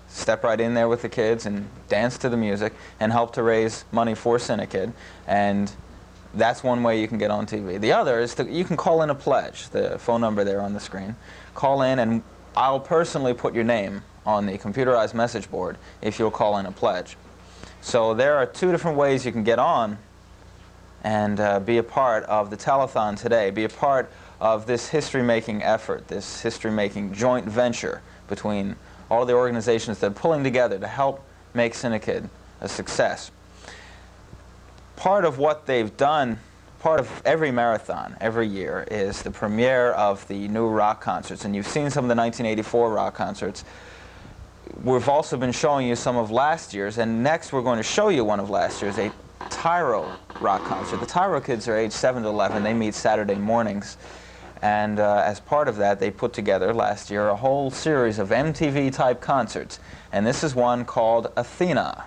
Step right in there with the kids and dance to the music and help to raise money for CINEKYD. And that's one way you can get on TV. The other is you can call in a pledge, the phone number there on the screen. Call in and I'll personally put your name on the computerized message board if you'll call in a pledge. So there are 2 different ways you can get on and be a part of the telethon today, be a part of this history-making effort, this history-making joint venture between all the organizations that are pulling together to help make CINEKYD a success. Part of what they've done, part of every marathon, every year, is the premiere of the new rock concerts. And you've seen some of the 1984 rock concerts. We've also been showing you some of last year's, and next we're going to show you one of last year's, a Tyro rock concert. The Tyro kids are age 7 to 11. They meet Saturday mornings. And as part of that, they put together last year a whole series of MTV-type concerts. And this is one called Athena.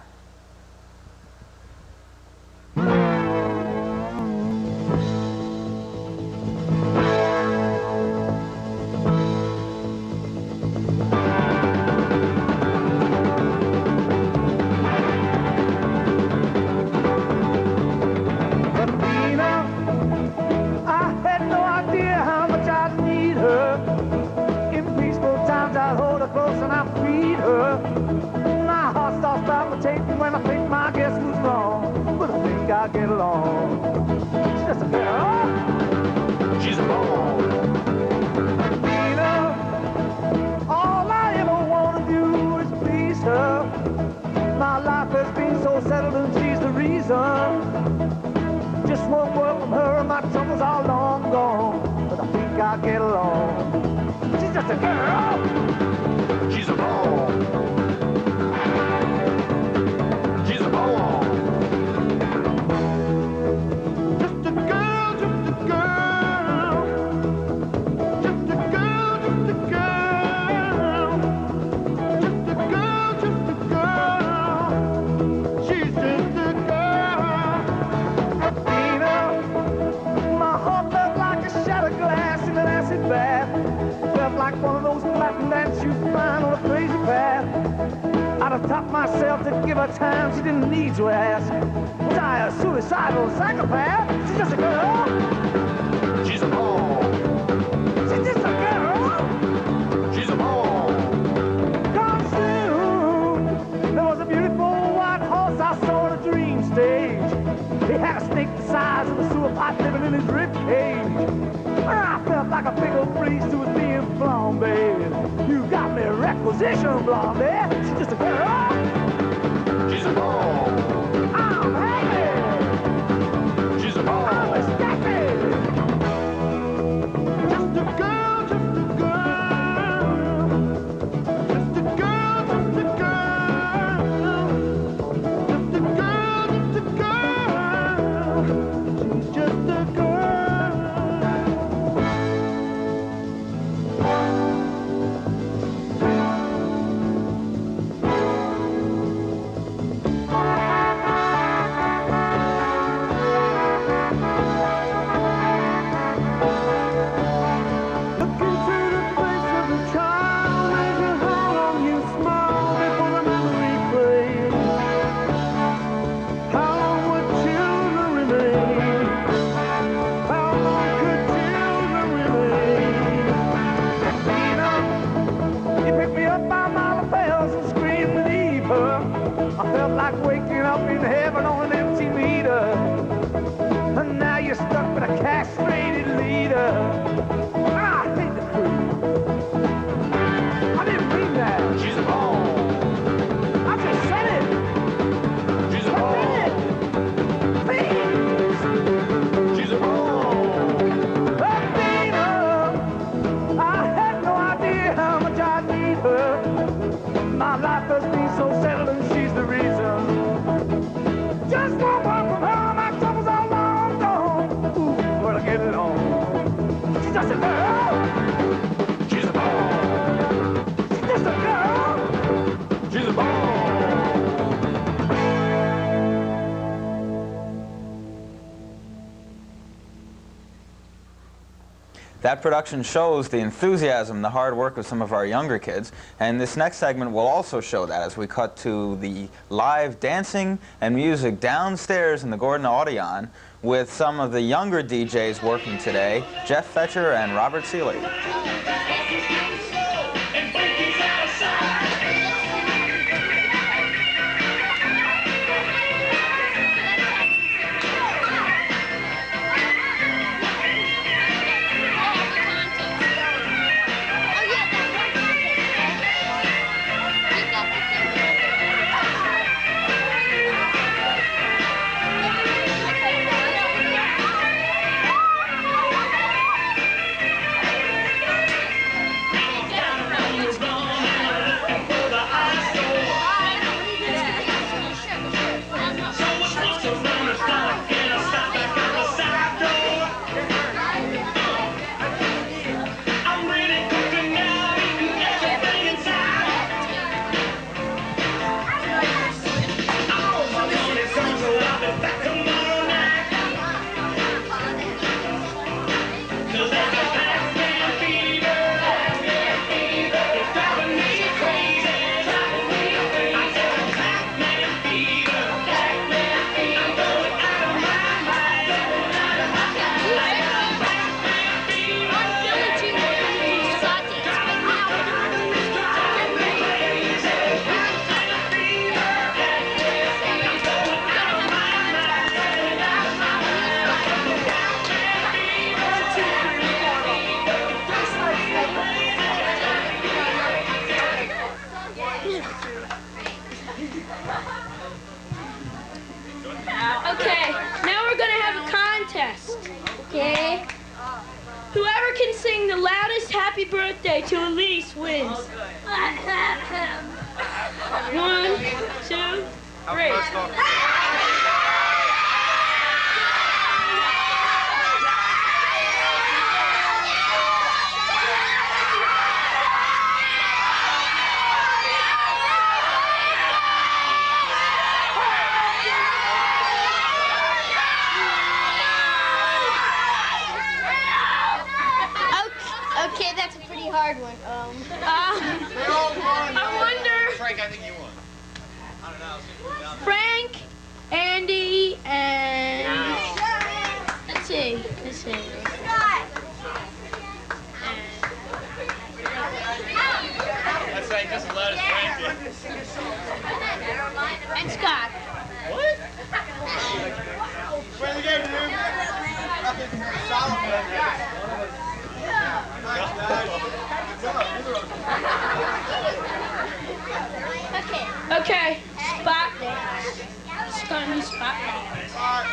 When I think my guess was wrong, but I think I get along. She's just a girl. She's a ball. You know, all I ever want to do is please her. My life has been so settled and she's the reason. Just one word from her and my troubles are long gone, but I think I get along. She's just a girl. She's a ball. Taught myself to give her time she didn't need to ask. Was I a suicidal psychopath? She's just a girl. She's a ball. She's just a girl. She's a ball. Come soon. There was a beautiful white horse I saw on a dream stage. He had a snake the size of a sewer pipe living in his rib cage. I felt like a big old priest who was being flambéed. You got me requisition, blondie. She's just a girl. She's a ball. I'm happy. She's a ball. I'm ecstatic. Just a girl, just a girl. Just a girl, just a girl. Just a girl, just a girl. She's just a girl. That production shows the enthusiasm, the hard work of some of our younger kids, and this next segment will also show that as we cut to the live dancing and music downstairs in the Gordon Audion with some of the younger DJs working today, Jeff Fetcher and Robert Seeley. wins. 1, 2, 3. Okay, that's a pretty hard one. I wonder. Frank, I think you won. Frank, Andy, and let's see. That's right, just let us Frank in. And Scott. What? Win the game, dude. Okay. Spot. Scott and Spot. Spot.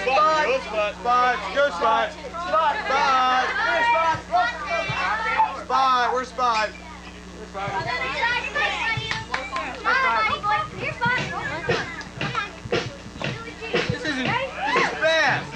Go spot. Spot. Go spot. Spot. Spot. We're spot. This is fast.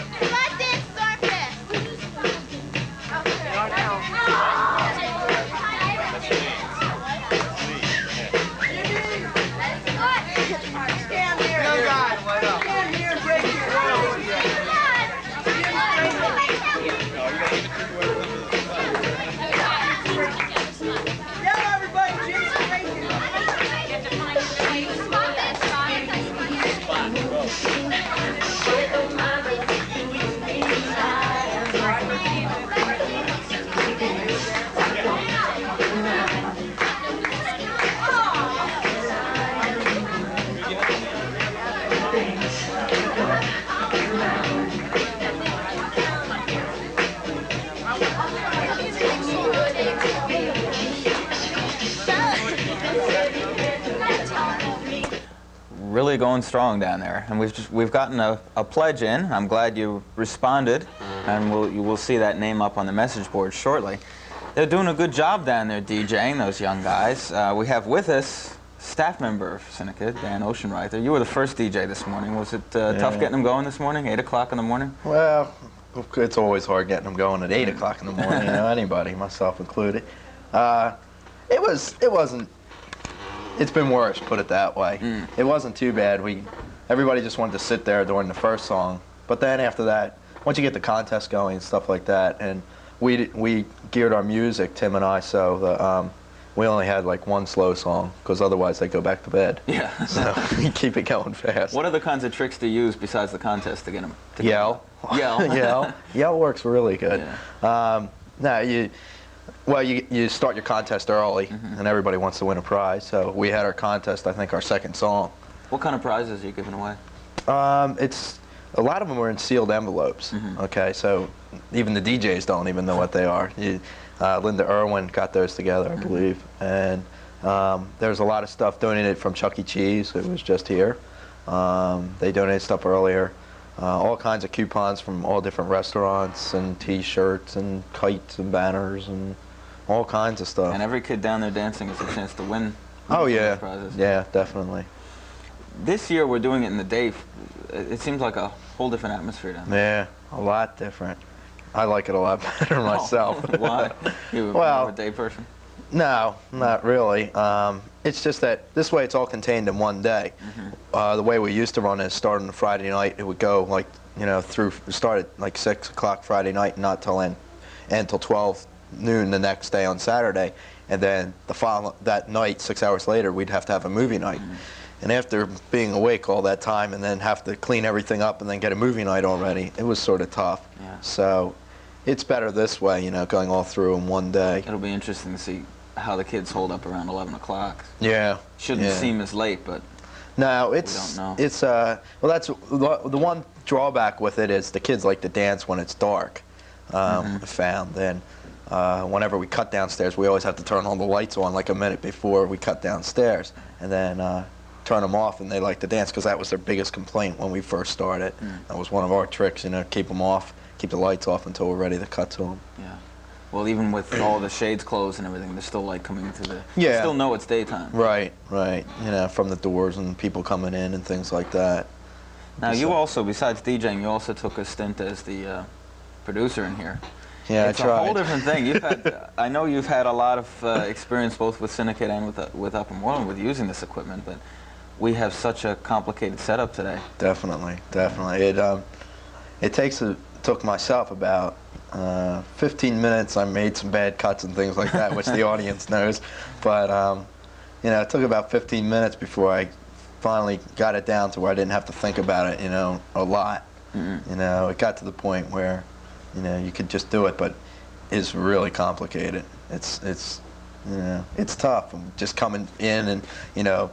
Really going strong down there, and we've gotten a pledge in. I'm glad you responded, and you will see that name up on the message board shortly. They're doing a good job down there DJing, those young guys. We have with us staff member of CINEKYD, Dan Oceanreither. You were the first DJ this morning. Was it tough getting them going this morning, 8 o'clock in the morning? Well, it's always hard getting them going at 8 o'clock in the morning, you know, anybody, myself included. It wasn't, it's been worse, put it that way. It wasn't too bad. Everybody just wanted to sit there during the first song. But then after that, once you get the contest going and stuff like that, and we geared our music, Tim and I, so we only had like one slow song, because otherwise they go back to bed. Yeah. So we keep it going fast. What other kinds of tricks do you use besides the contest to get them? Yell. Yell works really good. Yeah. You start your contest early, and everybody wants to win a prize. So we had our contest, I think, our second song. What kind of prizes are you giving away? It's a lot of them are in sealed envelopes. Okay, so even the DJs don't even know what they are. Linda Irwin got those together, I believe, and there's a lot of stuff donated from Chuck E. Cheese. It was just here. They donated stuff earlier. All kinds of coupons from all different restaurants, and T-shirts and kites and banners and all kinds of stuff. And every kid down there dancing has a chance to win. Oh yeah, prizes. Yeah, definitely. This year we're doing it in the day. It seems like a whole different atmosphere down there. Yeah, a lot different. I like it a lot better myself. Why? You Well, a day person? No, not really. It's just that this way it's all contained in one day. The way we used to run it, starting on Friday night, it would go like, start at like 6 o'clock Friday night and not till end till 12 noon the next day on Saturday. And then that night, 6 hours later, we'd have to have a movie night. And after being awake all that time and then have to clean everything up and then get a movie night already, it was sort of tough. Yeah. So it's better this way, going all through in one day. It'll be interesting to see how the kids hold up around 11 o'clock. Yeah. Shouldn't seem as late, but no, we don't know. It's well, that's the one drawback with it is the kids like to dance when it's dark. I found then. Whenever we cut downstairs, we always have to turn all the lights on like a minute before we cut downstairs, and then turn them off, and they like to dance because that was their biggest complaint when we first started. That was one of our tricks, keep them off, keep the lights off until we're ready to cut to them. Yeah. well, even with all the shades closed and everything, there's still light coming into the... Yeah. You still know it's daytime. Right, right. You know, from the doors and people coming in and things like that. Now, you also, besides DJing, you also took a stint as the producer in here. Yeah, it's I tried. a whole different thing. You've had, I know you've had a lot of experience both with CINEKYD and with Up and Moreland with using this equipment, but we have such a complicated setup today. Definitely, definitely. Took myself about 15 minutes. I made some bad cuts and things like that, which the audience knows. But you know, it took about 15 minutes before I finally got it down to where I didn't have to think about it, you know, a lot. Mm-hmm. You know, it got to the point where, you know, you could just do it, but it's really complicated. It's you know, it's tough. Just coming in and, you know,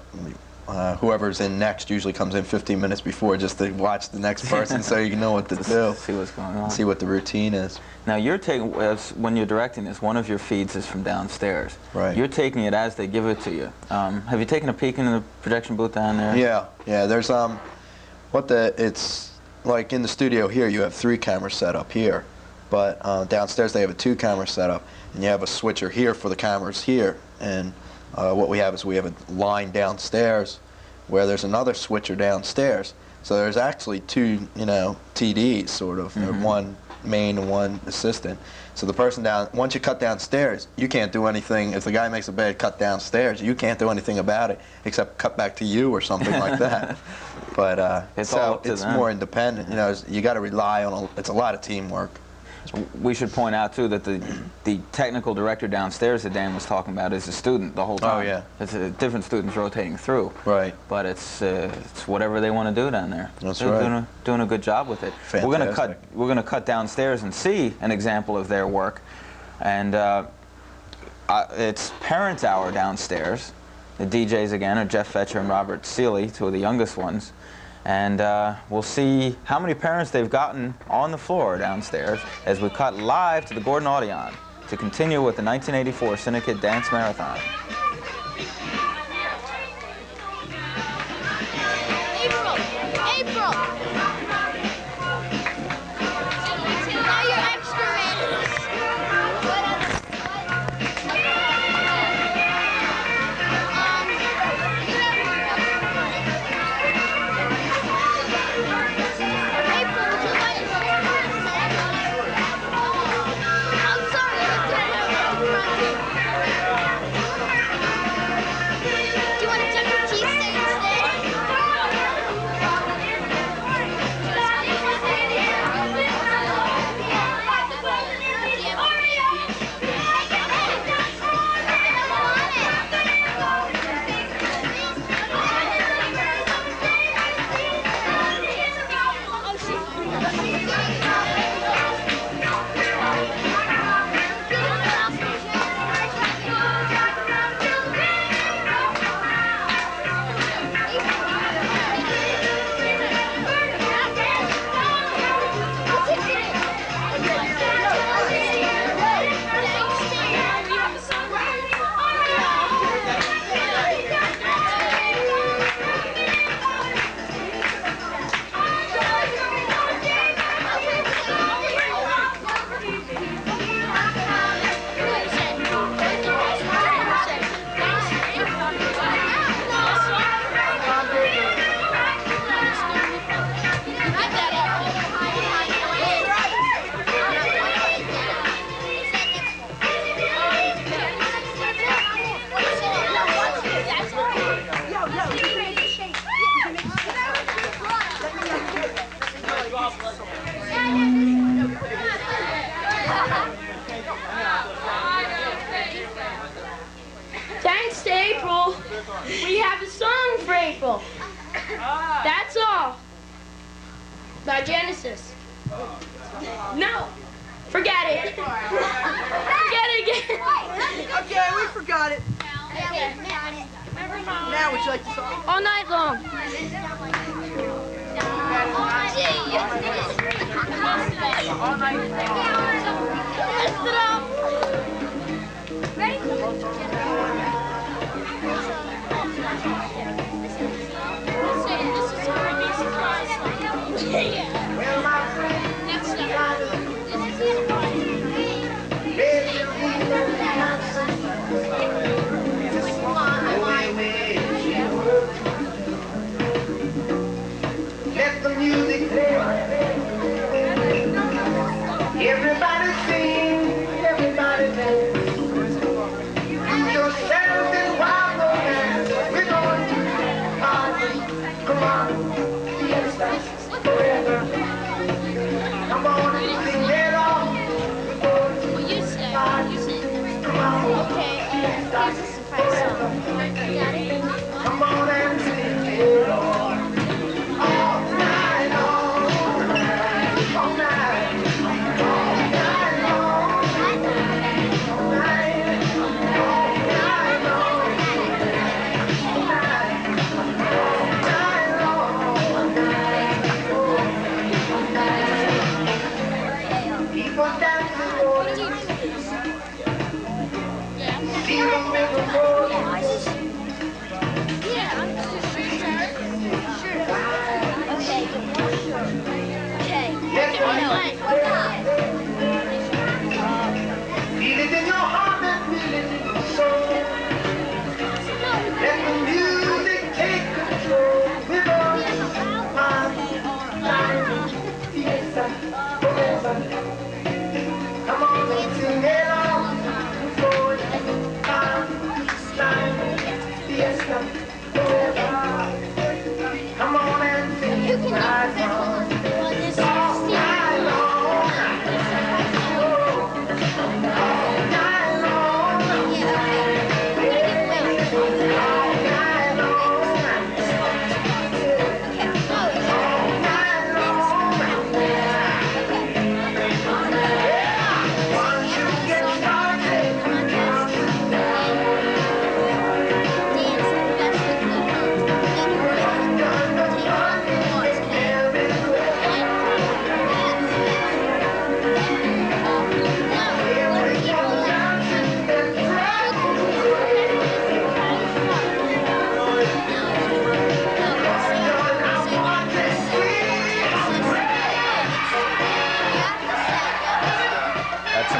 whoever's in next usually comes in 15 minutes before just to watch the next person so you know what to do. See what's going on. See what the routine is. Now you're taking, when you're directing this, one of your feeds is from downstairs. Right. You're taking it as they give it to you. Have you taken a peek in the projection booth down there? Yeah, yeah. There's it's like in the studio here you have 3 cameras set up here, but downstairs they have a 2-camera setup, and you have a switcher here for the cameras here. And what we have is we have a line downstairs where there's another switcher downstairs. So there's actually 2, you know, TDs sort of, one main and one assistant. So the person once you cut downstairs, you can't do anything. If the guy makes a bad cut downstairs, you can't do anything about it except cut back to you or something like that. But it's more independent. You know, you got to rely on. It's a lot of teamwork. We should point out too that the technical director downstairs that Dan was talking about is a student the whole time. Oh yeah. It's different students rotating through. Right. But it's whatever they want to do down there. That's They're right. doing a good job with it. Fantastic. We're gonna cut downstairs and see an example of their work, and it's parent hour downstairs. The DJs again are Jeff Fetcher and Robert Seeley, 2 of the youngest ones. And we'll see how many parents they've gotten on the floor downstairs as we cut live to the Gordon Audion to continue with the 1984 CINEKYD Dance Marathon. April! Now you're extra Thanks to April, we have a song for April. That's all. By Genesis. No, forget it. Forget it again. Okay, we forgot it. Now would you like the song? All night long. All night Next up. Come on and sing it all night long, all night, all night, all night long, all night, all night long, keep on dancing, boy. See the river roll. Feel it in your heart and feel it in your soul. Let the music take control. Rhythm, fiesta, forever. Come on, let's sing it out. Fiesta, forever. Come on and sing it right now.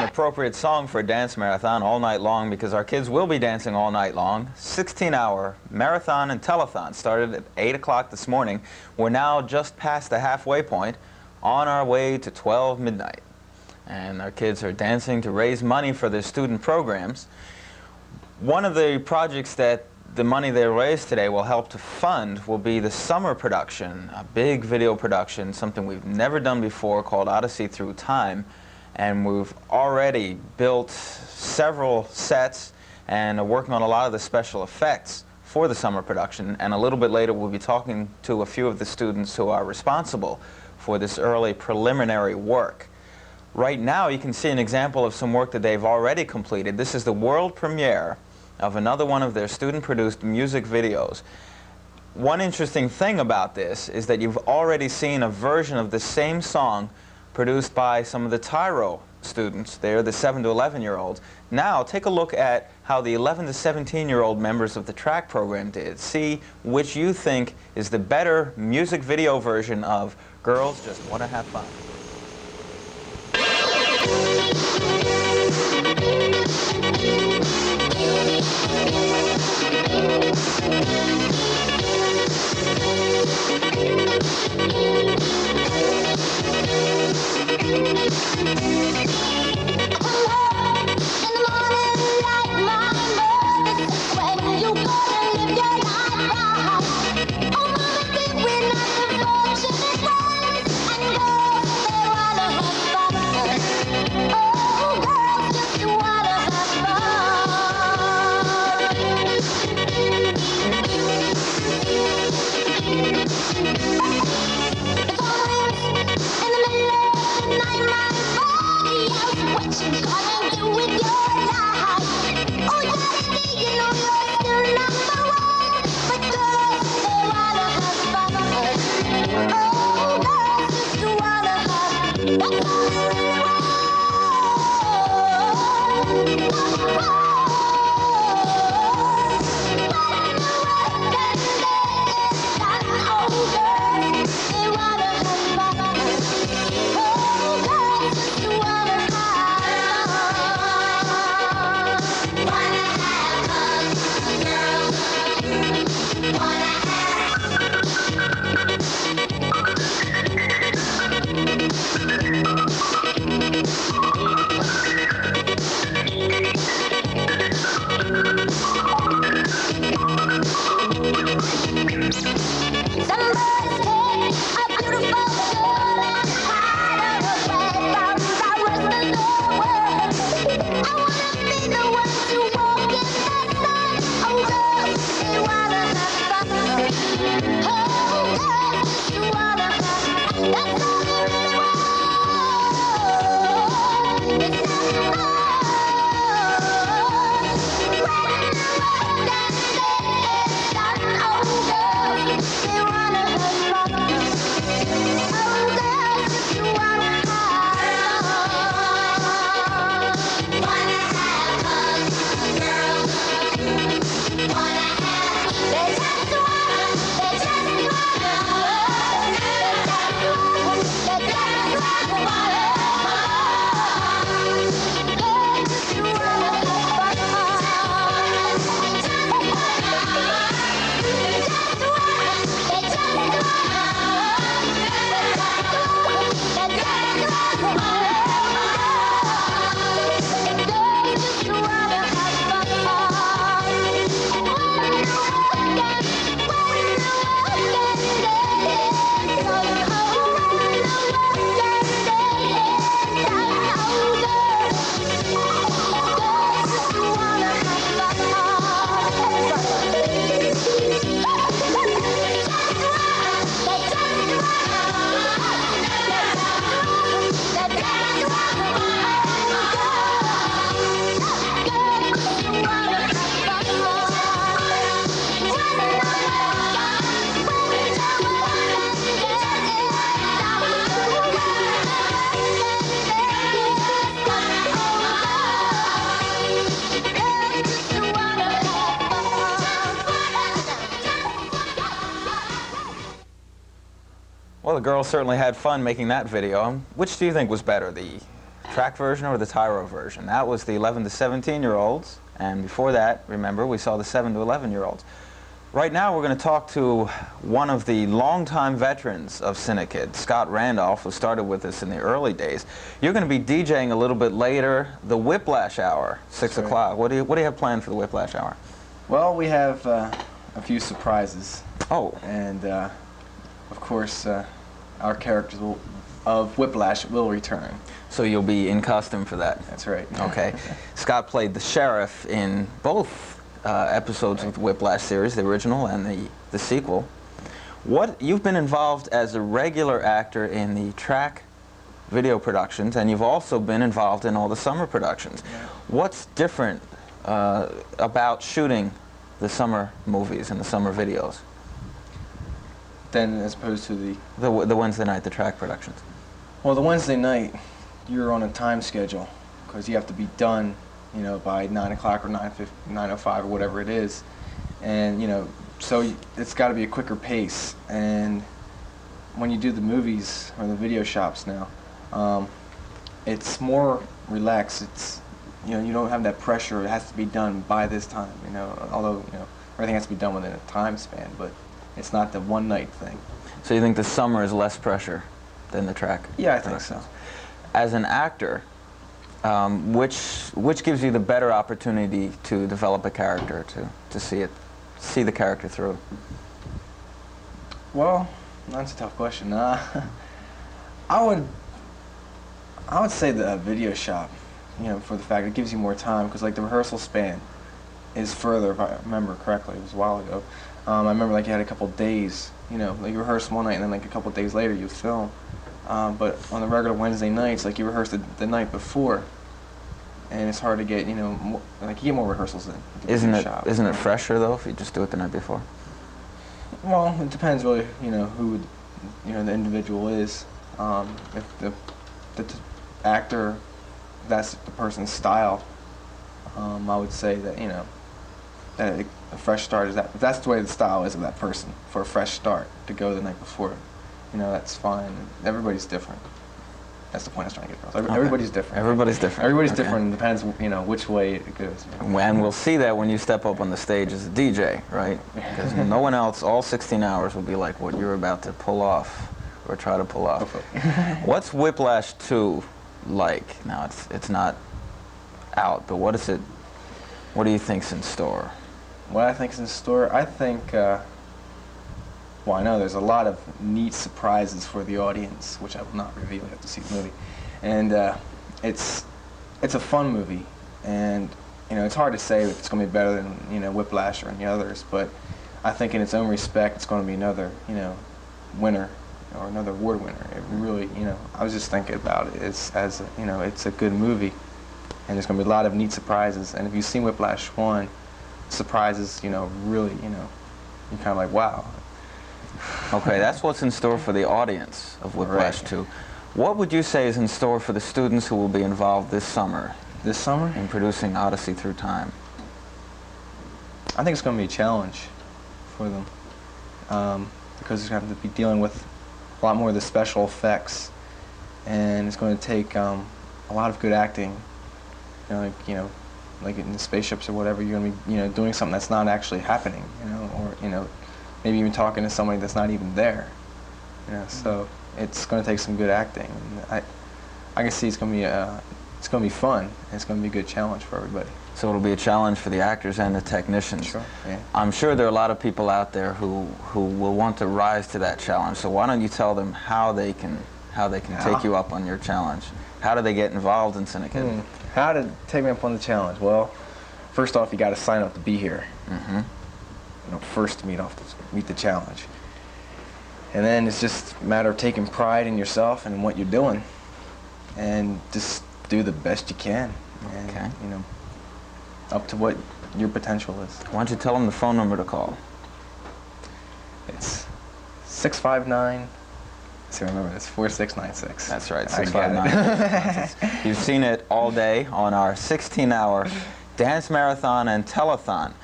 Appropriate song for a dance marathon all night long, because our kids will be dancing all night long. 16-hour marathon and telethon started at 8 o'clock this morning. We're now just past the halfway point, on our way to 12 midnight. And our kids are dancing to raise money for their student programs. One of the projects that the money they raise today will help to fund will be the summer production, a big video production, something we've never done before, called Odyssey Through Time. And we've already built several sets and are working on a lot of the special effects for the summer production. And a little bit later we'll be talking to a few of the students who are responsible for this early preliminary work. Right now you can see an example of some work that they've already completed. This is the world premiere of another one of their student-produced music videos. One interesting thing about this is that you've already seen a version of the same song produced by some of the Tyro students. They're the 7 to 11-year-olds. Now take a look at how the 11 to 17-year-old members of the track program did. See which you think is the better music video version of Girls Just Want to Have Fun. Well, the girls certainly had fun making that video. Which do you think was better, the track version or the Tyro version? That was the 11 to 17-year-olds, and before that, remember, we saw the 7 to 11-year-olds. Right now, we're going to talk to one of the longtime veterans of CINEKYD, Scott Randolph, who started with us in the early days. You're going to be DJing a little bit later, the Whiplash Hour, 6 o'clock. What do you have planned for the Whiplash Hour? Well, we have a few surprises. Oh. And, of course, our characters of Whiplash will return. So you'll be in costume for that? That's right. Okay. Scott played the sheriff in both episodes of the Whiplash series, the original and the sequel. You've been involved as a regular actor in the track video productions, and you've also been involved in all the summer productions. Yeah. What's different about shooting the summer movies and the summer videos? Then, as opposed to the Wednesday night, the track productions? Well, the Wednesday night, you're on a time schedule, because you have to be done, you know, by 9 o'clock or 9:05 or whatever it is. And, you know, so it's got to be a quicker pace. And when you do the movies or the video shops now, it's more relaxed. It's, you know, you don't have that pressure. It has to be done by this time, you know, although, you know, everything has to be done within a time span, but it's not the one night thing. So you think the summer is less pressure than the track? Yeah, I think so. As an actor, which gives you the better opportunity to develop a character, to see the character through? Well, that's a tough question. I would say the video shop, you know, for the fact it gives you more time, because like the rehearsal span is further, if I remember correctly. It was a while ago. I remember like you had a couple days, you know, like you rehearsed one night and then like a couple days later you film. But on the regular Wednesday nights, like you rehearsed the night before, and it's hard to get, you know, like you get more rehearsals in. Isn't it fresher though if you just do it the night before? Well, it depends really, you know, who, you know, the individual is. If the actor, that's the person's style, I would say that, you know, that a fresh start is that. If that's the way the style is of that person, for a fresh start to go the night before, you know, that's fine. Everybody's different. That's the point I was trying to get across. Everybody's different. Everybody's different. Everybody's different. It depends, you know, which way it goes. And we'll see that when you step up on the stage as a DJ, right? Because no one else, all 16 hours, will be like what you're about to pull off or try to pull off. What's Whiplash 2 like? Now, it's not out, but what do you think's in store? What I think's in store? I think, well, I know there's a lot of neat surprises for the audience, which I will not reveal. You have to see the movie. And it's a fun movie, and, you know, it's hard to say if it's going to be better than, you know, Whiplash or any others, but I think in its own respect, it's going to be another, you know, winner, or another award winner. It really, you know, I was just thinking about it as you know, it's a good movie, and there's going to be a lot of neat surprises. And if you've seen Whiplash 1, surprises, you know, really, you know, you're kind of like, wow. Okay, that's what's in store for the audience of Whiplash 2. What would you say is in store for the students who will be involved this summer? This summer? In producing Odyssey Through Time. I think it's going to be a challenge for them, because they're going to have to be dealing with a lot more of the special effects, and it's going to take a lot of good acting, you know, like in the spaceships or whatever. You're going to be, you know, doing something that's not actually happening, you know, or, you know, maybe even talking to somebody that's not even there, you know. So it's going to take some good acting. And I can see it's going to be fun. And it's going to be a good challenge for everybody. So it'll be a challenge for the actors and the technicians. Sure. Yeah. I'm sure there are a lot of people out there who will want to rise to that challenge. So why don't you tell them how they can take you up on your challenge? How do they get involved in CINEKYD? How to take me up on the challenge? Well, first off, you got to sign up to be here. Mm-hmm. You know, first to meet the challenge, and then it's just a matter of taking pride in yourself and what you're doing, and just do the best you can. And, okay. You know, up to what your potential is. Why don't you tell them the phone number to call? It's 659. See, remember, it's 4696. That's right, 659. You've seen it all day on our 16-hour dance marathon and telethon.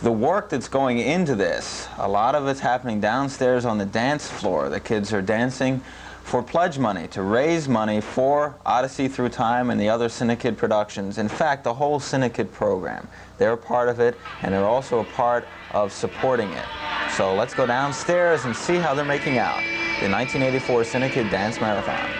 the work that's going into this, a lot of it's happening downstairs on the dance floor. The kids are dancing for pledge money, to raise money for Odyssey Through Time and the other CINEKYD productions. In fact, the whole CINEKYD program. They're a part of it, and they're also a part of supporting it. So let's go downstairs and see how they're making out. The 1984 CINEKYD Dance Marathon.